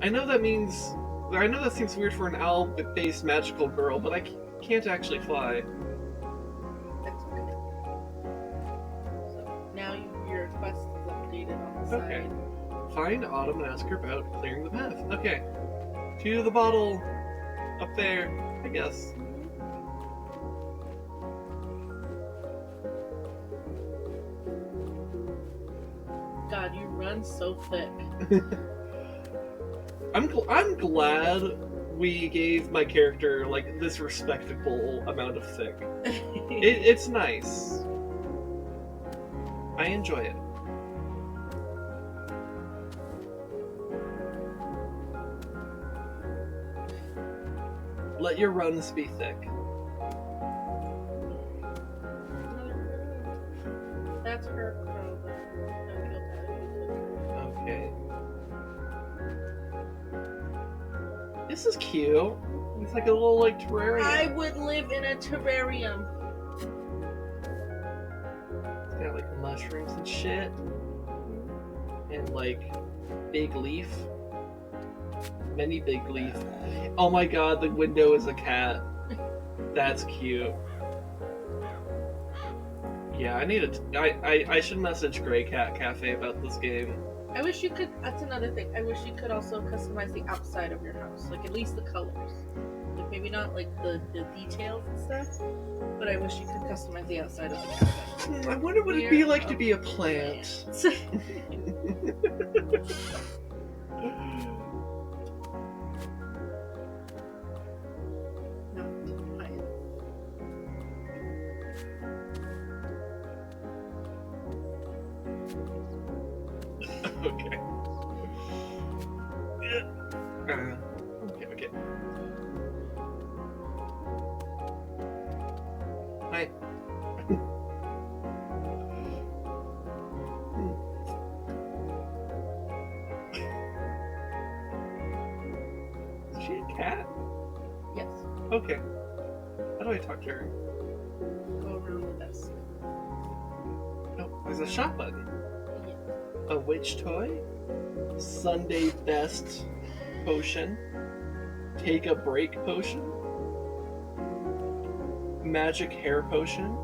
I know that seems weird for an owl-based magical girl, but I can't actually fly. That's okay. So now your quest is updated on the side. Okay. Find Autumn and ask her about clearing the path. Okay. To the bottle. Up there, I guess. God, you run so thick. I'm glad we gave my character like this respectable amount of thick. It's nice. I enjoy it. Let your runs be thick. That's her crow, though. Okay. This is cute. It's like a little like terrarium. I would live in a terrarium. It's got like mushrooms and shit. And like big leaf. Many big leaf. Oh my god, the window is a cat. That's cute. Yeah, I should message Grey Cat Cafe about this game. I wish you could, that's another thing, I wish you could also customize the outside of your house. Like, at least the colors. Like, maybe not, like, the details and stuff, but I wish you could customize the outside of the cafe. I wonder what it'd be like to be a plant. Okay. Okay. Hi. Is she a cat? Yes. Okay. How do I talk to her? Go around the desk. Oh, there's a shop button. Yeah. A witch toy? Sunday best potion? Take a break potion? Magic hair potion?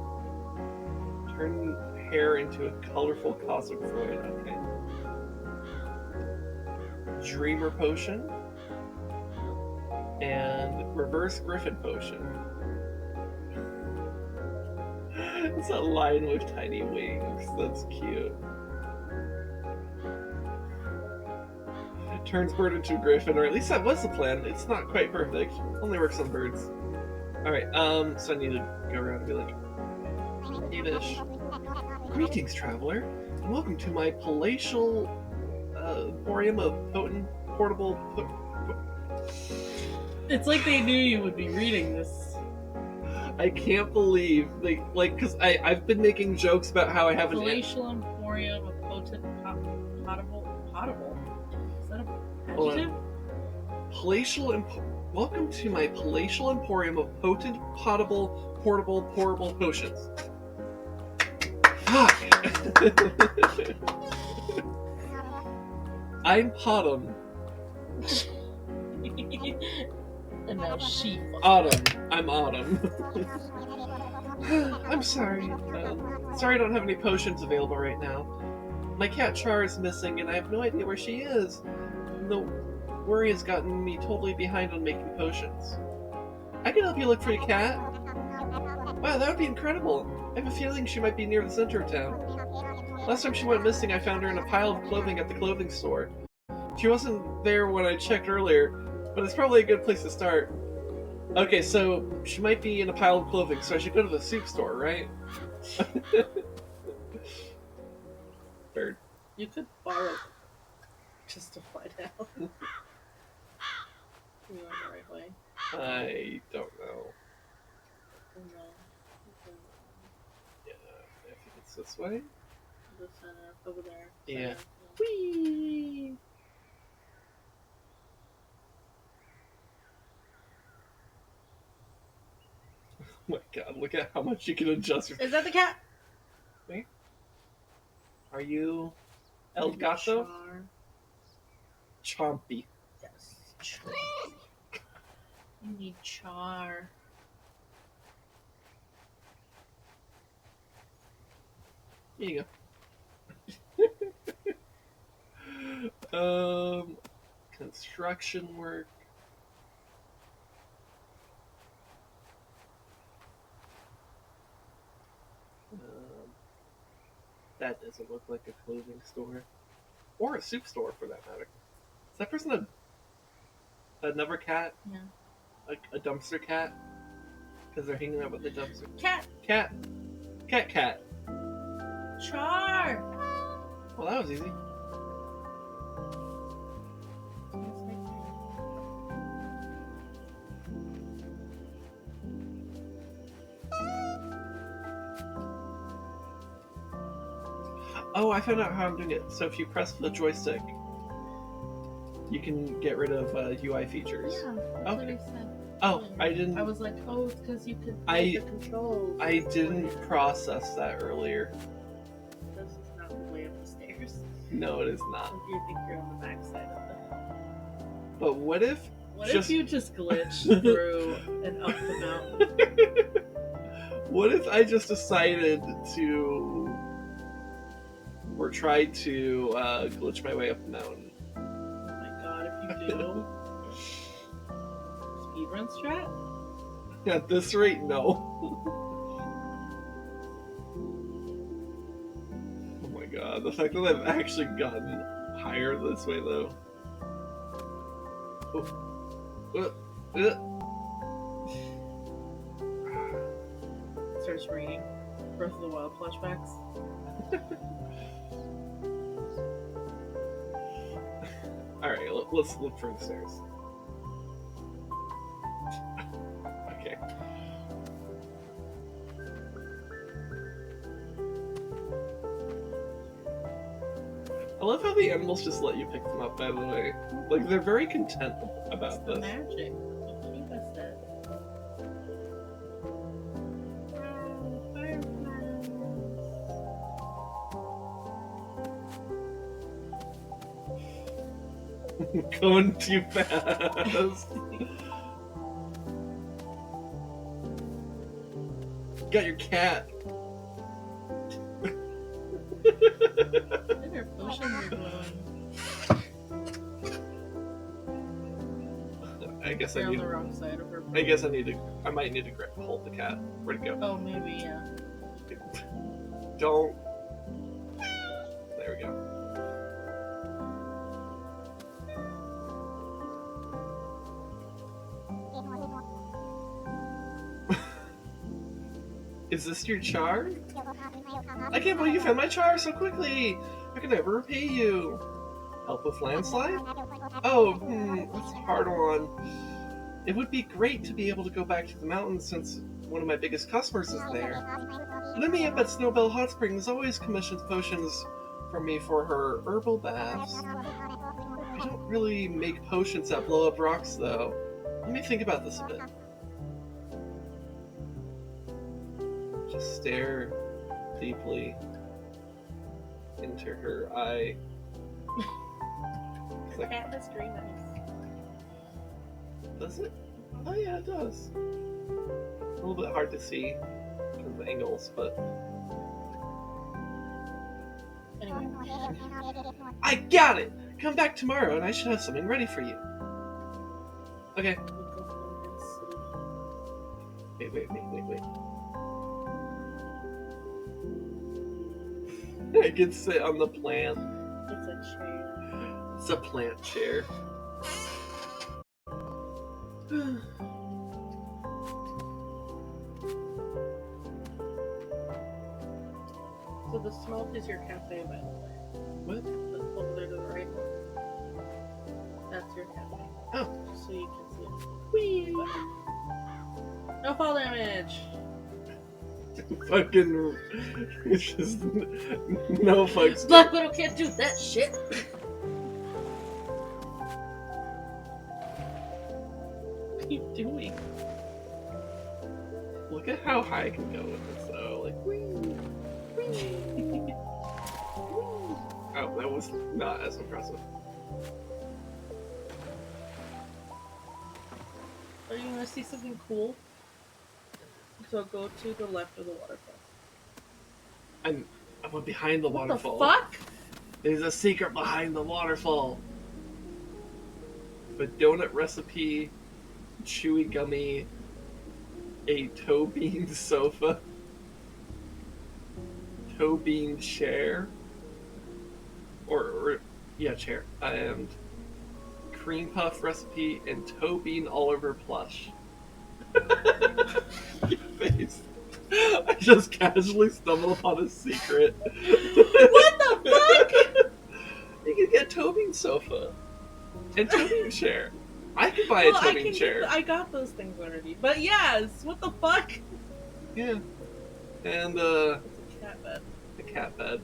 Turn hair into a colorful cosmic void. Okay. Dreamer potion? And reverse griffin potion. It's a lion with tiny wings. That's cute. Turns bird into a griffin, or at least that was the plan. It's not quite perfect. Only works on birds. Alright, so I need to go around and be like, Yiddish. Greetings, traveler, and welcome to my palatial emporium of It's like they knew you would be reading this. I can't believe because I've been making jokes about how I have an Palatial Emporium of potent potable. Is that a Hold on. adjective? Welcome to my palatial emporium of potent, potable, portable, pourable potions. Fuck! I'm Potom. And now she. Autumn. I'm Autumn. I'm sorry. Sorry I don't have any potions available right now. My cat Char is missing and I have no idea where she is. The worry has gotten me totally behind on making potions. I can help you look for your cat. Wow, that would be incredible. I have a feeling she might be near the center of town. Last time she went missing, I found her in a pile of clothing at the clothing store. She wasn't there when I checked earlier, but it's probably a good place to start. Okay, so she might be in a pile of clothing, so I should go to the soup store, right? Bird. You could borrow just to find out. You went the right way. I don't know. Oh, no. Yeah, I think it's this way. The center, over there. Yeah. Center. Whee! Oh my god, look at how much you can adjust. Is that the cat? Wait. Are you El Gato? Char. Chompy. Yes. Char. You need Char. Here you go. Construction work. That doesn't look like a clothing store. Or a soup store, for that matter. Is that person another cat? Yeah. Like a dumpster cat? Because they're hanging out with the dumpster. Cat. Cat. Cat. Char. Well, that was easy. Oh, I found out how I'm doing it. So if you press the joystick, you can get rid of UI features. Yeah, that's what I said. Oh, I didn't. I was like, oh, it's because you could I- the controls. I didn't process that earlier. This is not the way up the stairs. No, it is not. You think you're on the backside of it. But what if? What Just- if you just glitched through and up the mountain? What if I just decided to, or tried to glitch my way up the mountain? Oh my god, if you do. Speedrun strat? At this rate, no. Oh my god, the fact that I've actually gotten higher this way, though. Oh. Starts reading Breath of the Wild flashbacks. Alright, let's look for the stairs. Okay. I love how the animals just let you pick them up, by the way. Like, they're very content about It's the this. magic. What Kiva said. Oh, fireflies. Going too fast. Got your cat. I think our potions are glowing. I guess They're I on need. the wrong side of her. I guess I need to. I might need to hold the cat. Where'd it go? Oh, maybe, yeah. Don't. There we go. Is this your char? I can't believe you found my char so quickly! I can never repay you! Help with landslide? Oh, that's a hard one. It would be great to be able to go back to the mountains since one of my biggest customers is there. Lemmy up at Snowbell Hot Springs always commissions potions from me for her herbal baths. I don't really make potions that blow up rocks, though. Let me think about this a bit. Just stare deeply into her eye. The cat has green eyes. Does it? Oh yeah, it does. A little bit hard to see from the angles, but... Anyway. I got it! Come back tomorrow and I should have something ready for you. Okay. Wait. I can sit on the plant. It's a chair. It's a plant chair. So the smoke is your cafe, by the way. What? Over there to the right one. That's your cafe. Oh. Just so you can see it. Whee! No fall damage! Fucking... It's just... No fucks. Black Widow can't do that shit! What are you doing? Look at how high I can go with this, though. Like, whee! Oh, that was not as impressive. Are you gonna see something cool? So go to the left of the waterfall. I went behind the waterfall. What the fuck? There's a secret behind the waterfall. A donut recipe, chewy gummy, a toe bean sofa, toe bean chair, or chair, and cream puff recipe and toe bean Oliver plush. Your face. I just casually stumbled upon a secret. What the fuck? You can get a toe bean sofa and toe bean chair. I could buy a toe bean chair. I got those things already. But yes, what the fuck? Yeah. And It's a cat bed. a cat bed.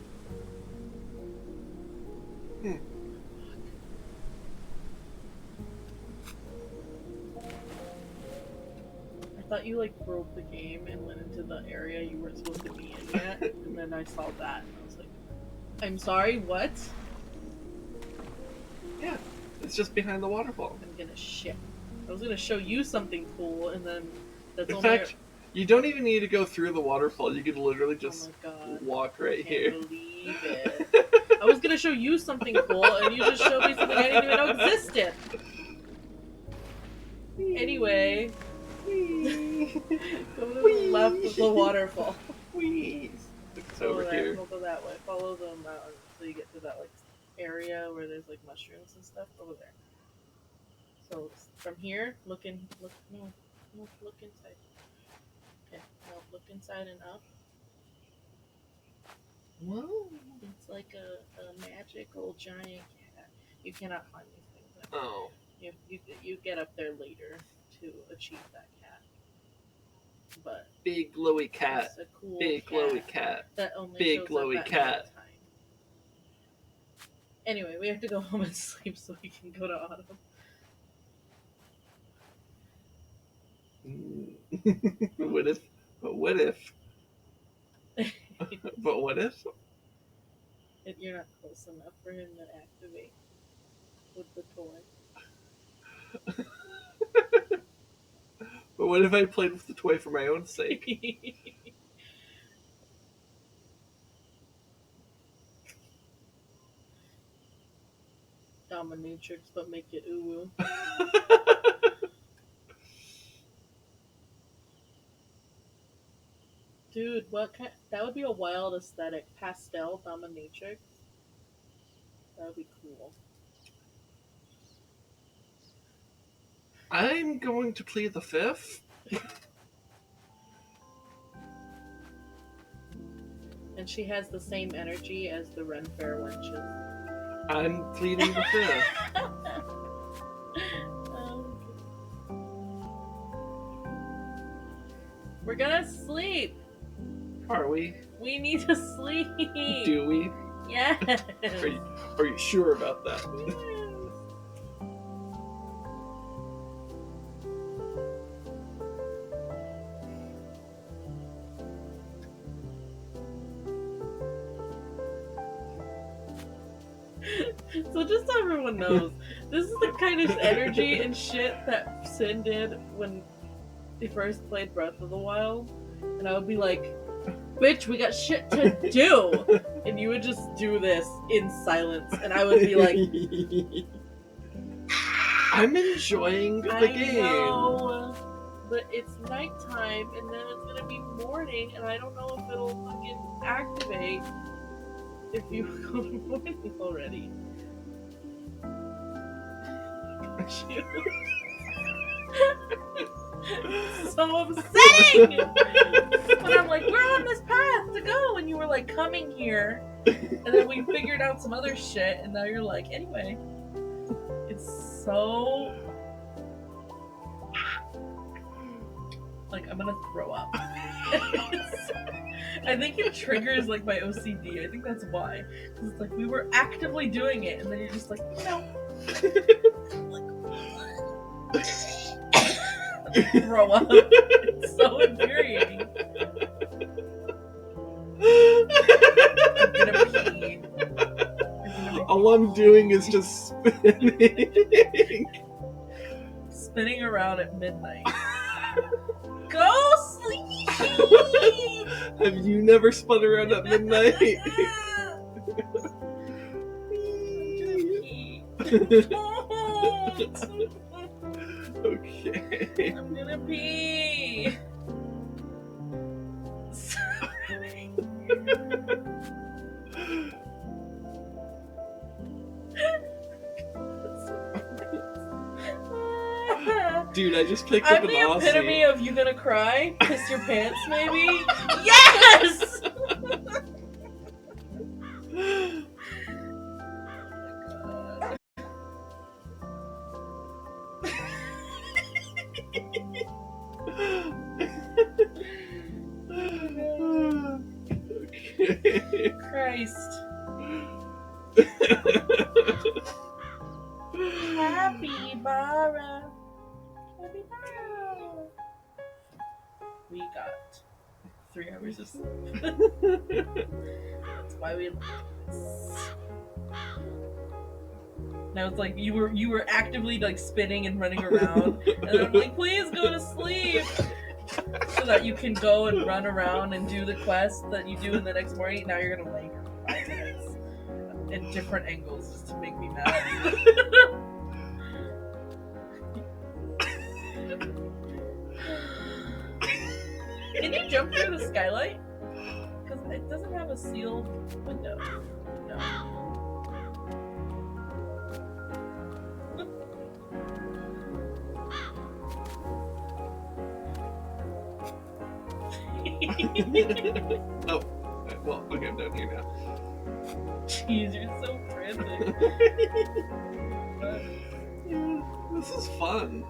I thought you like broke the game and went into the area you weren't supposed to be in yet, and then I saw that and I was like, I'm sorry, what? Yeah. It's just behind the waterfall. I'm gonna shit. I was gonna show you something cool and then that's In only fact, you don't even need to go through the waterfall. You could literally oh just my god. walk right I here. can't believe it. I was gonna show you something cool and you just showed me something I didn't even know existed. Anyway. Go to the left of the waterfall. Whee! It's Follow over that, here. We'll go that way. Follow the mountain until you get to that like area where there's like mushrooms and stuff over there. So from here, look inside. Okay, now look inside and up. Whoa. It's like a magical giant cat. You cannot find these things. Oh. You get up there later to achieve that cat. But Big glowy cat. it's a cool Big glowy cat. that only Big shows glowy up at cat. nighttime. Anyway, we have to go home and sleep so we can go to Autumn. What if? But what if? But what if? You're not close enough for him to activate with the toy. But what if I played with the toy for my own sake? Dominatrix, but make it uwu. Dude, that would be a wild aesthetic. Pastel dominatrix. That would be cool. I'm going to plead the fifth. And she has the same energy as the Ren Fair wenches. I'm pleading the fifth. We're gonna sleep. Are we? We need to sleep. Do we? Yes. Are you sure about that? Yes. So just so everyone knows, this is the kind of energy and shit that Sin did when he first played Breath of the Wild. And I would be like, bitch, we got shit to do! And you would just do this in silence. And I would be like, I'm enjoying the game. I know, but it's nighttime and then it's gonna be morning and I don't know if it'll fucking activate if you go to morning already. So upsetting! But I'm like, we're on this path to go, and you were like coming here, and then we figured out some other shit, and now you're like, anyway. It's so like I'm gonna throw up. I think it triggers like my OCD. I think that's why. Because it's like we were actively doing it, and then you're just like, no. Throw up. It's so infuriating. I'm gonna pee. All I'm doing is just spinning. Spinning around at midnight. Go sleep! Have you never spun around at midnight? Okay. I'm gonna pee. Dude, I just picked up I'm an the Aussie. epitome of you gonna cry? Piss your pants, maybe? Yes! Okay. Christ. Happy Bara. Happy Bara. We got 3 hours of sleep. That's why we love this. Now it's like you were actively like spinning and running around, and I'm like, please go to sleep, so that you can go and run around and do the quest that you do in the next morning. Now you're gonna lay here for 5 minutes in different angles just to make me mad. Can you jump through the skylight? Because it doesn't have a sealed window. No. Oh, well, okay, I'm down here now. Jeez, you're so frantic. This is fun.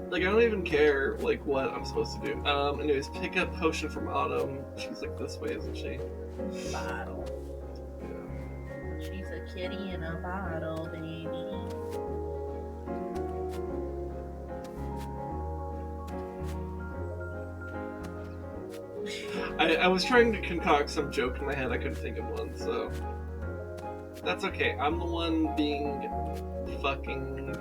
Like, I don't even care, like, what I'm supposed to do. Anyways, pick up potion from Autumn. She's, like, this way, isn't she? Bottle. Yeah. She's a kitty in a bottle, baby. I was trying to concoct some joke in my head, I couldn't think of one, so... That's okay. I'm the one being fucking...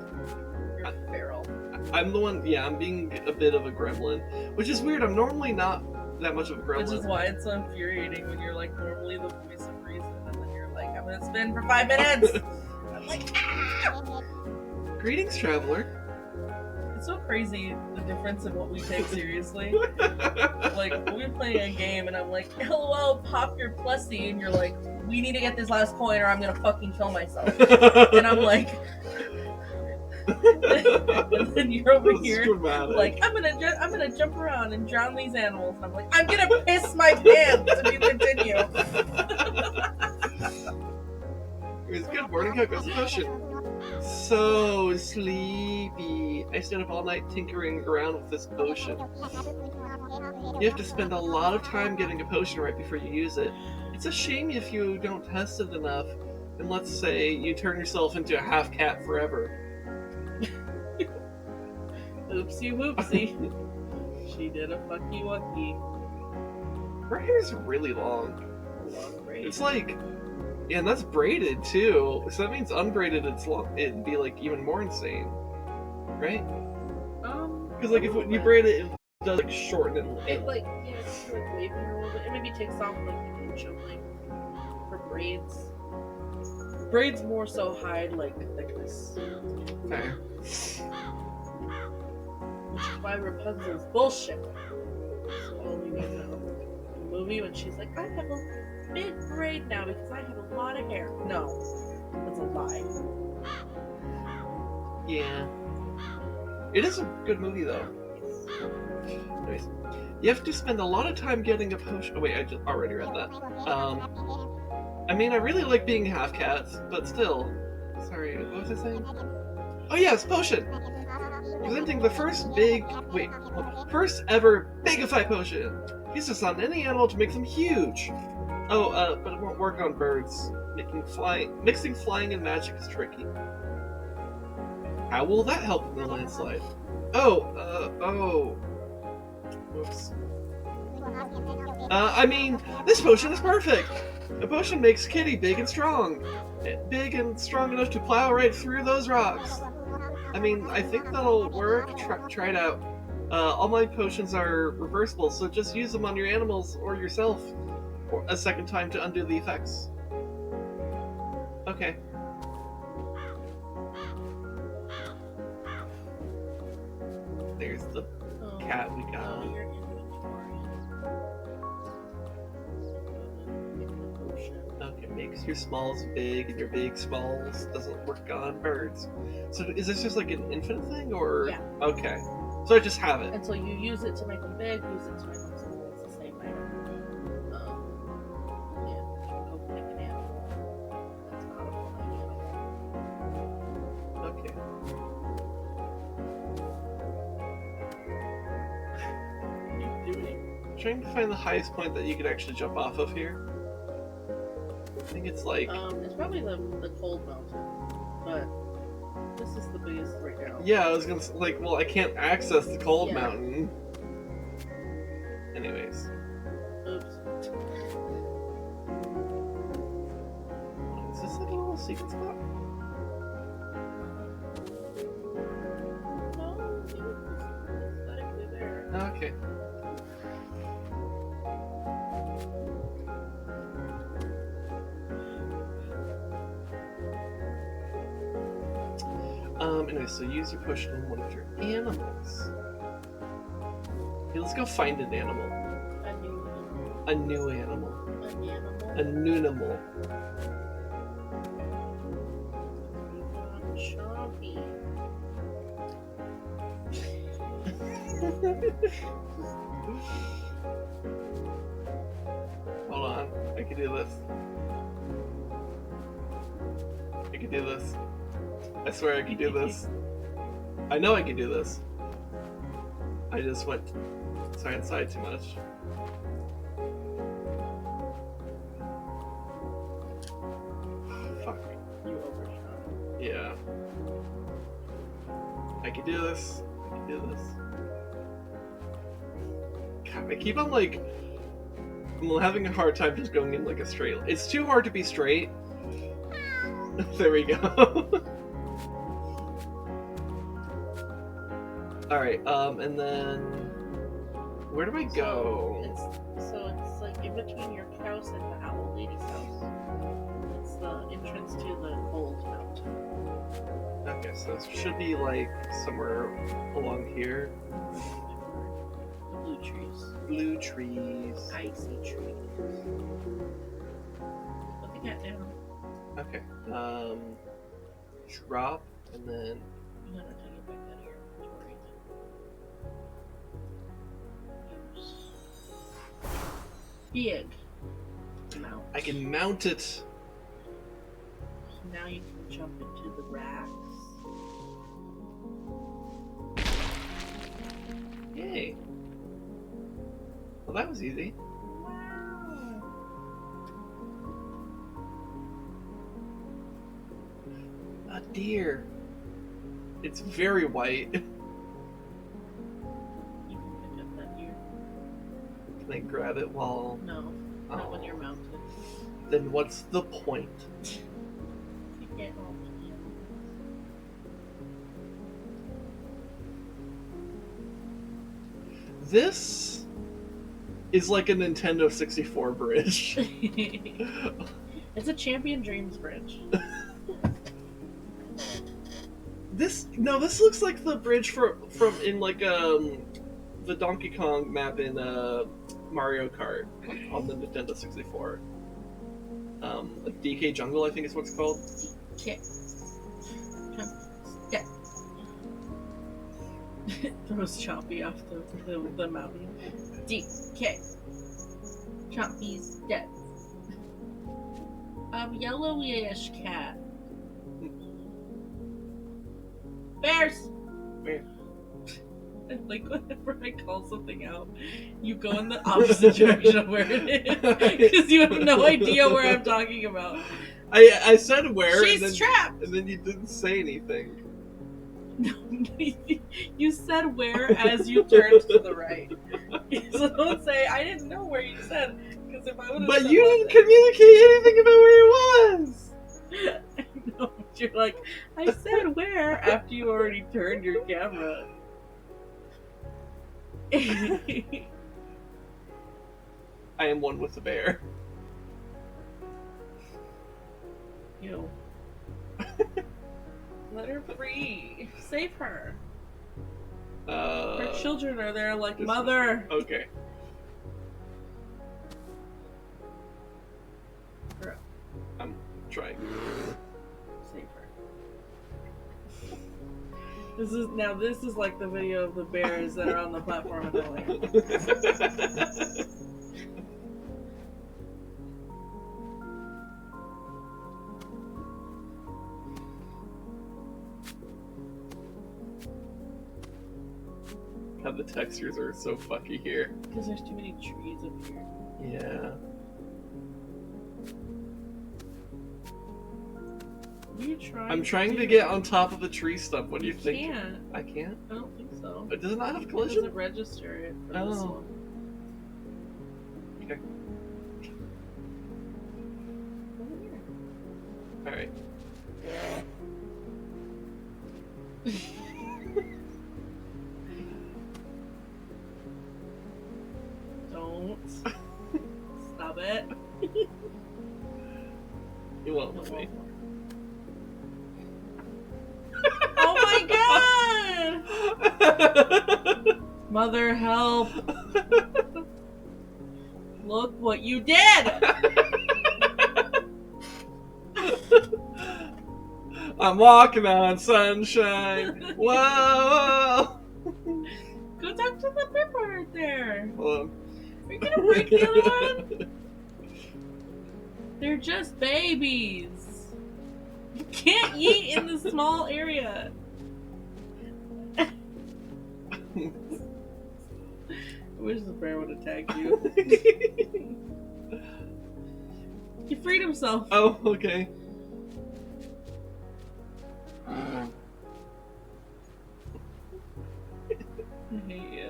You're feral. I'm the one, yeah, I'm being a bit of a gremlin. Which is weird, I'm normally not that much of a gremlin. Which is why it's so infuriating when you're like normally the voice of reason and then you're like, I'm gonna spin for 5 minutes! I'm like, ah! Greetings, traveler. It's so crazy the difference in what we take seriously. Like, we're playing a game and I'm like, LOL, pop your plushie, and you're like, we need to get this last coin or I'm gonna fucking kill myself. And I'm like, and then you're over here dramatic. like, I'm gonna jump around and drown these animals. And I'm like, I'm gonna piss my pants if you continue. It's good morning, Coco's potion. so sleepy. I stayed up all night tinkering around with this potion. You have to spend a lot of time getting a potion right before you use it. It's a shame if you don't test it enough, and let's say you turn yourself into a half cat forever. Oopsie whoopsie. She did a fucky wucky. Her hair's really long. Long braid. It's like, yeah, and that's braided too. So that means unbraided, it's long. It'd be like even more insane, right? Because like if you braid it, it does like shorten and It like it's like waving her a little bit. It maybe takes off like the inch of like for braids. Braids more so hide like thickness. fair. Which is why Rapunzel's bullshit. So only we know. In the movie when she's like, I have a big braid now because I have a lot of hair. No, that's a lie. Yeah. It is a good movie though. Anyways, you have to spend a lot of time getting a potion. Oh wait, I just already read that. I mean, I really like being half cats, but still. Sorry, what was I saying? Oh yes, potion. Presenting the first ever Bigify potion. Use this on any animal to make them huge. Oh, but it won't work on birds. Mixing flying and magic is tricky. How will that help in the landslide? Whoops. I mean, this potion is perfect! The potion makes Kitty big and strong. Big and strong enough to plow right through those rocks. I mean, I think that'll work. Try it out. All my potions are reversible, so just use them on your animals or yourself for a second time to undo the effects. Okay. There's the cat we got. Your inventory. Okay, makes your smalls big and your big smalls doesn't work on birds. So is this just like an infinite thing, or? Yeah. Okay. So I just have it. And so you use it to make them big, use it to make them small. It's the same way. Yeah. Go pick an animal. That's not a flying animal. Okay. What are you doing? I'm trying to find the highest point that you could actually jump off of here. I think it's like... It's probably the cold mountain, but this is the biggest right now. Yeah, I was gonna like, well, I can't access the cold Yeah. mountain. Anyways. Oops. Is this like a little secret spot? No, it's aesthetically there. Okay. Anyway, so use your potion on one of your animals. Okay, let's go find an animal. A new animal. A new animal. An animal. A noonimal. Chompy. Hold on, I can do this. I can do this. I swear I can do this. I know I can do this. I just went side to side too much. Fuck. You overshot. Yeah. I can do this. I can do this. God, I keep on like... I'm having a hard time just going in like a straight... It's too hard to be straight. There we go. Alright, and then... Where do I go? So it's like in between your house and the owl lady's house. It's the entrance to the cold mountain. Okay, so it should be like somewhere along here. The blue trees. Blue trees. Icy trees. Put the cat down. Okay. Drop, and then... I'm gonna take it back out of your inventory. Big mount. I can mount it. So now you can jump into the racks. Well, that was easy. Wow. A deer. It's very white. You can pick up that ear. Can I grab it while... No, not when you're mounted. Then what's the point? You get all the This is like a Nintendo 64 bridge. It's a Champion Dreams bridge. This looks like the bridge from in like the Donkey Kong map in Mario Kart on the Nintendo 64. DK Jungle, I think is what it's called. Okay. Yeah. Throws Chompy off the mountain. DK. Chompy's dead. Yellowish cat. Bears! Where? Like, whenever I call something out, you go in the opposite direction of where it is. Because you have no idea where I'm talking about. I said where. She's and then, trapped! And then you didn't say anything. No, you said where as you turned to the right. So don't say, I didn't know where you said. Because if I would have But said you one didn't thing- communicate anything about where it was! I know, but you're like, I said where after you already turned your camera. I am one with the bear. Ew. Let her free. Save her. Her children are there like, this- mother. Okay. Girl, I'm trying. save her. This is like the video of the bears that are on the platform annoying. God, the textures are so fucky here. Because there's too many trees up here. Yeah. You trying? I'm trying to get on top of the tree stump. What do you think? Can't. I can't? I don't think so. But does it not have It collision? doesn't register it for this Oh. one. Okay. Over here. Alright. Don't. Stop it. You won't No let me. more. Oh my god! Mother, help! Look what you did! I'm walking on sunshine. Whoa! Go talk to the pepper right there. Hold on. Are you gonna break the other one? They're just babies. You can't eat in the small area. I wish the bear would attack you. He freed himself. Oh, okay. I hate you.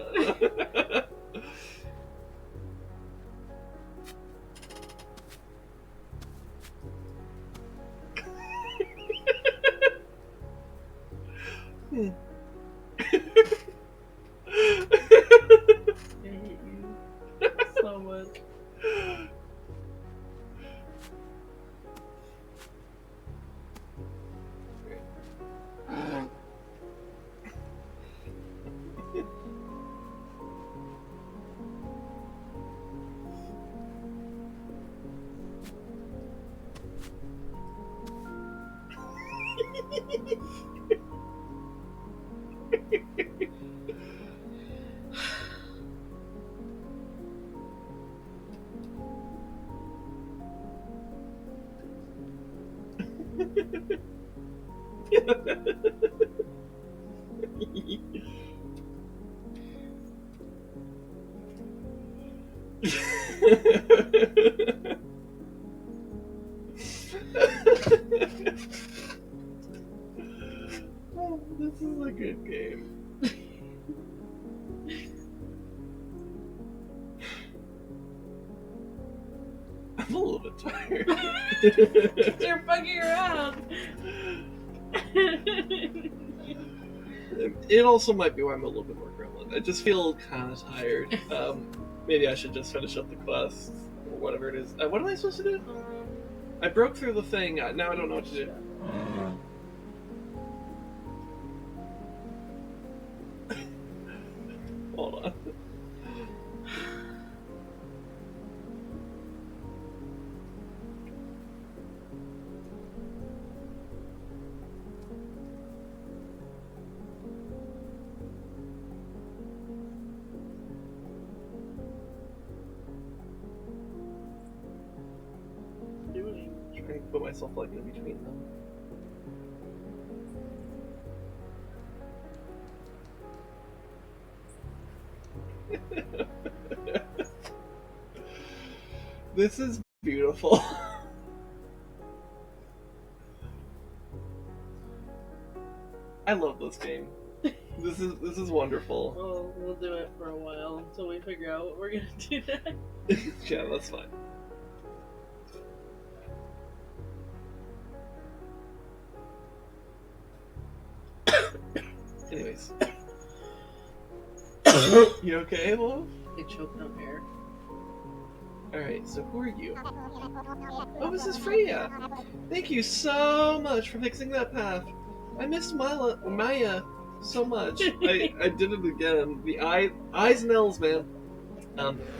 Hmm. I hate you so much. This is a good game. I'm a little bit tired. You're fucking around. It also might be why I'm a little bit more gremlin. I just feel kind of tired. Maybe I should just finish up the quest or whatever it is. What am I supposed to do? I broke through the thing. Now I don't know what to do. Hold on. Trying to put myself like in between them. This is beautiful. I love this game. This is wonderful. Well, we'll do it for a while until we figure out what we're gonna do next. Yeah, that's fine. Anyways. You okay, love? I choked on air. Alright, so who are you? Oh, this is Freya! Thank you so much for fixing that path. I missed Maya so much. I did it again. The eyes and L's, man.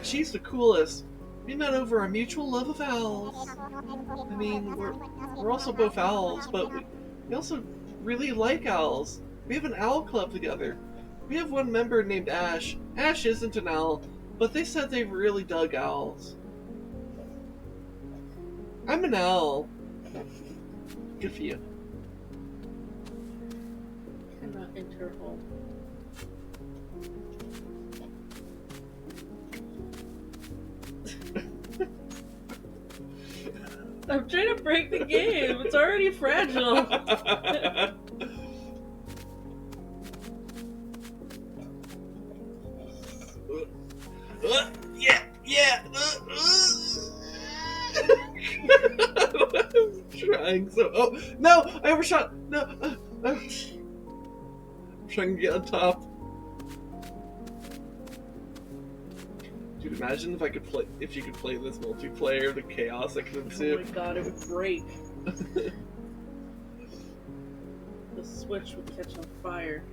She's the coolest. We met over our mutual love of owls. I mean, we're also both owls, but we also really like owls. We have an owl club together. We have one member named Ash. Ash isn't an owl, but they said they really dug owls. I'm an owl. Good for you. Cannot enter home. I'm trying to break the game. It's already fragile. Yeah. I'm trying so. Oh no! I overshot. No. I'm trying to get on top. Dude, imagine if I could play. If you could play this multiplayer, the chaos that could ensue. Oh my god, it would break. The switch would catch on fire.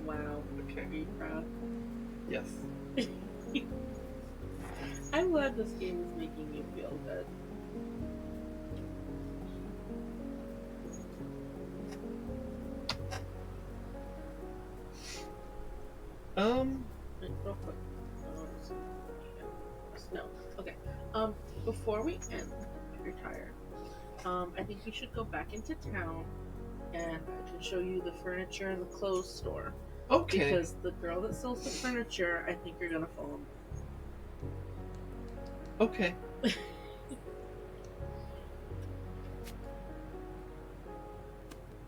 Wow. Okay. Are you proud? Yes. I'm glad this game is making me feel good. Wait, real quick. No. Okay. Before we end, if you're tired, I think you should go back into town and I can show you the furniture and the clothes store. Okay. Because the girl that sells the furniture, I think you're gonna fall in love. Okay.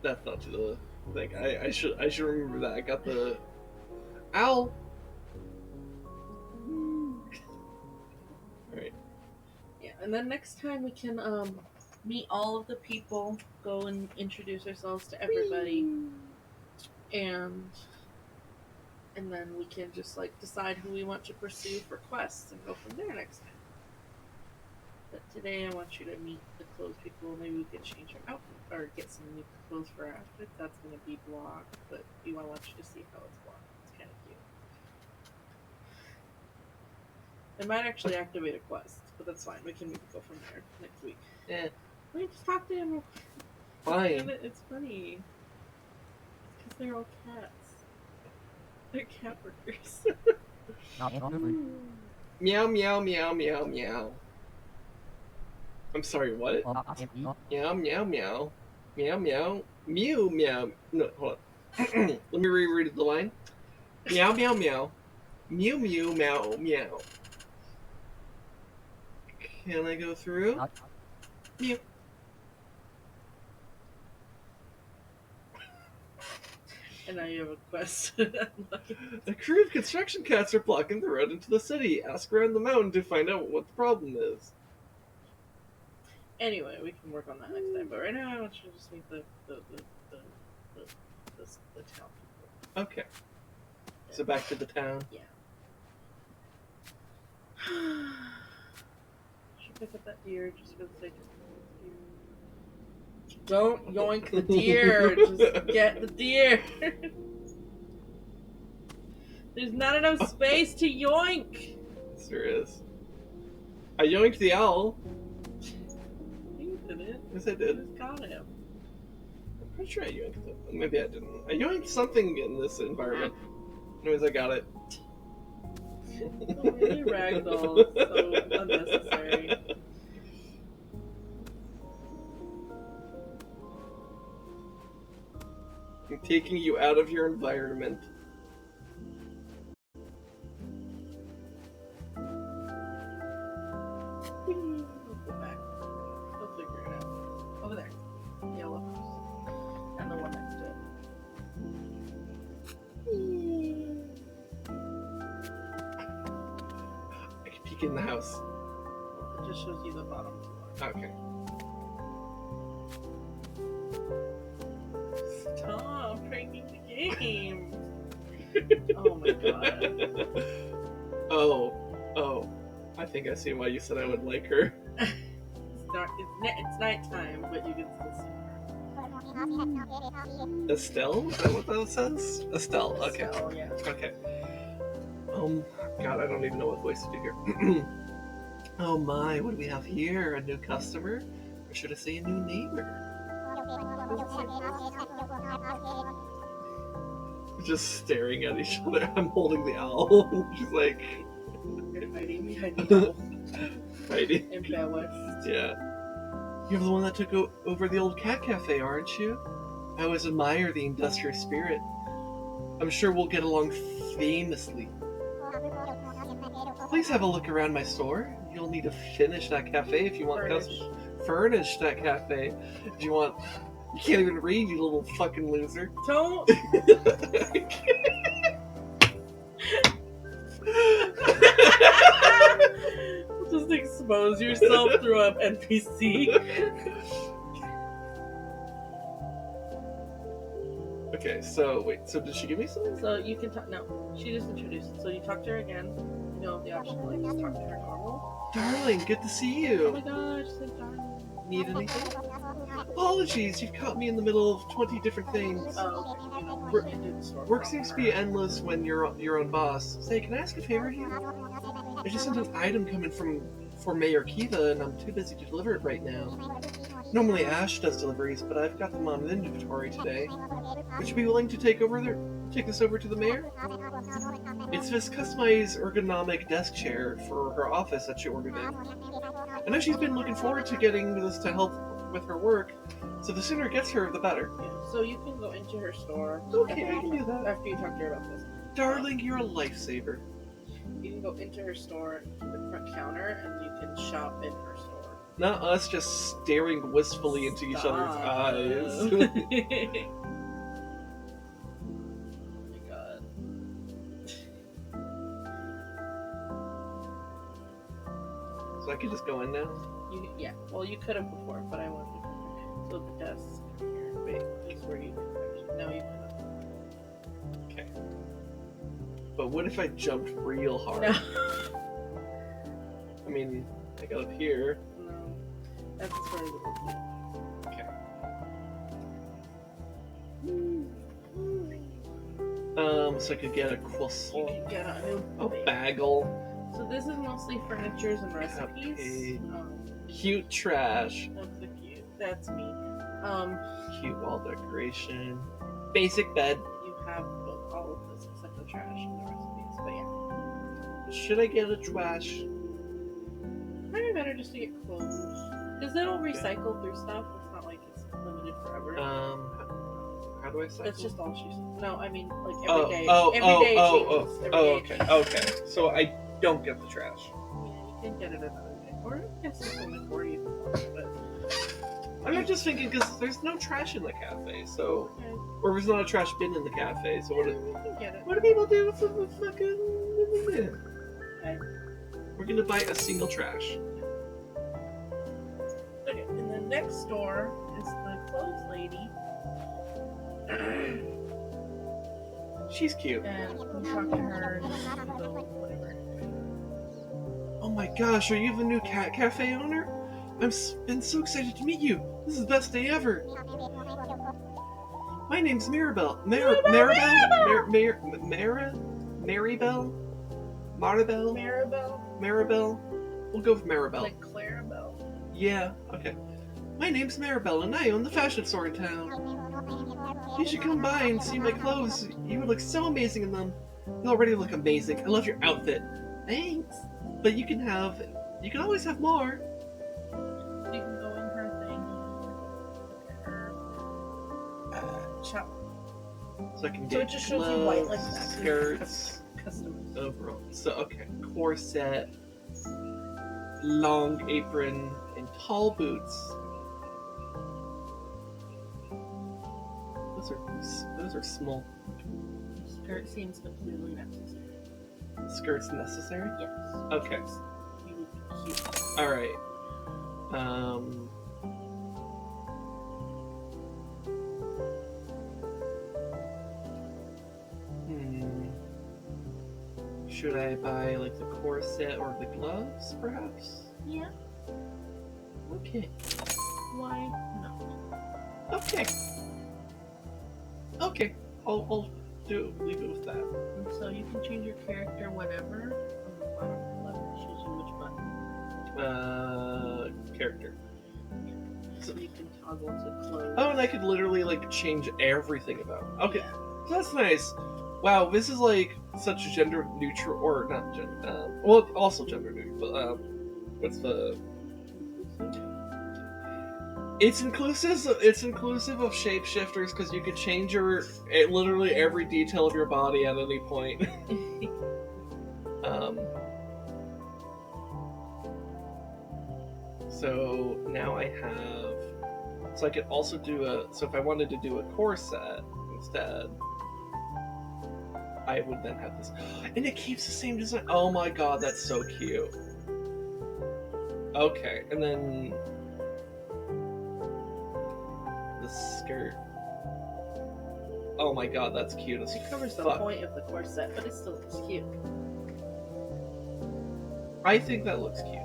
That's not the thing. I should remember that. I got the owl. Alright. Yeah, and then next time we can meet all of the people, go and introduce ourselves to everybody, and then we can just like decide who we want to pursue for quests and go from there next time. But today I want you to meet the clothes people. Maybe we could change our outfit or get some new clothes for our outfit. That's gonna be blocked, but I want you to see how it's blocked. It's kind of cute. It might actually activate a quest, but that's fine. We can go from there next week. Yeah. Wait, just talk to him. Fine. It's funny. Because they're all cats. They're cat workers. Meow meow meow meow meow. I'm sorry, what? Meow meow meow. Meow meow. Mew meow. No, hold on. Let me reread the line. Meow meow meow. Mew mew meow meow. Can I go through? Mew. And now you have a quest. A crew of construction cats are blocking the road into the city. Ask around the mountain to find out what the problem is. Anyway, we can work on that next time. But right now, I want you to just meet the town people. Okay. So back to the town. Yeah. Should pick up that deer just for the sake of the deer. Don't yoink the deer. Just get the deer. There's not enough space to yoink. Yes, there is. I yoinked the owl. You didn't. Yes, I You did. just got him. I'm pretty sure I yoinked it. Maybe I didn't. I yoinked something in this environment. Anyways, I got it. Oh, really ragdoll. So unnecessary. I'm taking you out of your environment. Go back. We'll figure it out. Over there. The yellow house. And the one next to it. I can peek in the house. It just shows you the bottom floor. Okay. Stop breaking the game. Oh my god. Oh. I think I see why you said I would like her. It's nighttime, but you can still see her. Estelle? Is that what that says? Estelle, okay. So, yeah. Okay. God, I don't even know what voice to do here. Oh my, what do we have here? A new customer? Or should I say a new neighbor? Just staring at each other. I'm holding the owl. She's like... You're hiding behind the owl. Fighting. Embarrassed. Yeah. You're the one that took over the old cat cafe, aren't you? I always admire the industrious spirit. I'm sure we'll get along famously. Please have a look around my store. You'll need to finish that cafe if you want furnish that cafe. If you want... You can't even read, you little fucking loser. Don't. Just expose yourself through an NPC. Okay, so wait, so did she give me something? So you can talk. No, she just introduced. So you talk to her again. You know the option to like just talk to her normal. Darling, good to see Oh my you. gosh, she's like darling. Need anything? Apologies, you've caught me in the middle of 20 different things. Oh, okay. You know, Work- you did the store Work seems to be endless when you're your own boss. Say, can I ask a favor here? I just sent an item coming for Mayor Kiva, and I'm too busy to deliver it right now. Normally Ash does deliveries, but I've got them on inventory today. Would you be willing to take this over to the mayor? It's this customized ergonomic desk chair for her office that she ordered in. I know she's been looking forward to getting this to help with her work, so the sooner it gets her, the better. Yeah, so you can go into her store. Okay, I can do that. After you talk to her about this. Darling, you're a lifesaver. You can go into her store, to the front counter, and you can shop in her store. Not us just staring wistfully into each other's eyes. Oh my god. So I could just go in now? Yeah, well, you could have before, but I wanted to. So the desk here, wait, is where you can actually. No, you cannot. Okay. But what if I jumped real hard? No. I mean, I got up here. No. That's where it would be. Okay. So I could get a You croissant, can get a new a plate. bagel, So this is mostly furnitures and recipes. Cupcake. Cute trash, That's the cute. That's me. cute wall decoration, basic bed. You have both, all of this except the trash and the recipes. But yeah, Should I get a trash? might be better just to get clothes because it'll recycle through stuff. It's not like it's limited forever. How do I cycle? That's just all she's. No, I mean like every Oh, day. oh, Every oh, day oh, changes. oh, Every oh, day okay, okay. So I don't get the trash. Yeah, you can get it another day, or I guess it's only 40 if you want, but I'm just thinking because there's no trash in the cafe, so Okay. or there's not a trash bin in the cafe. So what? We can get it. What do people do with the fucking? Okay. We're gonna buy a single trash. Okay, and then next door is the clothes lady. She's cute. And we talk to her and go whatever. Oh my gosh, are you the new cafe owner? Been so excited to meet you. This is the best day ever. My name's Maribel. Maribel? Maribel? We'll go with Maribel. Like Clarabelle. Yeah, okay. My name's Maribel and I own the fashion store in town. You should come by and see my clothes. You would look so amazing in them. You already look amazing. I love your outfit. Thanks. But you can always have more. You can go in her thing. Look at her shop. So I can So get it just shows you white like gloves, that. skirts, Customers. overall. So okay, corset, long apron, and tall boots. Those are small. Skirt seems completely necessary. Skirts necessary? Yes. Okay. You would be cute. All right. Should I buy like the corset or the gloves, perhaps? Yeah. Okay. Why not? Okay. Okay. I'll leave it with that. And so you can change your character whenever. On the bottom left, it shows you which button. Character. So you can toggle to clothes. Oh, and I could literally like change everything about. Okay, Yeah. that's nice. Wow, this is like such gender neutral, or not gender. Well, also gender neutral. But what's the? It's inclusive. It's inclusive of shapeshifters because you could change literally every detail of your body at any point. So now I have. So I could also do So if I wanted to do a corset instead, I would then have this, and it keeps the same design. Oh my god, that's so cute. Okay, and then the skirt. Oh my god, that's cute as It covers the fuck. point of the corset, but it still looks cute. I think that looks cute.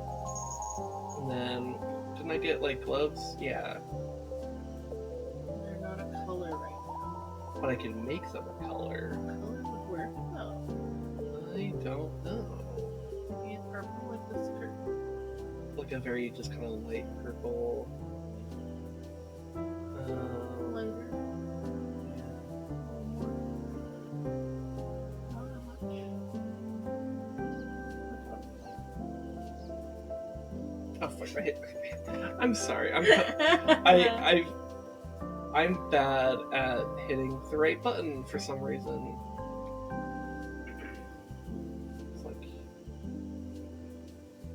And then, didn't I get like gloves? Yeah, They're not a color right now. but I can make them a color. Color would work though. I don't know. Maybe a purple like the skirt. Like a very just kind of light purple. Lighter. Oh fuck! I'm sorry. I'm bad at hitting the right button for some reason. It's like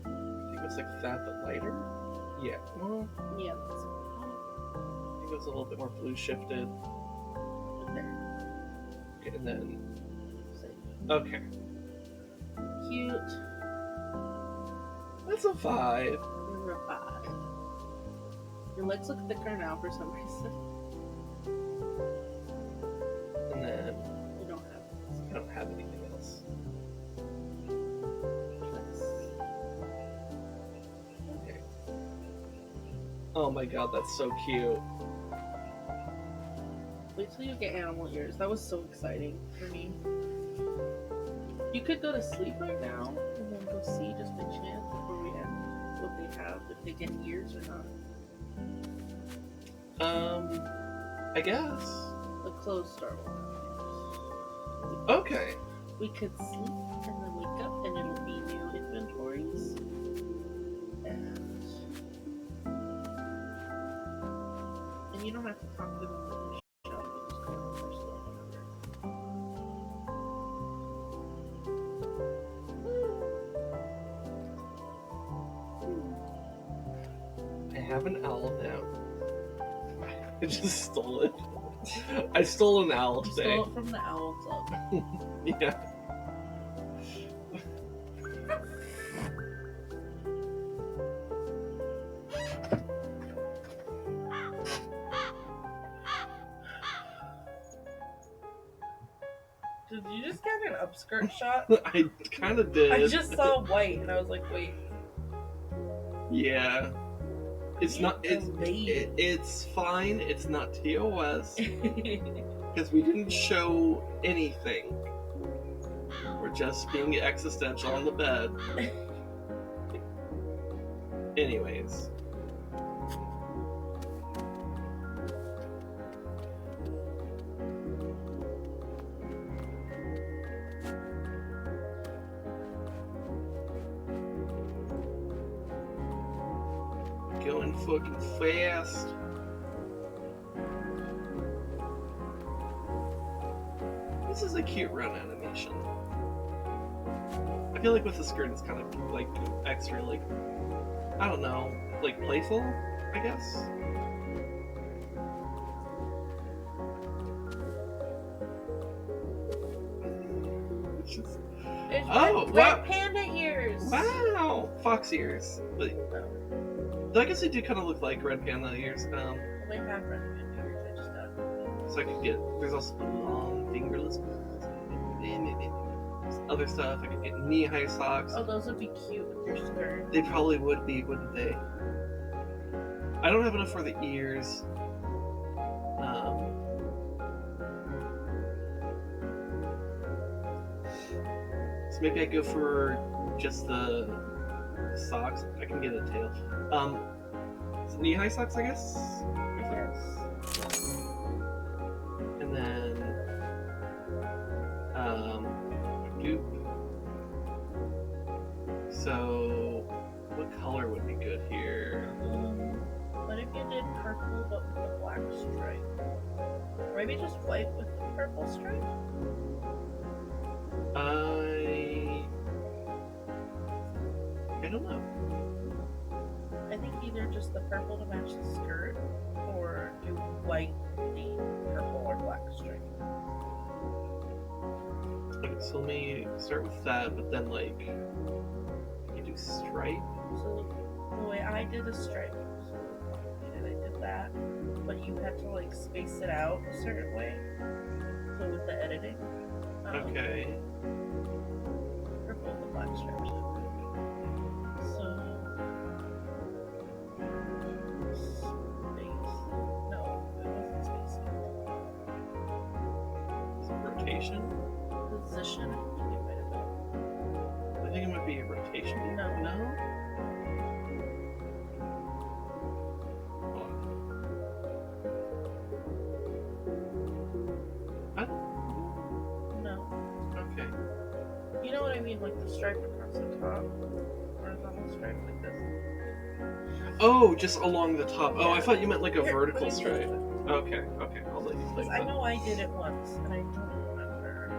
I think it's like that, but lighter. Yeah. Well, Yeah, I think it was a little bit more blue shifted. there. Okay, and then okay, Cute. that's a 5. You're a 5. Your legs look thicker now for some reason. And then You don't have this. I don't have anything else. Okay. Oh my god, that's so cute. Wait till you get animal ears. That was so exciting for me. You could go to sleep right now and then go see just by chance before we end what they have, if they get ears or not. I guess. The clothes store will. Okay. We could sleep and then wake up and it'll be new inventories. And you don't have to talk to them in the shop. You just go to their store whenever. I have an owl now. I just stole it. I stole an owl You today. stole it from the Owl Club. Yeah. Did you just get an upskirt shot? I kind of did. I just saw white and I was like, wait. Yeah. It's not. Lady. It's fine. It's not TOS because we didn't show anything. We're just being existential on the bed. Anyways. Going fucking fast. This is a cute run animation. I feel like with the skirt it's kind of like extra, like, I don't know, like playful, I guess. It's just... It's Oh, red wow. panda ears. Wow! Fox ears. But I guess they do kind of look like red panda ears. Well, they have red panda ears. I just got. So I could get. There's also the long fingerless ones. Other stuff. I could get knee-high socks. Oh, those would be cute with your skirt. They probably would be, wouldn't they? I don't have enough for the ears. So maybe I go for just the socks. I can get a tail. Knee-high socks, I guess. And then goop. So what color would be good here? What if you did purple but with a black stripe? Or maybe just white with the purple stripe? I don't know. I think either just the purple to match the skirt, or do white with the purple or black stripe. Okay, so let me start with that, but then like you do stripe. So the way I did a stripe, so I did that, but you had to like space it out a certain way. So with the editing. Okay. Purple with the black stripes. So space. No, it wasn't spacing. So rotation. Position. I think it might have been. I think it might be rotation. No. No. No. Okay. You know what I mean? Like the stripe across the top. Horizontal stripe like this. Oh, just along the top. Oh, I Yeah. thought you meant like a Here, vertical let me stripe. use it. Okay, okay. I'll let you play Because with I that. know I did it once, and I don't remember.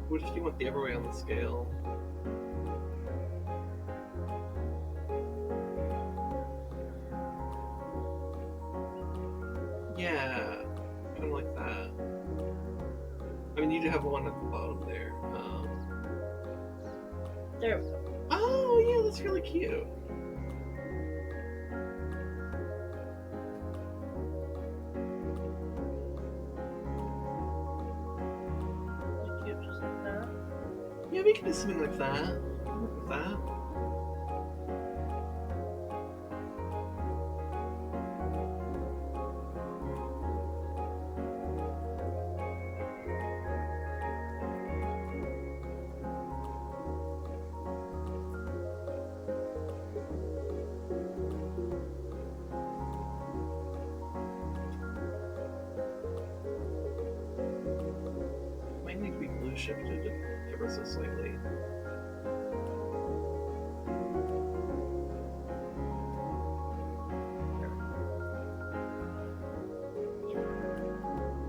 What if you want the other way on the scale? Yeah, kind of like that. I mean, you do have one at the bottom there. There we go. Oh, yeah, that's really cute. Like cute, just like that. Yeah, we can do something like that. Like that. shifted ever so slightly.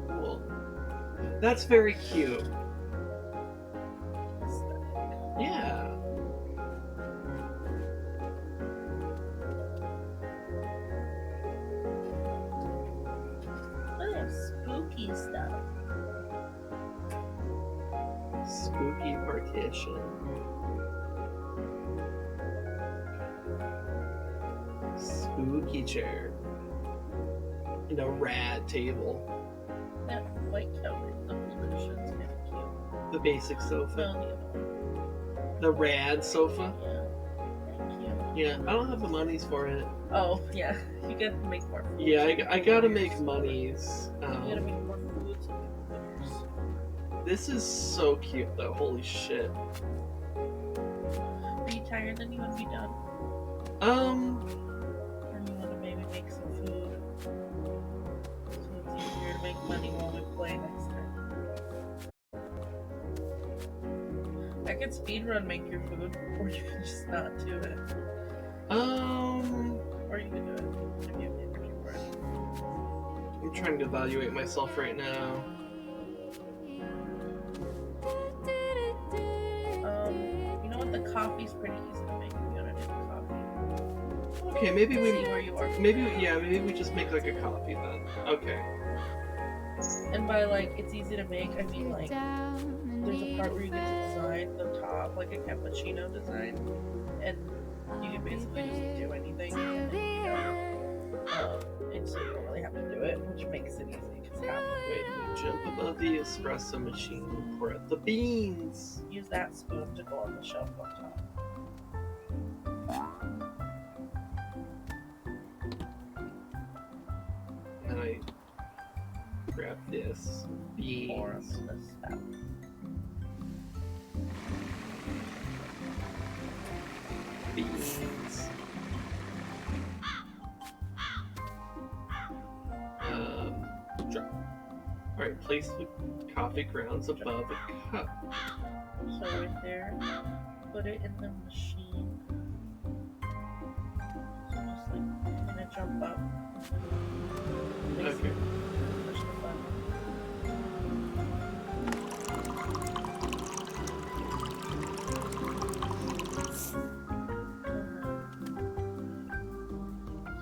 Cool. That's very cute. Yeah. Oh, they have spooky stuff. Spooky partition. Spooky chair. And a rad table. That white cover, the blue cushion's kind of cute. The basic sofa. Well, the other one. The rad sofa. Yeah. Thank you. Yeah, I don't have the monies for it. Oh, yeah. You gotta make more food. Yeah, I gotta make monies. You gotta make more food so people can This is so cute though, holy shit. Are you tired? Then you want to be done? Or you want to maybe make some food? So it's easier to make money while we play next time. I could speedrun make your food, or you can just not do it. Or you can do it if you have the energy for it. I'm trying to evaluate myself right now. You know what? The coffee's pretty easy to make if you want to do the coffee. Okay, maybe we See where you are. maybe we just make like a coffee then. Okay. And by like it's easy to make, I mean like there's a part where you get to design the top like a cappuccino design, and you can basically just do anything. And so you don't really have to do it, which makes it easy because half of Wait, we jump above the espresso machine and pour out the beans. use that spoon to go on the shelf on top. And I grab this Pour on beans. the spout. Beans. Drop. Alright, place the coffee grounds above the cup. So right there, put it in the machine. So just like you're gonna jump up. Place Okay. it, push the button.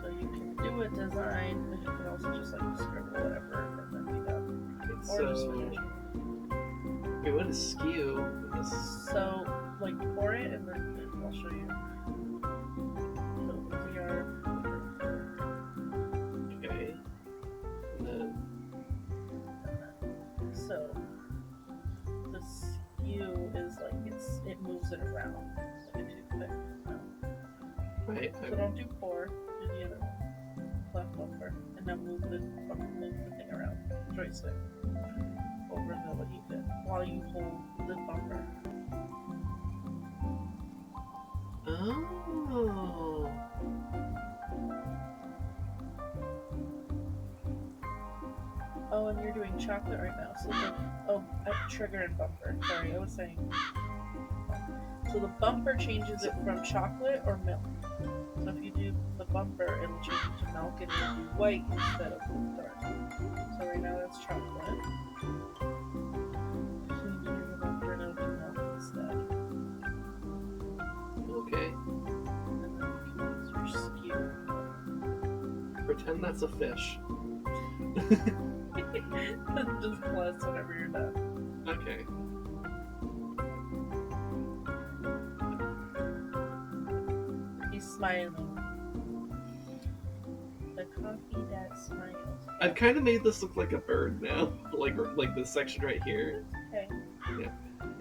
So you can do a design, but you can also just like scribble whatever and then be done. Or just finish. Wait, what is skew? This... So like pour it and then I'll show you. So we are Okay. And then... so the skew is like it moves it around like a toothpick. Right. So don't do pour, do the other one. Left bumper. And now move the thing around. Joystick. Over the what you did. While you hold the bumper. Oh. Oh, and you're doing chocolate right now. So trigger and bumper. Sorry, I was saying. So the bumper changes it from chocolate or milk. So if you do the bumper, it'll change it to milk and it'll be white instead of dark. So right now that's chocolate. So you do the bumper and it'll be milk instead. Okay. And then you can use your skew. Pretend that's a fish. Just plus whenever you're done. Okay. He's smiling. The coffee that smiles. I've kind of made this look like a bird now. like this section right here. Okay.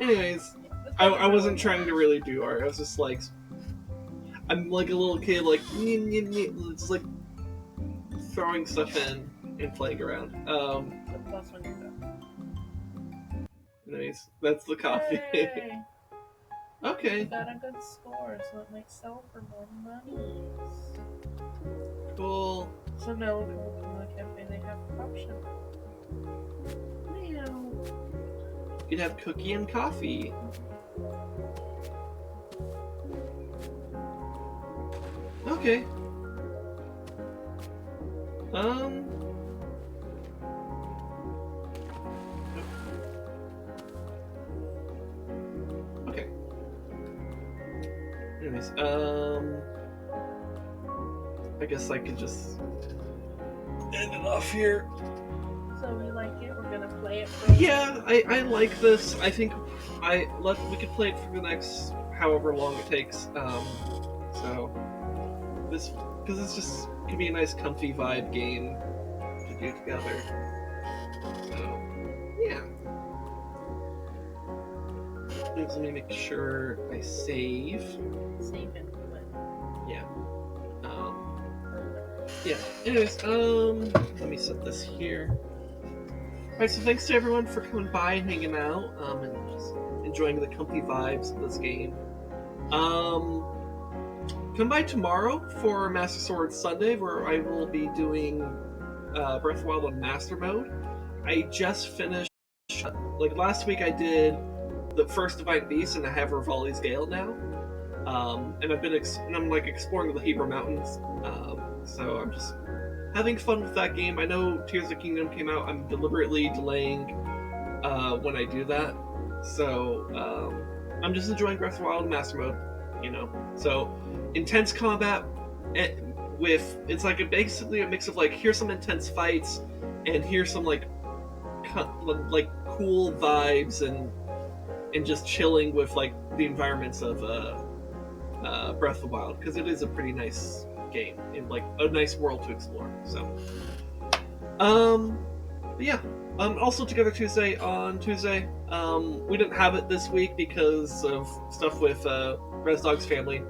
Anyways, I wasn't trying to really do art. I was just like... I'm like a little kid, like... just like... throwing stuff in and playing around. The plus when you're done. Anyways, that's the coffee. Yay! Okay. You got a good score, so it makes sell for more money. Cool. So now when we come to the cafe, they have an option. Now, You'd have cookie and coffee. Okay. Okay. Anyways, I guess I could just end it off here. So we like it. We're gonna play it. For Yeah, I like this. I think we could play it for the next however long it takes. So this because it's just gonna be a nice, comfy vibe game to do together. So yeah. Let me make sure I save. Save and quit. Yeah. Yeah. Anyways, let me set this here. Alright, so thanks to everyone for coming by and hanging out, and just enjoying the comfy vibes of this game. Come by tomorrow for Master Sword Sunday, where I will be doing Breath of the Wild on Master Mode. I just finished, like last week I did the first Divine Beast, and I have Rivali's Gale now. And I've been I'm like exploring the Hebrew Mountains, so I'm just having fun with that game. I know Tears of the Kingdom came out. I'm deliberately delaying when I do that, so I'm just enjoying Breath of the Wild Master Mode, you know. So intense combat with it's like basically a mix of like here's some intense fights and here's some like cool vibes and just chilling with like the environments of Breath of the Wild, because it is a pretty nice game and like a nice world to explore. So but yeah, also Together Tuesday on Tuesday. We didn't have it this week because of stuff with Res Dog's family,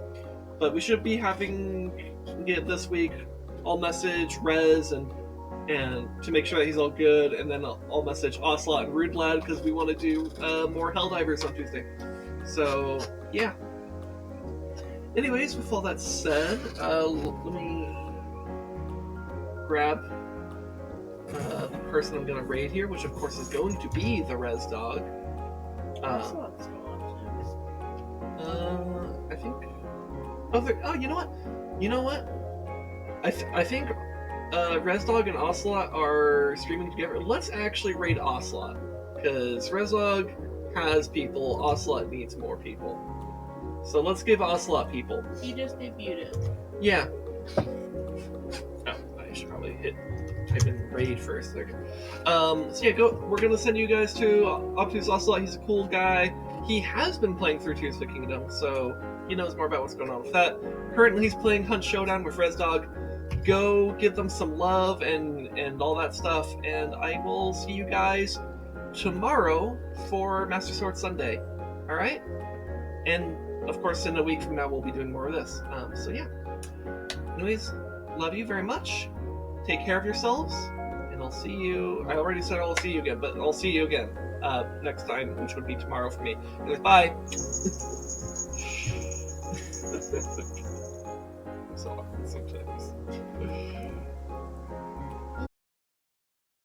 but we should be having it this week. I'll message Rez and to make sure that he's all good, and then I'll message Ocelot and Rude Lad because we want to do more Helldivers on Tuesday. So yeah. Anyways, with all that said, let me grab the person I'm going to raid here, which of course is going to be the Res Dog. Ocelot's gone. I think. Oh, you know what? You know what? I think Res Dog and Ocelot are streaming together. Let's actually raid Ocelot, because Res Dog has people. Ocelot needs more people. So let's give Ocelot people. He just debuted it. Yeah. Oh, I should probably type in raid first there. So yeah, we're gonna send you guys to Optimus Ocelot. He's a cool guy. He has been playing through Tears of the Kingdom, so he knows more about what's going on with that. Currently he's playing Hunt Showdown with Res Dog. Go give them some love and all that stuff, and I will see you guys tomorrow for Master Sword Sunday. Alright? And of course, in a week from now, we'll be doing more of this. So yeah. Anyways, love you very much. Take care of yourselves, and I'll see you. I already said I'll see you again, but I'll see you again next time, which would be tomorrow for me. Anyways, bye.